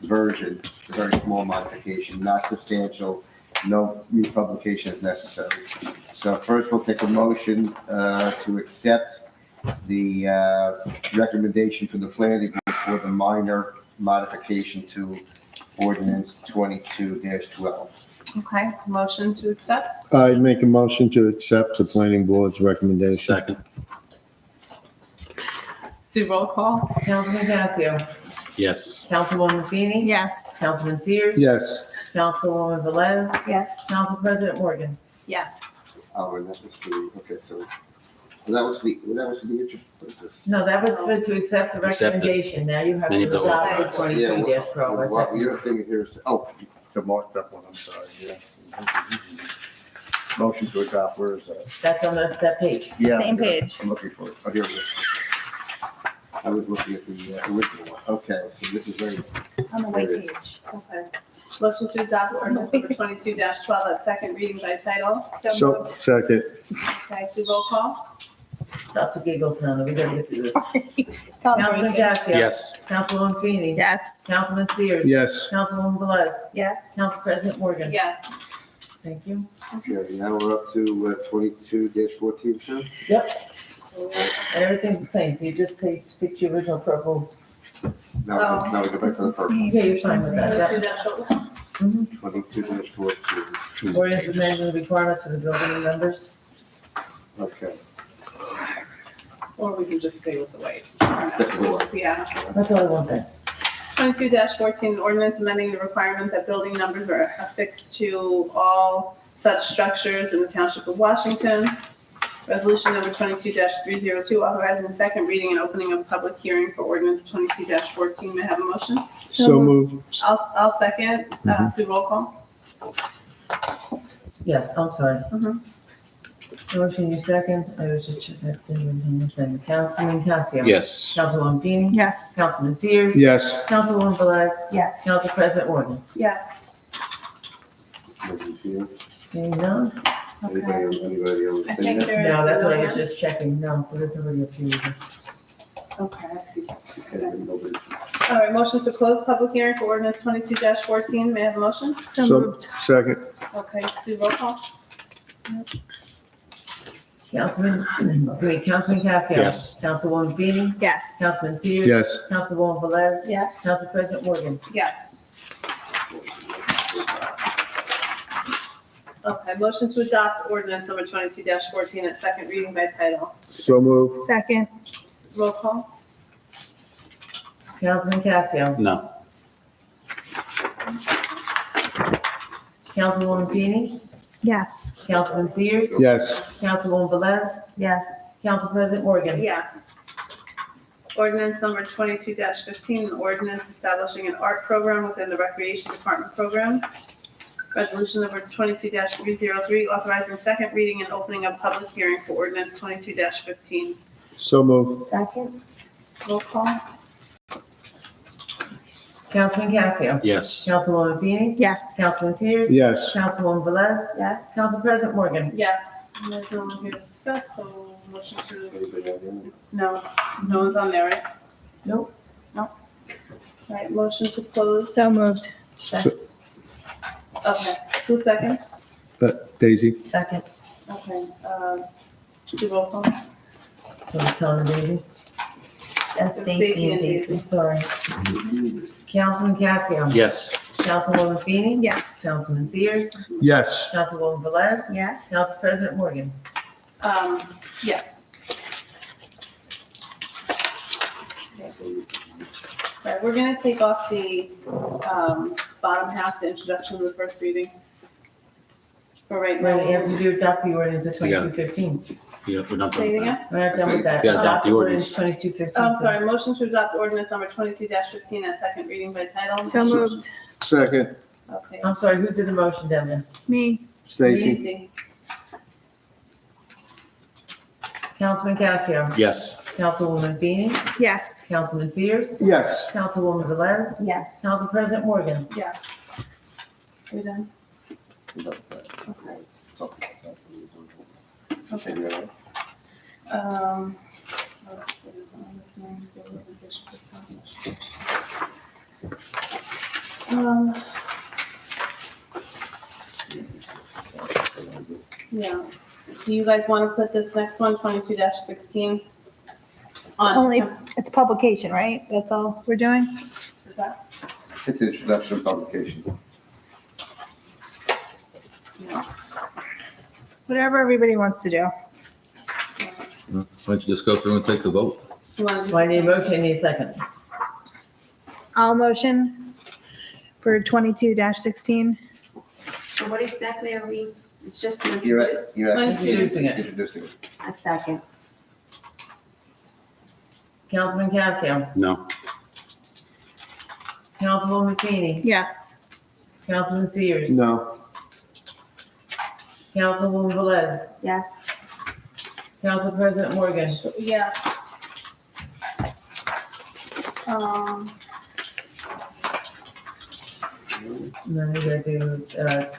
version, a very small modification, not substantial, no republication is necessary. So first we'll take a motion to accept the recommendation from the planning board for the minor modification to ordinance 22-12. Okay, motion to accept. I make a motion to accept the planning board's recommendation. Second. Sue, roll call. Councilman Casio. Yes. Councilwoman Feeney. Yes. Councilman Sears. Yes. Councilwoman Velez. Yes. Council President Morgan. Yes. Oh, and that was the, okay, so That was the, what's this? No, that was for to accept the Accept it. recommendation. Now you have Then you to have to adopt authorize. the Yeah, 22 dash pro. What you're thinking here is, oh, The marked up one, I'm sorry, yeah. Motion to adopt, where is that? That's on that page. yeah. Same page. I'm looking for it. Oh, here it is. I was looking at the original one. Okay, so this is very, On the white page. Okay. Motion to adopt ordinance number 22-12 at second reading by title. So moved. Second. Okay, so roll call. Stop the giggle, Tony. We gotta get to this. Tom, Councilman Gassion. Yes. Councilwoman Feeney. Yes. Councilman Sears. Yes. Councilwoman Velez. Yes. Council President Morgan. Yes. Thank you. okay, now we're up to 22-14, sir? Yep. Everything's the same. So you just stick to your original purple. Now we go back to the purple. Yeah, you're fine with that. 22-12. 22-14. Ordinance amending the requirements for the building members. Okay. Or we can just stay with the white. White. Yeah. That's all I want then. 22-14, ordinance amending the requirement that building numbers are affixed to all such structures in the Township of Washington. Resolution number 22-302, authorizing second reading and opening of a public hearing for ordinance 22-14. May I have a motion? So moved. I'll second. Sue, roll call. Yes, I'm sorry. Mhm. Motion, you second. I was just checking. Councilman Casio. Yes. Councilwoman Feeney. Yes. Councilman Sears. Yes. Councilwoman Velez. Yes. Council President Morgan. Yes. Seeing none? Anybody else? I think there is. No, that's what I was just checking. No, there's nobody up here. Okay, I see. Okay, nobody. All right, motion to close public hearing for ordinance 22-14. May I have a motion? So moved. Second. Okay, Sue, roll call. Councilman Casio. Yes. Councilwoman Feeney. Yes. Councilman Sears. Yes. Councilwoman Velez. Yes. Council President Morgan. Yes. Okay, motion to adopt ordinance number 22-14 at second reading by title. So moved. Second. Roll call. Councilman Casio. No. Councilwoman Feeney. Yes. Councilman Sears. Yes. Councilwoman Velez. Yes. Council President Morgan. Yes. Ordinance number 22-15, an ordinance establishing an art program within the Recreation Department programs. Resolution number 22-303, authorizing second reading and opening of public hearing for ordinance 22-15. So moved. Second. Roll call. Councilman Casio. Yes. Councilwoman Feeney. Yes. Councilman Sears. Yes. Councilwoman Velez. Yes. Council President Morgan. Yes. And there's no one here to discuss, so motion to, Anybody else? no one's on there, right? Nope. All right, motion to close. So moved. Okay, 2 seconds. Daisy. Second. Okay, Sue, roll call. So Tony Daisy. That's Stacy and Daisy. Sorry. Councilman Casio. Yes. Councilwoman Feeney. Yes. Councilman Sears. Yes. Councilwoman Velez. Yes. Council President Morgan. Yes. All right, we're gonna take off the, bottom half, the introduction of the first reading. For right We're gonna have now. to do adopt the ordinance of 2215. Yeah, we're not Say it done. again? We're not done with that. Yeah, adopt the ordinance. 2215. Oh, I'm sorry, motion to adopt ordinance number 22-15 at second reading by title. So moved. Second. Okay. I'm sorry, who did the motion down there? Me. Stacy. Easy. Councilman Casio. Yes. Councilwoman Feeney. Yes. Councilman Sears. Yes. Councilwoman Velez. Yes. Council President Morgan. Yes. We done? Okay. Okay. Let's see. Yeah. Do you guys want to put this next one, 22-16? On. Only, it's publication, right? That's all we're doing? Is that? It's introduction of publication. Yeah. Whatever everybody wants to do. Why don't you just go through and take the vote? You want to Do I need a motion? I need a second. I'll motion for 22-16. So what exactly are we, it's just to You're introduce? Introducing Introducing it. Introducing it. A second. Councilman Casio, No. Councilwoman Feeney, Yes. Councilman Sears, No. Councilwoman Velez, Yes. Council President Morgan, Yes. and then we're gonna do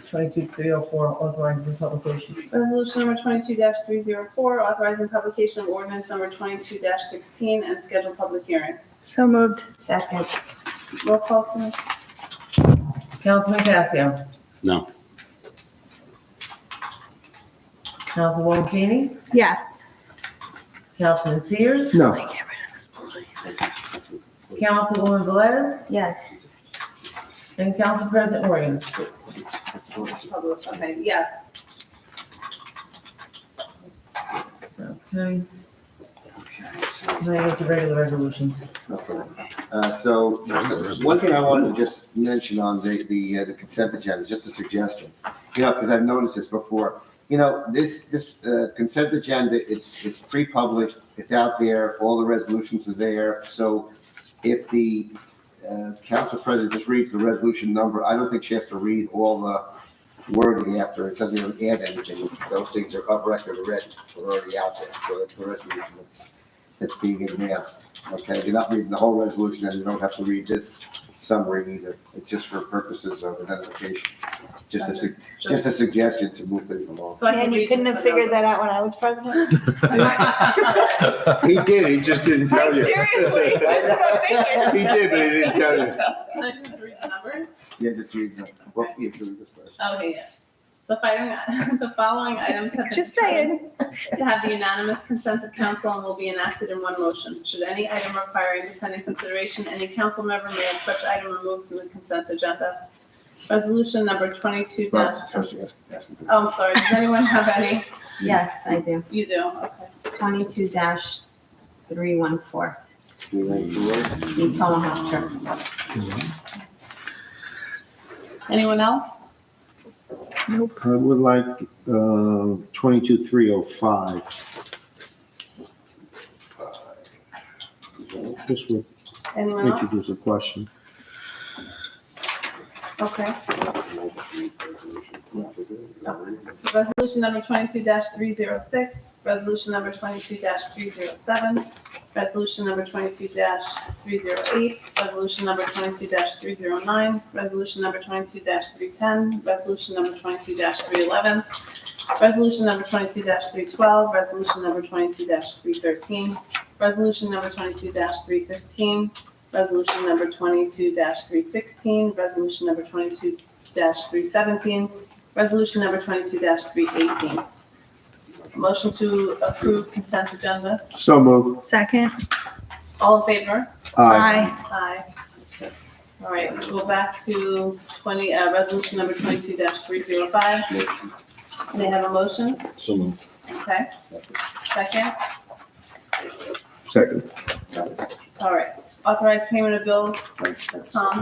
22-304, authorizing the publication. Resolution number 22-304, authorizing publication of ordinance number 22-16 and schedule public hearing. So moved. Second. Roll call, Sue. Councilman Casio, No. Councilwoman Feeney, Yes. Councilman Sears, No. Councilwoman Velez, Yes. and Council President Morgan. Public, okay, yes. Okay. Now you get the regular resolutions. So one thing I wanted to just mention on the consent agenda, just a suggestion. Because I've noticed this before. This consent agenda, it's pre-published, it's out there, all the resolutions are there. So if the council president just reads the resolution number, I don't think she has to read all the wording after. It doesn't even add anything. Those things are up record already, they're already out there. So it's the resolution that's being advanced. Okay, you're not reading the whole resolution, and you don't have to read this summary either. It's just for purposes of identification. Just a suggestion to move things along. So I Man, can you read couldn't just have the figured number. that out when I was president? He did, he just didn't tell Like, you. seriously, that's what I'm thinking. He did, but he didn't tell you. Can I just read the numbers? Yeah, just read the, well, you have to read this first. Okay, yeah. The following items have been Just determined saying. to have the unanimous consent of council and will be enacted in one motion. Should any item require independent consideration, any council member may have such item removed from the consent agenda. Resolution number 22 Well, first you ask- ask him. Oh, I'm sorry. Does anyone have any? Yes, I do. You do, okay. 22-314, Do you want to do it? the Tomahawk truck. Anyone else? I would like 22-305. This would Anyone else? introduce a question. Okay. So resolution number 22-306, resolution number 22-307, resolution number 22-308, resolution number 22-309, resolution number 22-310, resolution number 22-311, resolution number 22-312, resolution number 22-313, resolution number 22-315, resolution number 22-316, resolution number 22-317, resolution number 22-318. Motion to approve consent agenda. So moved. Second. All in favor? Aye. Aye. All right, we'll go back to resolution number 22-305. May I have a motion? So moved. Okay. Second? Second. All right. Authorized payment of bills. Tom?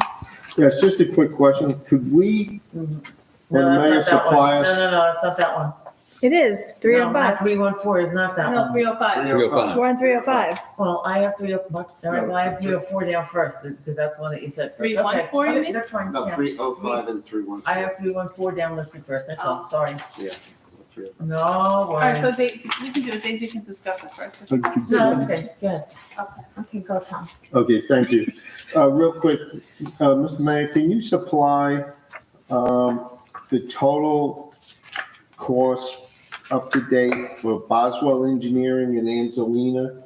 Yes, just a quick question. Could we, when the mayor that's not that one. supply us, No, it's not that one. It is, No, 305. 314 is not that No, one. 305. 305. We're on 305. Well, I have 304 down first, because that's the one that you said. first. 314, Okay, you mean? That's fine, No, yeah. 305 and 314. I have 314 down listed first, that's all, sorry. Yeah. 305. No All right, so worries. we can do it. Daisy can discuss it first. No, it's okay, good. Okay, go Tom. okay, thank you. Real quick, Mr. Mayor, can you supply the total cost up to date for Boswell Engineering and Angelina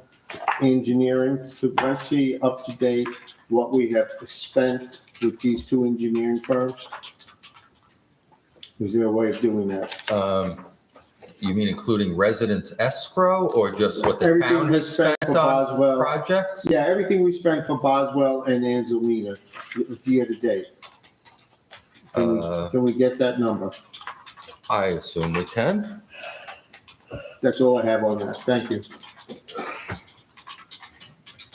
Engineering? Could I see up to date what we have spent with these two engineering firms? Is there a way of doing that? You mean including residence escrow or just what the Everything town we has spent spent for on Boswell. projects? Yeah, everything we spent for Boswell and Angelina year to date. Can we get that number? I assume we can. That's all I have on that. Thank you.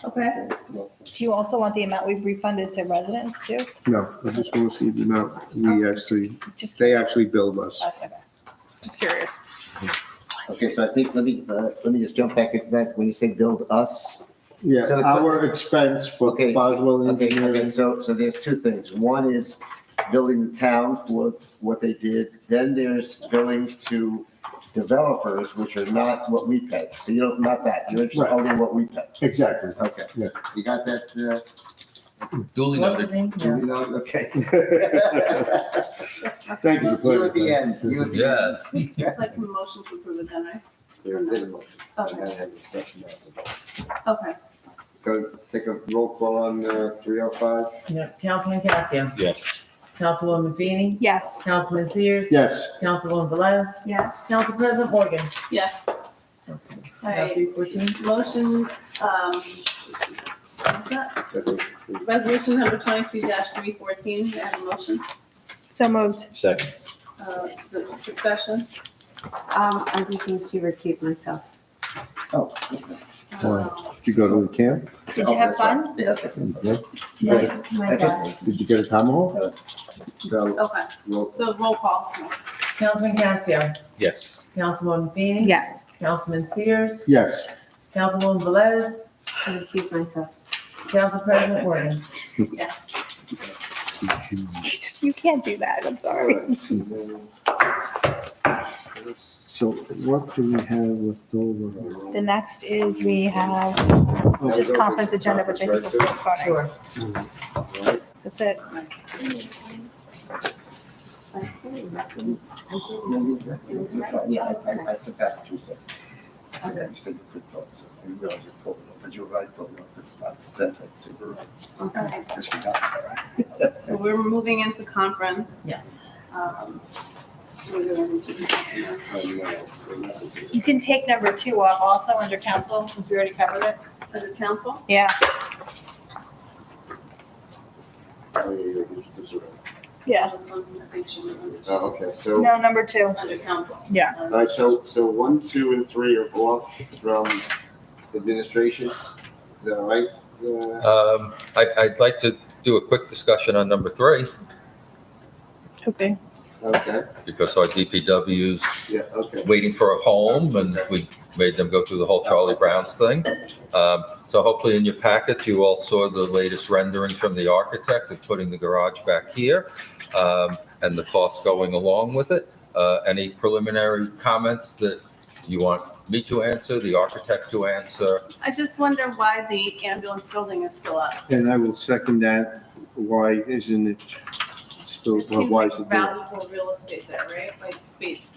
Okay. Do you also want the amount we've refunded to residents too? No, I just want to see the amount Just, they actually billed us. that's okay. Just curious. Okay, so I think, let me just jump back into that. When you say build us, Yeah, So the- our expense for Okay. Boswell Okay, Engineering. so there's two things. One is billing the town for what they did. Then there's billings to developers, which are not what we pay. So you don't, not that. You're just Right. only what we pay. Exactly. Okay. Yeah. You got that? Duly noted. You know, okay. Thank you. You at the end. You at the end. Yes. It's like a motion to approve it then, right? There, did a motion. Okay. And then have discussion, that's about. Okay. Go take a roll call on 305. Yeah, Councilman Casio, Yes. Councilwoman Feeney, Yes. Councilman Sears. Yes. Councilwoman Velez, Yes. Council President Morgan. Yes. Okay. All right. 314. Motion, what's that? Resolution number 22-314, may I have a motion? So moved. Second. The discussion? I just need to recuse myself. Oh, Did you go to the camp? Did you have fun? yeah. My dad. Did you get a tomahawk? So, Okay, roll- so roll call. Councilman Casio, Yes. Councilwoman Feeney. Yes. Councilman Sears, Yes. Councilwoman Velez, I recuse myself. Council President Morgan. Yes. You can't do that. I'm sorry. So what do we have left over? The next is we have just conference agenda, which I think we're postponing. Sure. That's it. Yeah, I took that what you said. Yeah, you said you could vote, so you realize you're pulling up, but you're right, pulling up, it's not, it's that, so we're right. Okay, Disregard. so we're moving into conference. Yes. We're doing- You can take number 2 off also under council, since we already covered it. Under council? Yeah. Yeah. I think she was under- Oh, okay, so, No, number 2. Under council. Yeah. all right, so 1, 2, and 3 are off from administration, is that all right? I'd like to do a quick discussion on number 3, Okay. Okay, because our DPW's yeah, okay. waiting for a home, and we made them go through the whole Charlie Brown's thing. So hopefully in your packet, you all saw the latest renderings from the architect of putting the garage back here, and the costs going along with it. Any preliminary comments that you want me to answer, the architect to answer? I just wonder why the ambulance building is still up. And I will second that. Why isn't it still, It seems why like is it there? valuable real estate there, right? Like space.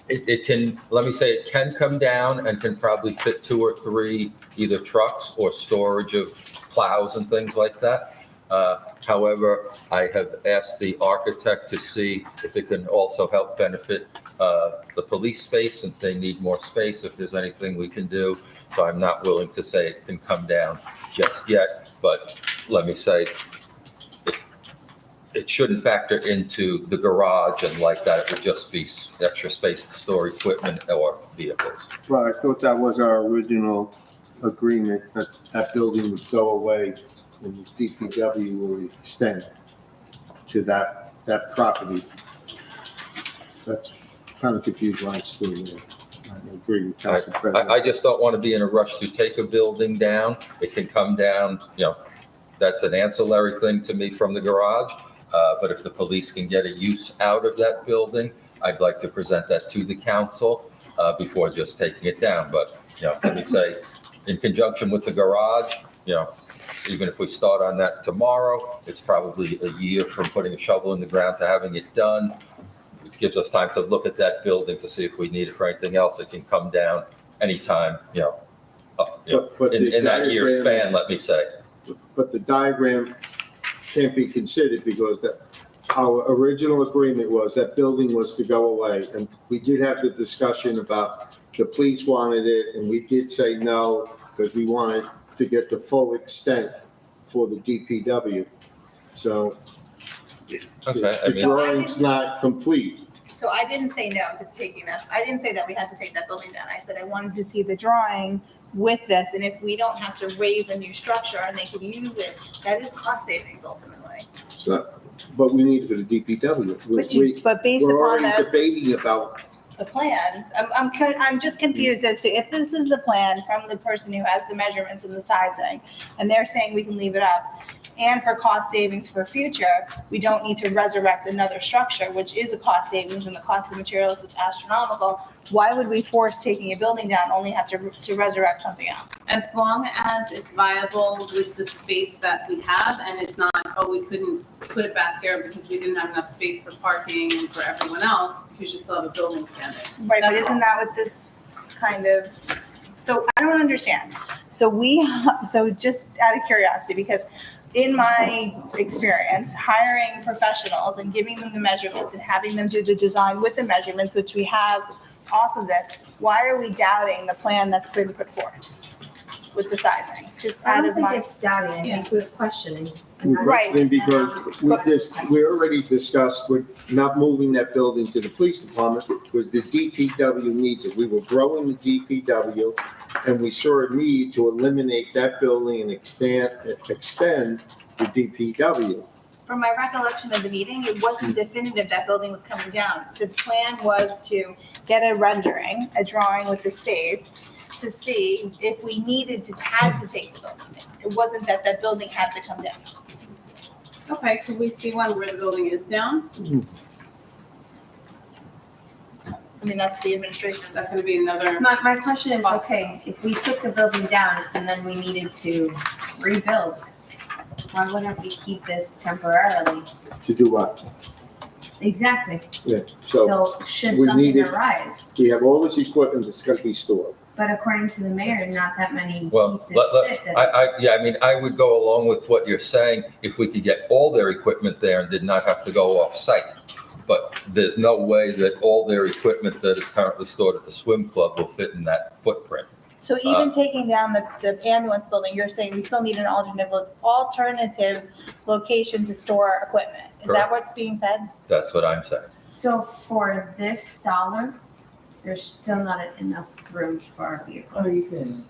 It can, let me say, it can come down and can probably fit 2 or 3 either trucks or storage of plows and things like that. However, I have asked the architect to see if it can also help benefit the police space, since they need more space, if there's anything we can do. So I'm not willing to say it can come down just yet, but let me say, it shouldn't factor into the garage and like that. It would just be extra space to store equipment or vehicles. Well, I thought that was our original agreement, that that building would go away and the DPW will extend to that property. That's kind of confused why it's still there. I agree with Council President. I just don't want to be in a rush to take a building down. It can come down, that's an ancillary thing to me from the garage. But if the police can get a use out of that building, I'd like to present that to the council before just taking it down. But, let me say, in conjunction with the garage, even if we start on that tomorrow, it's probably a year from putting a shovel in the ground to having it done. It gives us time to look at that building to see if we need it for anything else. It can come down anytime, But the in that year diagram- span, let me say. But the diagram can't be considered because our original agreement was that building was to go away. And we did have the discussion about the police wanted it, and we did say no, because we wanted to get the full extent for the DPW. So Okay, the drawing's not complete. So I didn't say no to taking that. I didn't say that we had to take that building down. I said I wanted to see the drawing with this, and if we don't have to raise a new structure and they could use it, that is cost savings ultimately. So, but we need it for the DPW. But based We're upon already that, debating about the plan? I'm just confused as to if this is the plan from the person who has the measurements and the sizing, and they're saying we can leave it up, and for cost savings for future, we don't need to resurrect another structure, which is a cost savings, and the cost of materials is astronomical. Why would we force taking a building down, only have to resurrect something else? As long as it's viable with the space that we have, and it's not, oh, we couldn't put it back here because we didn't have enough space for parking and for everyone else, because you still have a building standing. Right, but That's isn't that what this kind of, so I don't understand. So just out of curiosity, because in my experience, hiring professionals and giving them the measurements and having them do the design with the measurements, which we have off of this, why are we doubting the plan that's been put forth with the sizing? Just I out don't of think my. it's doubting, I think we're questioning. Right. Because we already discussed, we're not moving that building to the police department because the DPW needs it. We were growing the DPW and we saw a need to eliminate that building and extend the DPW. From my recollection of the meeting, it wasn't definitive that building was coming down. The plan was to get a rendering, a drawing with the space, to see if we had to take the building down. It wasn't that building had to come down. Okay, so we see one where the building is down. I mean, that's the administration. That's gonna be another. My question is, okay, if we took the building down and then we needed to rebuild, why wouldn't we keep this temporarily? To do what? Exactly. Yeah, So should we something needed- arise? we have all this equipment that's gonna be stored. But according to the mayor, not that many Well, pieces fit. I would go along with what you're saying if we could get all their equipment there and did not have to go off-site. But there's no way that all their equipment that is currently stored at the swim club will fit in that footprint. So even taking down the ambulance building, you're saying we still need an alternative location to store equipment. Is that Correct. what's being said? That's what I'm saying. So for this dollar, there's still not enough room for our vehicles. Oh, you can.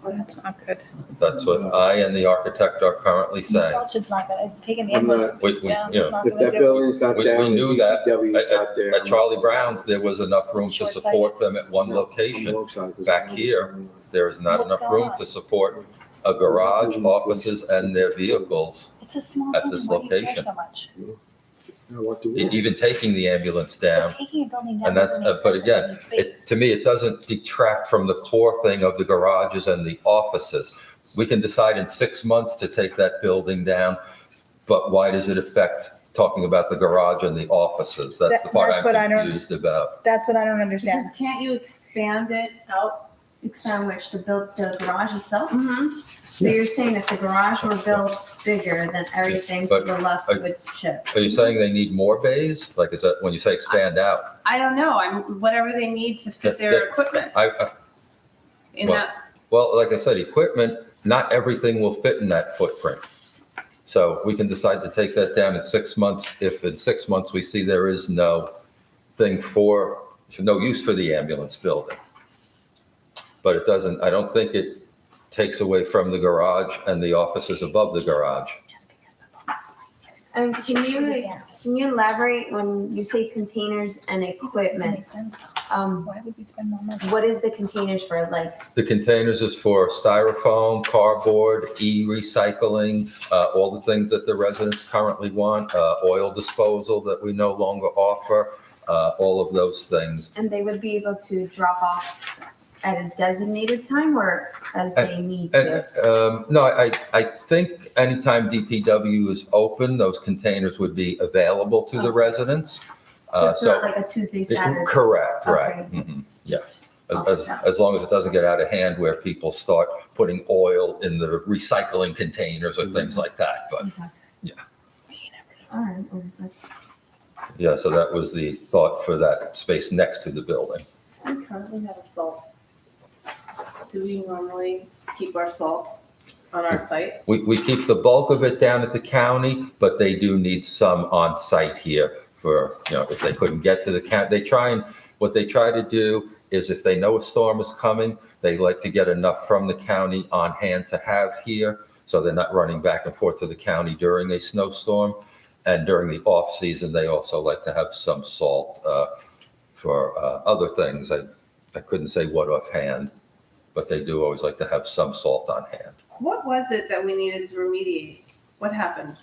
Well, that's not good. That's what I and the architect are currently saying. Consultant's not gonna, taking the I'm ambulance We- down, you it's know, not If gonna that do it. building's not We down, knew the that DPW's not there. At Charlie Brown's, there was enough room to support them at one location. Back here, there is not enough room to support a garage, offices, and their vehicles. It's a small at building, this why do you care location. so much? Even taking the ambulance down. But taking a building down And that's, doesn't make but sense if again, we need space. to me, it doesn't detract from the core thing of the garages and the offices. We can decide in 6 months to take that building down, but why does it affect talking about the garage and the offices? That's the part That's what I I'm don't- confused about. That's what I don't understand. Because can't you expand it out? Expand which, to build the garage itself? Mm-hmm. So you're saying if the garage were built bigger, then everything to the left would shift? Are you saying they need more bays? Like, is that when you say expand out? I don't know, whatever they need to fit their equipment in well- that. Well, like I said, equipment, not everything will fit in that footprint. So we can decide to take that down in 6 months. If in 6 months we see there is no use for the ambulance building. But it doesn't, I don't think it takes away from the garage and the offices above the garage. Can you elaborate when you say containers and Doesn't equipment? make sense. Um, Why would we spend more money? what is the containers for? Like, The containers is for styrofoam, cardboard, e-recycling, all the things that the residents currently want, oil disposal that we no longer offer, all of those things. and they would be able to drop off at a designated time or as they need to? And, no, I think anytime DPW is open, those containers would be available to the residents. So it's not like a Tuesday, Saturday? Correct, right. Okay, Mhm, it's yeah. just As long as it doesn't get out of hand where people start putting oil in the recycling containers or things like that, but, all right, well, that's- yeah, so that was the thought for that space next to the building. We currently have a salt. Do we normally keep our salt on our site? We keep the bulk of it down at the county, but they do need some on site here for, if they couldn't get to the county. What they try to do is if they know a storm is coming, they like to get enough from the county on hand to have here. So they're not running back and forth to the county during a snowstorm. And during the off season, they also like to have some salt for other things. I couldn't say what offhand, but they do always like to have some salt on hand. What was it that we needed to remediate? What happened?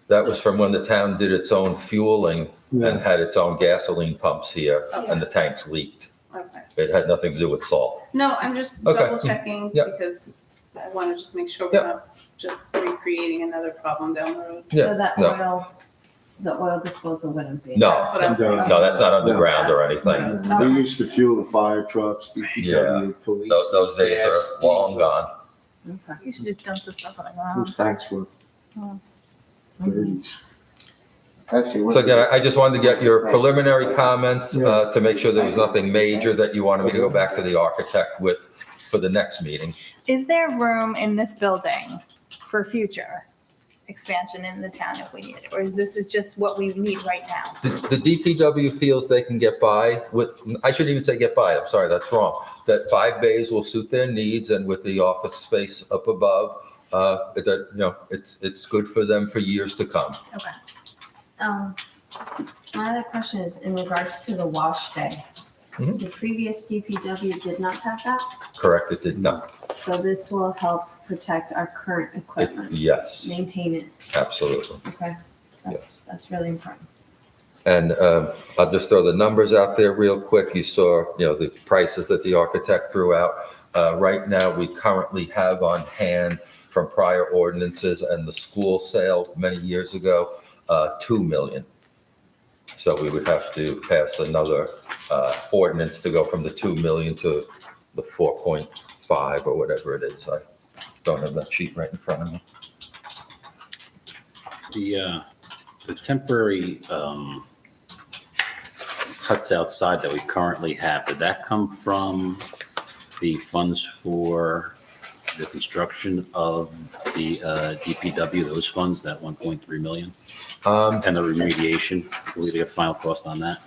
That was from when the town did its own fueling and had its own gasoline pumps here, and the tanks leaked. Okay. It had nothing to do with salt. No, I'm just Okay. double checking Yep. because I want to just make sure Yep. we're not just recreating another problem down the road. Yeah, So that no. the oil disposal wouldn't be. No, That's what I was No. thinking. no, that's not underground or That's what I anything. was They thinking. used to fuel the fire trucks, DPW, police. Those days gas, are long gone. Okay. You should just dump the stuff on the ground. Those tanks were Oh. 30s. Actually, So again, I just wanted to get your preliminary comments to make sure there was nothing major that you wanted me to go back to the architect with for the next meeting. Is there room in this building for future expansion in the town if we need it? Or is this just what we need right now? The DPW feels they can get by with, I shouldn't even say get by, I'm sorry, that's wrong. That 5 bays will suit their needs, and with the office space up above, that, it's good for them for years to come. Okay. My other question is in regards to the wash bay. Mhm. The previous DPW did not have that, Correct, it did not. so this will help protect our current equipment, Yes, maintain it. absolutely. Okay, that's really important. And I'll just throw the numbers out there real quick. You saw, the prices that the architect threw out. Right now, we currently have on hand from prior ordinances and the school sale many years ago, $2 million. So we would have to pass another ordinance to go from the 2 million to the 4.5 or whatever it is. I don't have that sheet right in front of me. The temporary huts outside that we currently have, did that come from the funds for the construction of the DPW, those funds, that 1.3 million? And the remediation, will we get a final cost on that?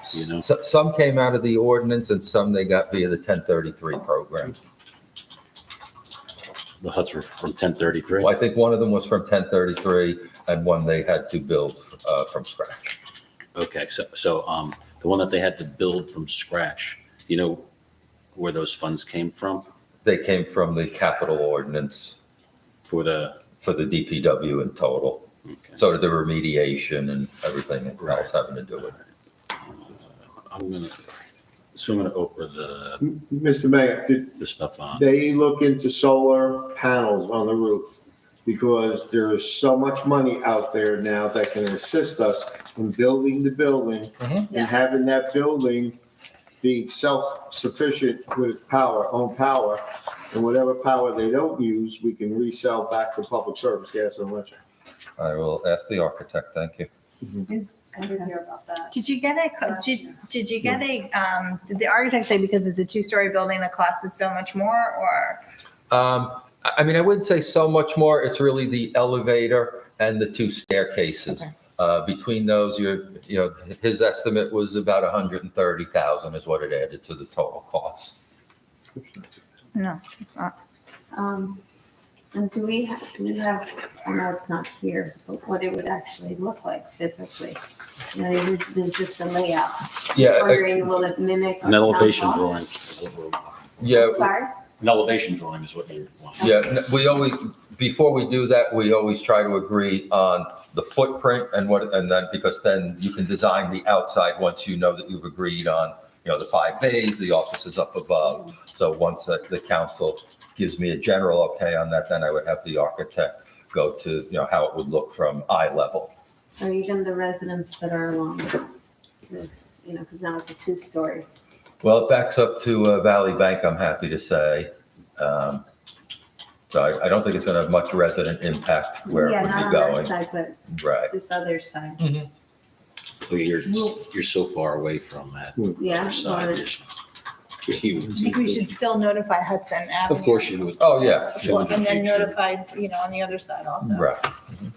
Some came out of the ordinance and some they got via the 1033 program. The huts were from 1033? Well, I think one of them was from 1033 and one they had to build from scratch. Okay, so the one that they had to build from scratch, do you know where those funds came from? They came from the capital ordinance For the, DPW in total. okay. So did the remediation and everything else having to do with it. I'm gonna open Mr. Mayor, did the stuff on. they look into solar panels on the roof? Because there is so much money out there now that can assist us in building the building Mhm. and having that building be self-sufficient with own power. And whatever power they don't use, we can resell back to public service, gas and electric. I will ask the architect, thank you. I didn't hear about that. Did you get did you get did the architect say because it's a 2-story building, the cost is so much more, or? I mean, I wouldn't say so much more. It's really the elevator and the 2 staircases. Between those, his estimate was about 130,000 is what it added to the total cost. No, it's not. And do we have, I know it's not here, but what it would actually look like physically? There's just a layout. Yeah, Just wondering, will it mimic? An elevation town hall? drawing. is what we're- Yeah, Sorry? An elevation drawing is what you want. yeah. We always, before we do that, we always try to agree on the footprint and then, because then you can design the outside once you know that you've agreed on, the 5 bays, the offices up above. So once the council gives me a general okay on that, then I would have the architect go to, how it would look from eye level. Or even the residents that are along this, because now it's a 2-story. Well, it backs up to Valley Bank, I'm happy to say. So I don't think it's going to have much resident impact where it Yeah, would not be on going. that side, but Right. this other side. But you're so far away from that Yeah, other side. or- It's huge. I think we should still notify Hudson Avenue. Of course you would. Oh, yeah. Well, and then notify, on the other side also. Right. Mhm.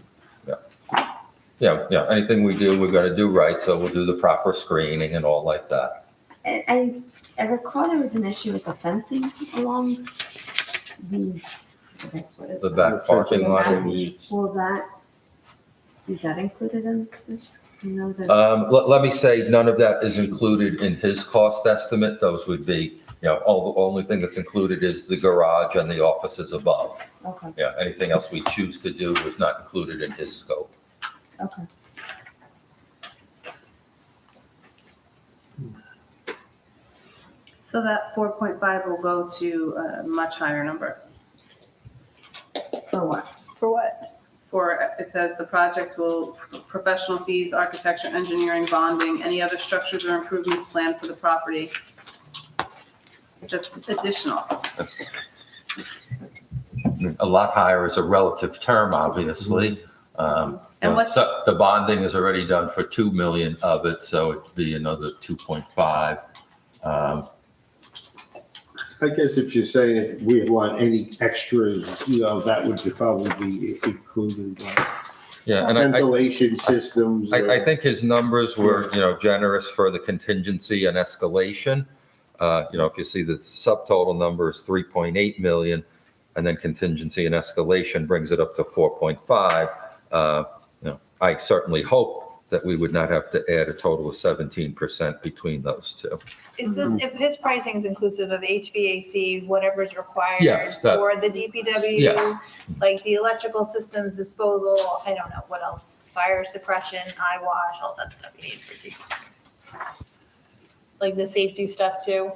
Yeah. Yeah, anything we do, we're going to do right, so we'll do the proper screening and all like that. I recall there was an issue with the fencing along the, I guess what is The that? back parking lot. Will that Is that included in this? You know, Let me say, none of that is included in his cost estimate. Those would be, all the only thing that's included is the garage and the offices above. Okay, Yeah, anything else we choose to do is not included in his scope. okay. So that 4.5 will go to a much higher number. For what? For what? For, it says the project will, professional fees, architecture, engineering, bonding, any other structures or improvements planned for the property. That's additional. A lot higher is a relative term, obviously. And what's- So the bonding is already done for 2 million of it, so it'd be another 2.5. I guess if you're saying if we want any extras, that would probably be included. Yeah, and I, Ventilation systems. I think his numbers were, generous for the contingency and escalation. If you see the subtotal number is 3.8 million, and then contingency and escalation brings it up to 4.5. I certainly hope that we would not have to add a total of 17% between those two. Is this, if his pricing is inclusive of HVAC, whatever is required Yes, that- for the DPW, Yes. like the electrical systems disposal, I don't know, what else, fire suppression, eye wash, all that stuff you need for DPW. Like the safety stuff too?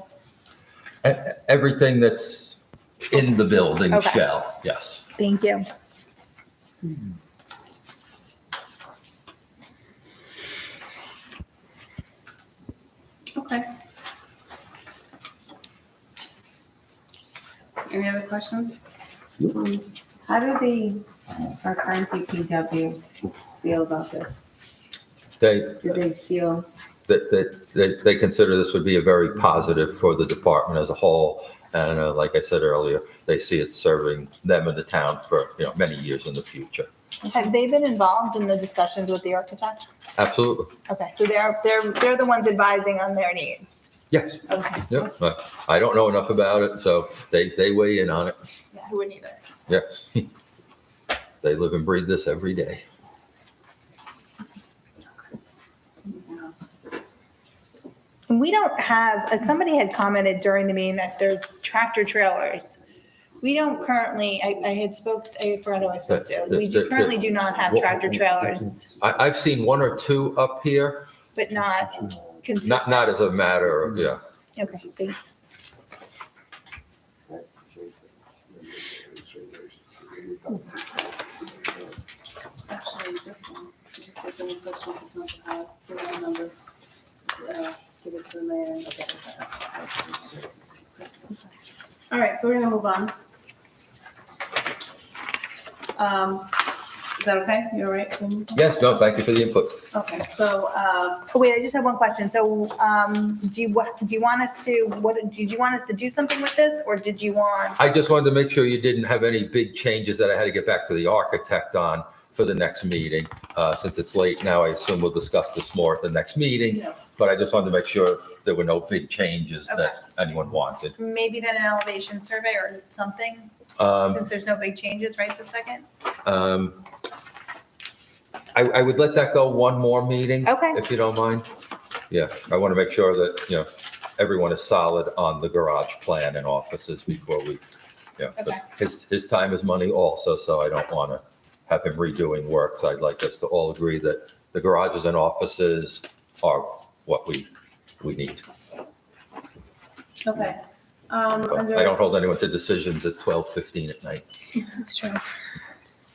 Everything that's in the building Okay. shell, yes. Thank you. Okay. Any other questions? How do our current DPW feel about this? They, Do they feel, they consider this would be a very positive for the department as a whole. And like I said earlier, they see it serving them and the town for, many years in the future. Have they been involved in the discussions with the architect? Absolutely. Okay, so they're the ones advising on their needs. Yes. Okay. Yep. I don't know enough about it, so they weigh in on it. Yeah, I wouldn't either. Yes. They live and breathe this every day. And we don't have, somebody had commented during the meeting that there's tractor trailers. We don't currently, I forgot who I spoke to. We currently do not have tractor trailers, I've seen one or two up here, but not consistent. not as a matter of, Okay, thank you. Actually, this one, if there's any questions, it's not the house, give it the numbers. Give it to the mayor. All right, so we're gonna move on. Is that okay? You all right? yes, no, thank you for the input. Okay, so, Oh, wait, I just have one question. So, did you want us to do something with this, or did you want? I just wanted to make sure you didn't have any big changes that I had to get back to the architect on for the next meeting. Since it's late now, I assume we'll discuss this more at the next meeting. No. But I just wanted to make sure there were no big changes that anyone wanted. Maybe then an elevation survey or something, since there's no big changes right this second? I would let that go one more meeting. Okay. If you don't mind. Yeah, I want to make sure that, everyone is solid on the garage plan and offices before we, but Okay. his time is money also, so I don't want to have him redoing work. So I'd like us to all agree that the garages and offices are what we need. okay. I don't hold anyone to decisions at 12:15 at night. That's true.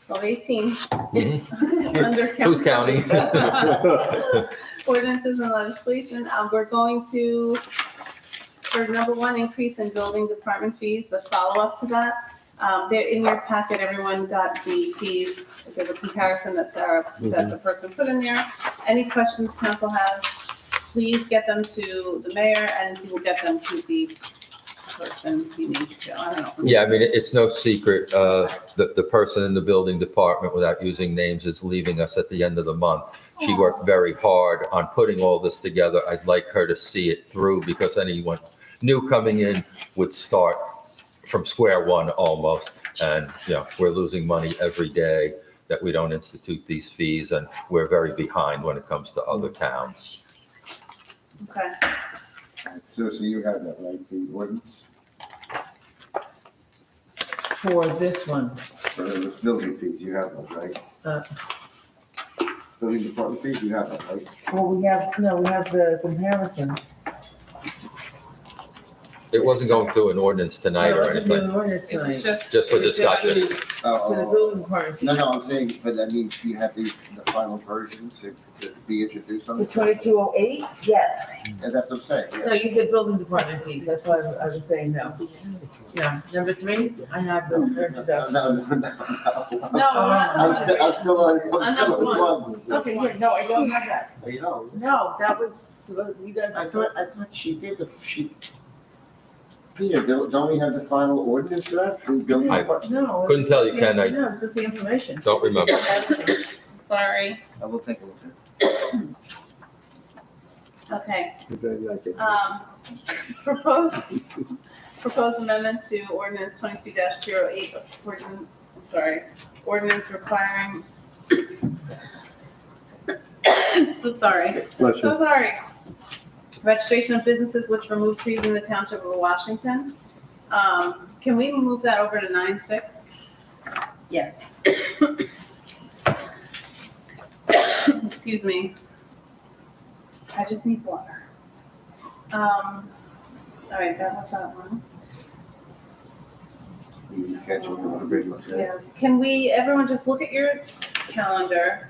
12:18. Mhm. Under Who's counting? Ordinances and legislation, we're going to, for number one, increase in building department fees, the follow-up to that. There in your packet, everyone got the fees, there's a comparison that that the person put in there. Any questions council has, please get them to the mayor and he will get them to the person he needs to, I don't know. Yeah, I mean, it's no secret, the person in the building department, without using names, is leaving us at the end of the month. She worked very hard on putting all this together. I'd like her to see it through because anyone new coming in would start from square one almost. And, we're losing money every day. that we don't institute these fees, and we're very behind when it comes to other towns. Okay. So you have that, right, the ordinance For this one, for the building fees, you have that, right? uh, Building department fees, you have that, right? well, we have the comparison. It wasn't going through an ordinance tonight or No, it's a new anything, ordinance It was tonight. just for discussion. For the building department. No, I'm saying, but that means you have the final version to be introduced on The the. 2208, yes. And that's what I'm saying, No, yeah. you said building department fees, that's why I was saying no. Yeah, number 3, I have the introduction. No, I'm still on Another one. Okay, here, no, I don't have that. You know. No, that was, you guys. I thought she did Peter, don't we have the final ordinance for that? The building I- department? No. Couldn't tell you, Ken, I No, it's just the information. don't remember. Sorry. I will take a look at it. Okay. Okay. Proposed amendment to ordinance 22-08, ordinance requiring. So sorry. Bless So sorry. Registration of businesses which remove trees in the Township of Washington. Can we move that over to 9-6? Yes. Excuse me. I just need water. All right, that was that one. You catch it on the radio. Yeah. Can we, everyone just look at your calendar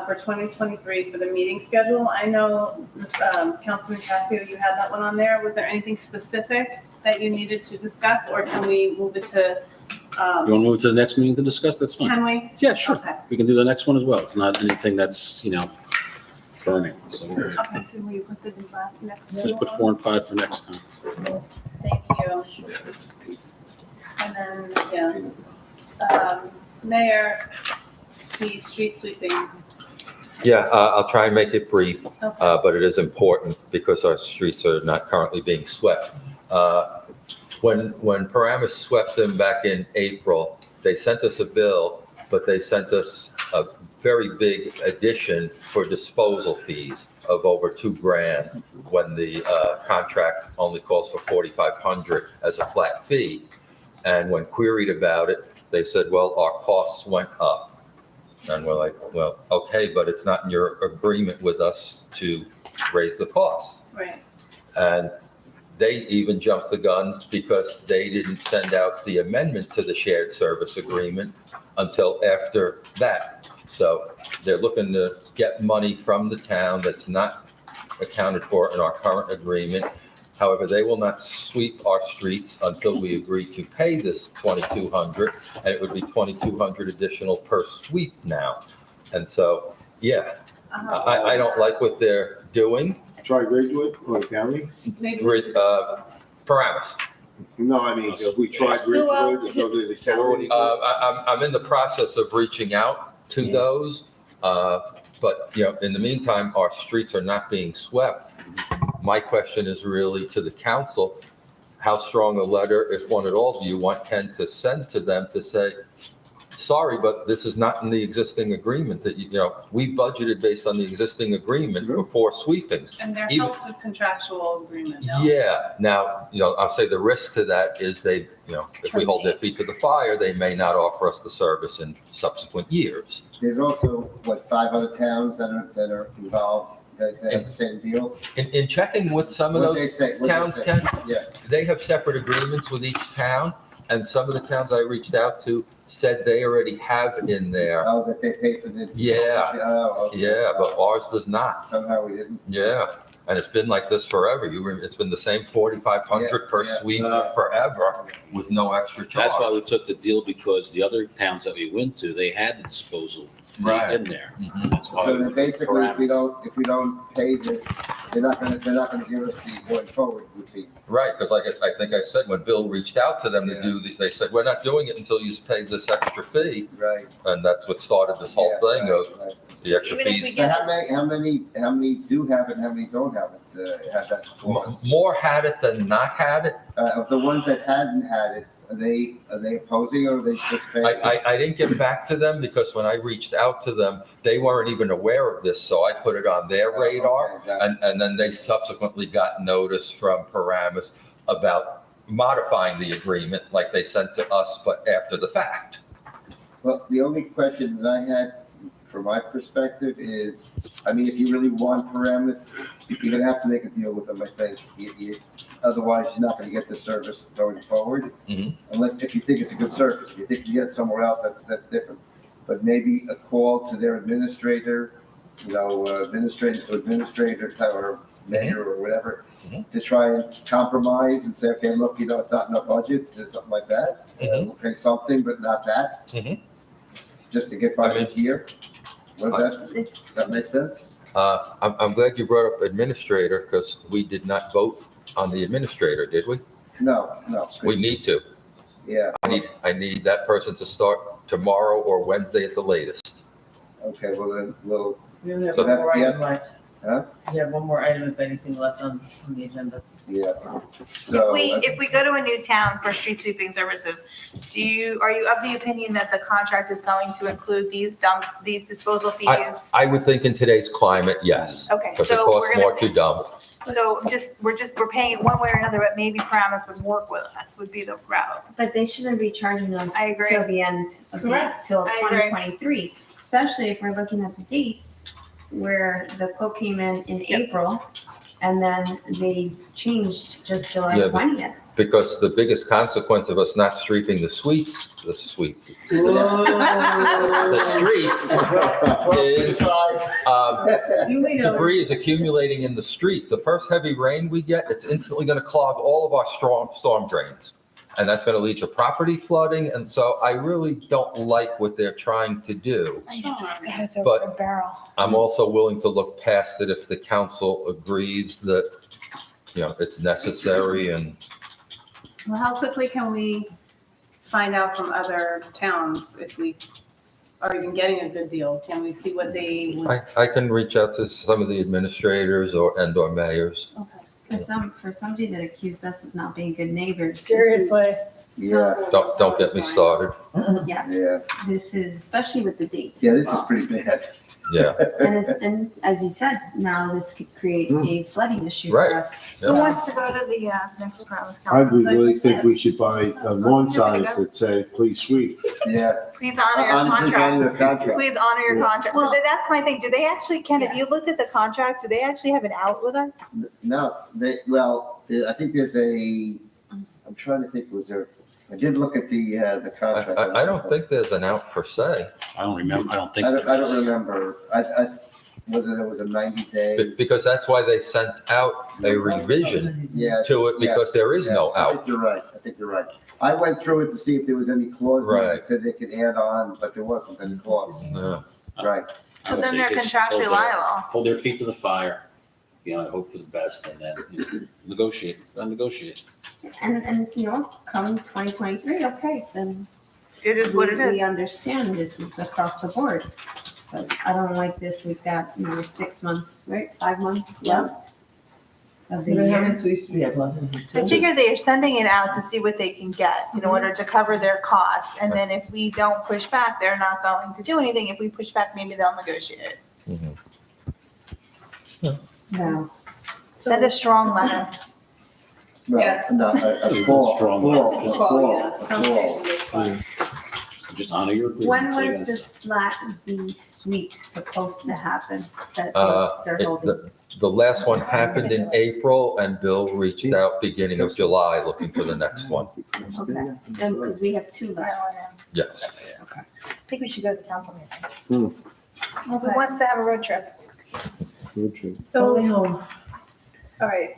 for 2023 for the meeting schedule? I know, Councilman Casio, you had that one on there. Was there anything specific that you needed to discuss, or can we move it to, You want to move to the next meeting to discuss? That's fine. can we? Yeah, sure. Okay. We can do the next one as well. It's not anything that's, burning. So Okay, so will you put the next? just put 4 and 5 for next time. Thank you. And then, Mayor, the street sweeping. Yeah, I'll try and make it brief, Okay. but it is important because our streets are not currently being swept. When Paramus swept them back in April, they sent us a bill, but they sent us a very big addition for disposal fees of over $2,000 when the contract only calls for $4,500 as a flat fee. And when queried about it, they said, well, our costs went up. And we're like, well, okay, but it's not in your agreement with us to raise the costs. Right. And they even jumped the gun because they didn't send out the amendment to the shared service agreement until after that. So they're looking to get money from the town that's not accounted for in our current agreement. However, they will not sweep our streets until we agree to pay this $2,200, and it would be $2,200 additional per sweep now. And so, yeah, I don't like what they're doing. Try Ridgewood or the county? Maybe. Paramus. No, I mean, if we tried Ridgewood, or go to the county. I'm in the process of reaching out to those, but, in the meantime, our streets are not being swept. My question is really to the council, how strong a letter, if one at all, do you want Ken to send to them to say, sorry, but this is not in the existing agreement that, we budgeted based on the existing agreement for 4 sweepings. And there Even- helps with contractual agreement, no? Yeah, now, I'll say the risk to that is they, if we hold their feet to the fire, they may not offer us the service in subsequent years. There's also, 5 other towns that are involved, that have the same deals? In checking with some of What'd they those say? What'd they towns, say? Ken, Yeah. they have separate agreements with each town, and some of the towns I reached out to said they already have in there. Oh, that they pay for the. Yeah. Oh, okay. Yeah, but ours does not. Somehow we didn't. Yeah, and it's been like this forever. It's been the same 4,500 per Yeah, sweep forever with no extra charge. That's why we took the deal, because the other towns that we went to, they had the disposal fee Right. in there. Mhm. That's why So we then went to basically, if we Paramus. don't pay this, they're not gonna give us the going forward routine. Right, because like I think I said, when Bill reached out to them to do, they said, we're not doing it until you pay this extra fee. Right. And that's what started this whole Yeah, thing right, of right. the extra Even if we fees. So how many do have it, and how many don't have it, have that clause? More had it than not had it. Of the ones that hadn't had it, Are they opposing or are they just paying? I didn't get back to them because when I reached out to them, they weren't even aware of this, so I put it on their radar. Okay, got it. And then they subsequently got notice from Paramus about modifying the agreement like they sent to us, but after the fact. Well, the only question that I had from my perspective is, I mean, if you really want Paramus, you're gonna have to make a deal with them, I think. Otherwise, you're not gonna get the service going forward. Mhm. Unless, if you think it's a good service, if you think you get it somewhere else, that's different. But maybe a call to their administrator, administrator to administrator, or mayor or whatever, to try and compromise and say, okay, look, it's not in our budget, or something like that. We'll pay something, but not that, just to get by this year. Does that make sense? I'm glad you brought up administrator because we did not vote on the administrator, did we? No. We need to. Yeah, I need that person to start tomorrow or Wednesday at the latest. okay, well then, we'll, We only have So one more yeah. item left. Huh? You have one more item, if anything, left on the agenda. yeah. So, If we go to a new town for street sweeping services, are you of the opinion that the contract is going to include these disposal fees? I would think in today's climate, yes. Okay, Because it so costs we're more gonna, to dump. so we're paying it one way or another, but maybe Paramus would work with us, would be the route. But they shouldn't be charging us I agree. till the end of Correct. till I agree. 2023, especially if we're looking at the dates where the quote came in April, and then they changed just July Yeah, but- 20th. Because the biggest consequence of us not sweeping the streets is debris is accumulating in the street. The first heavy rain we get, it's instantly going to clog all of our storm drains. And that's going to lead to property flooding. And so I really don't like what they're trying to do. Got us over But- a barrel. I'm also willing to look past it if the council agrees that, it's necessary and Well, how quickly can we find out from other towns if we are even getting a good deal? Can we see what they would? I can reach out to some of the administrators or mayors. For somebody that accused us of not being good neighbors. this Seriously. is Yeah. so Don't get me started. Yes. Yeah. This is, especially with the dates. Yeah, this is involved. pretty bad. Yeah. And as you said, now this could create a flooding issue Right. for us. Yeah. Who So- wants to go to the next Paramus I would conference? really think we should buy lawn signs that say, please sweep. Yeah. Please honor your On contract. your contract. Please honor your Yeah. contract. Well- That's my thing. Do they actually, Ken, if you Yes. looked at the contract, do they actually have an out with us? No, I think there's I'm trying to think, I did look at the contract. I don't think there's an out per se, I don't remember, I don't think. I there don't is. remember, whether there was a 90-day. because that's why they sent out a revision Yeah. to it, because there is no I out. think you're right. I went through it to see if there was any clause in it Right. that said they could add on, but there wasn't any clause. Yeah. Right. I So would then say they're just contractually hold their- liable. Hold their feet to the fire, hope for the best, and then negotiate. And come 2023, okay, then. It is what it We is. understand this is across the board. But I don't like this. We've got, 6 months, right? 5 months left of the How many year. sweeps do we have left? I figure they are sending it out to see what they can get in order to cover their cost. And then if we don't push back, they're not going to do anything. If we push back, maybe they'll negotiate. Mhm. No. Send a strong letter. No, Yes. no, a call, Strong. Conversation is fine. Just honor your agreement. When That's all you was gotta the sweep supposed to happen that they're It- holding? The last one happened in April, and Bill reached out beginning of July looking for the next one. Okay, and because we have 2 left. Yes. I think we should go to the council meeting. Who Okay. wants to have a road trip? So, Only home. all right.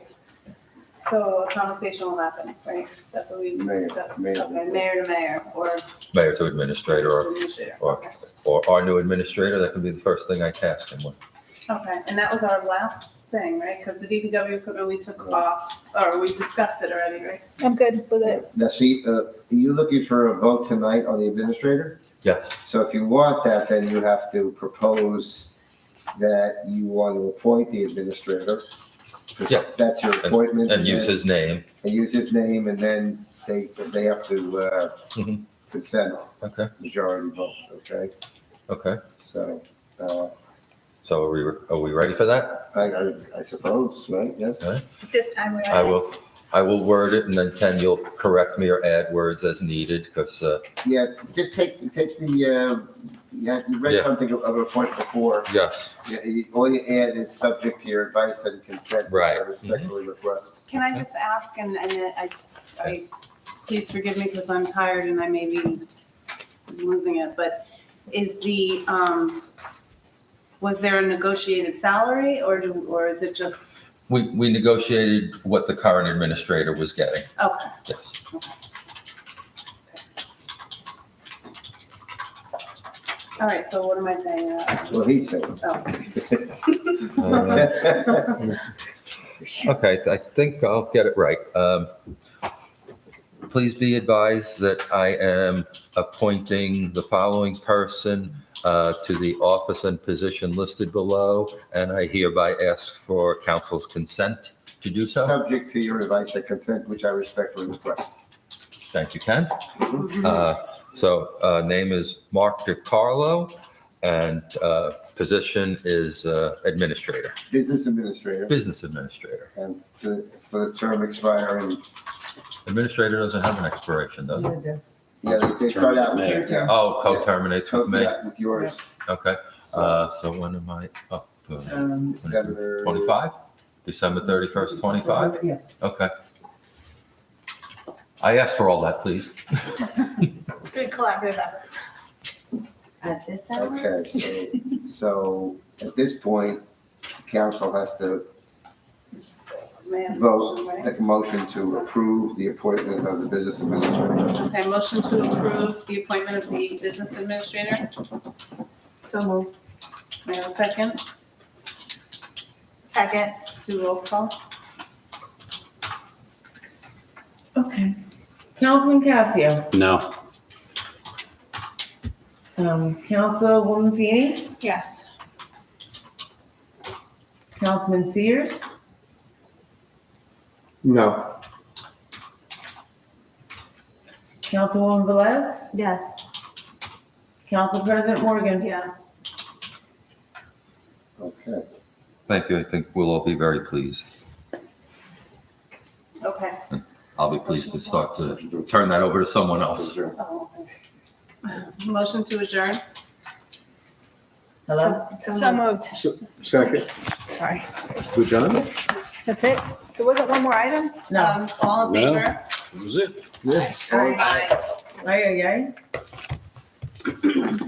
So a conversation will happen, right? That's what we Mayor, discussed. mayor. Okay, mayor to mayor or Mayor to administrator, administrator. or our new administrator, that can be the first thing I task him with. Okay, and that was our last thing, right? Because the DPW equipment we took off, or we discussed it already, right? I'm good with it. Now, see, are you looking for a vote tonight on the administrator? Yes. So if you want that, then you have to propose that you want to appoint the administrator. 'Cause Yeah. That's your appointment. And use then- his name. And use his name, and then they have to consent, Okay, majority vote, okay? okay. So, So are we ready for that? I suppose, right, yes? All right. This time we I will word it, and then Ken, you'll correct me or add words as needed, because, Yeah, just take the, you read Yeah. something of a point before. yes, Yeah, all you add is subject to your advice and consent. which Right. I respectfully request. Can I just ask, and I, please forgive me because I'm tired and I may be losing it, but is was there a negotiated salary or is it just, we negotiated what the current administrator was getting, okay. yes. All right, so what am I saying? Well, he said. Okay, I think I'll get it right. Please be advised that I am appointing the following person to the office and position listed below, and I hereby ask for council's consent to do so. Subject to your advice and consent, which I respectfully request. Thank you, Ken. So name is Mark DiCarlo, and position is administrator, Business administrator, business administrator. and for the term expiring, Administrator doesn't have an expiration, does it? yeah, they start out with. Mayor. yeah. Oh, co-terminates with me? Yeah, with yours. Okay, So, so when am I up? December. 25? December 31st, 25? Yeah. Okay. I asked for all that, please. Good collaborative effort. At this hour? Okay, so at this point, council has to vote, make a motion to approve the appointment of the business administrator. Okay, motion to approve the appointment of the business administrator. So moved. May I have a second? Second. Sue, roll call. Okay. Councilman Casio, No. Councilwoman Feeney, Yes. Councilman Sears, No. Councilwoman Velez, Yes. Council President Morgan. Yes. Okay. Thank you. I think we'll all be very pleased. Okay. I'll be pleased to start to turn that over to someone else. Oh, okay. Motion to adjourn. Hello? So moved. Second. Sorry. We're done? That's it? There wasn't one more item? No. All in No. favor? That was it. Yeah. Aye. Aye, aye, aye.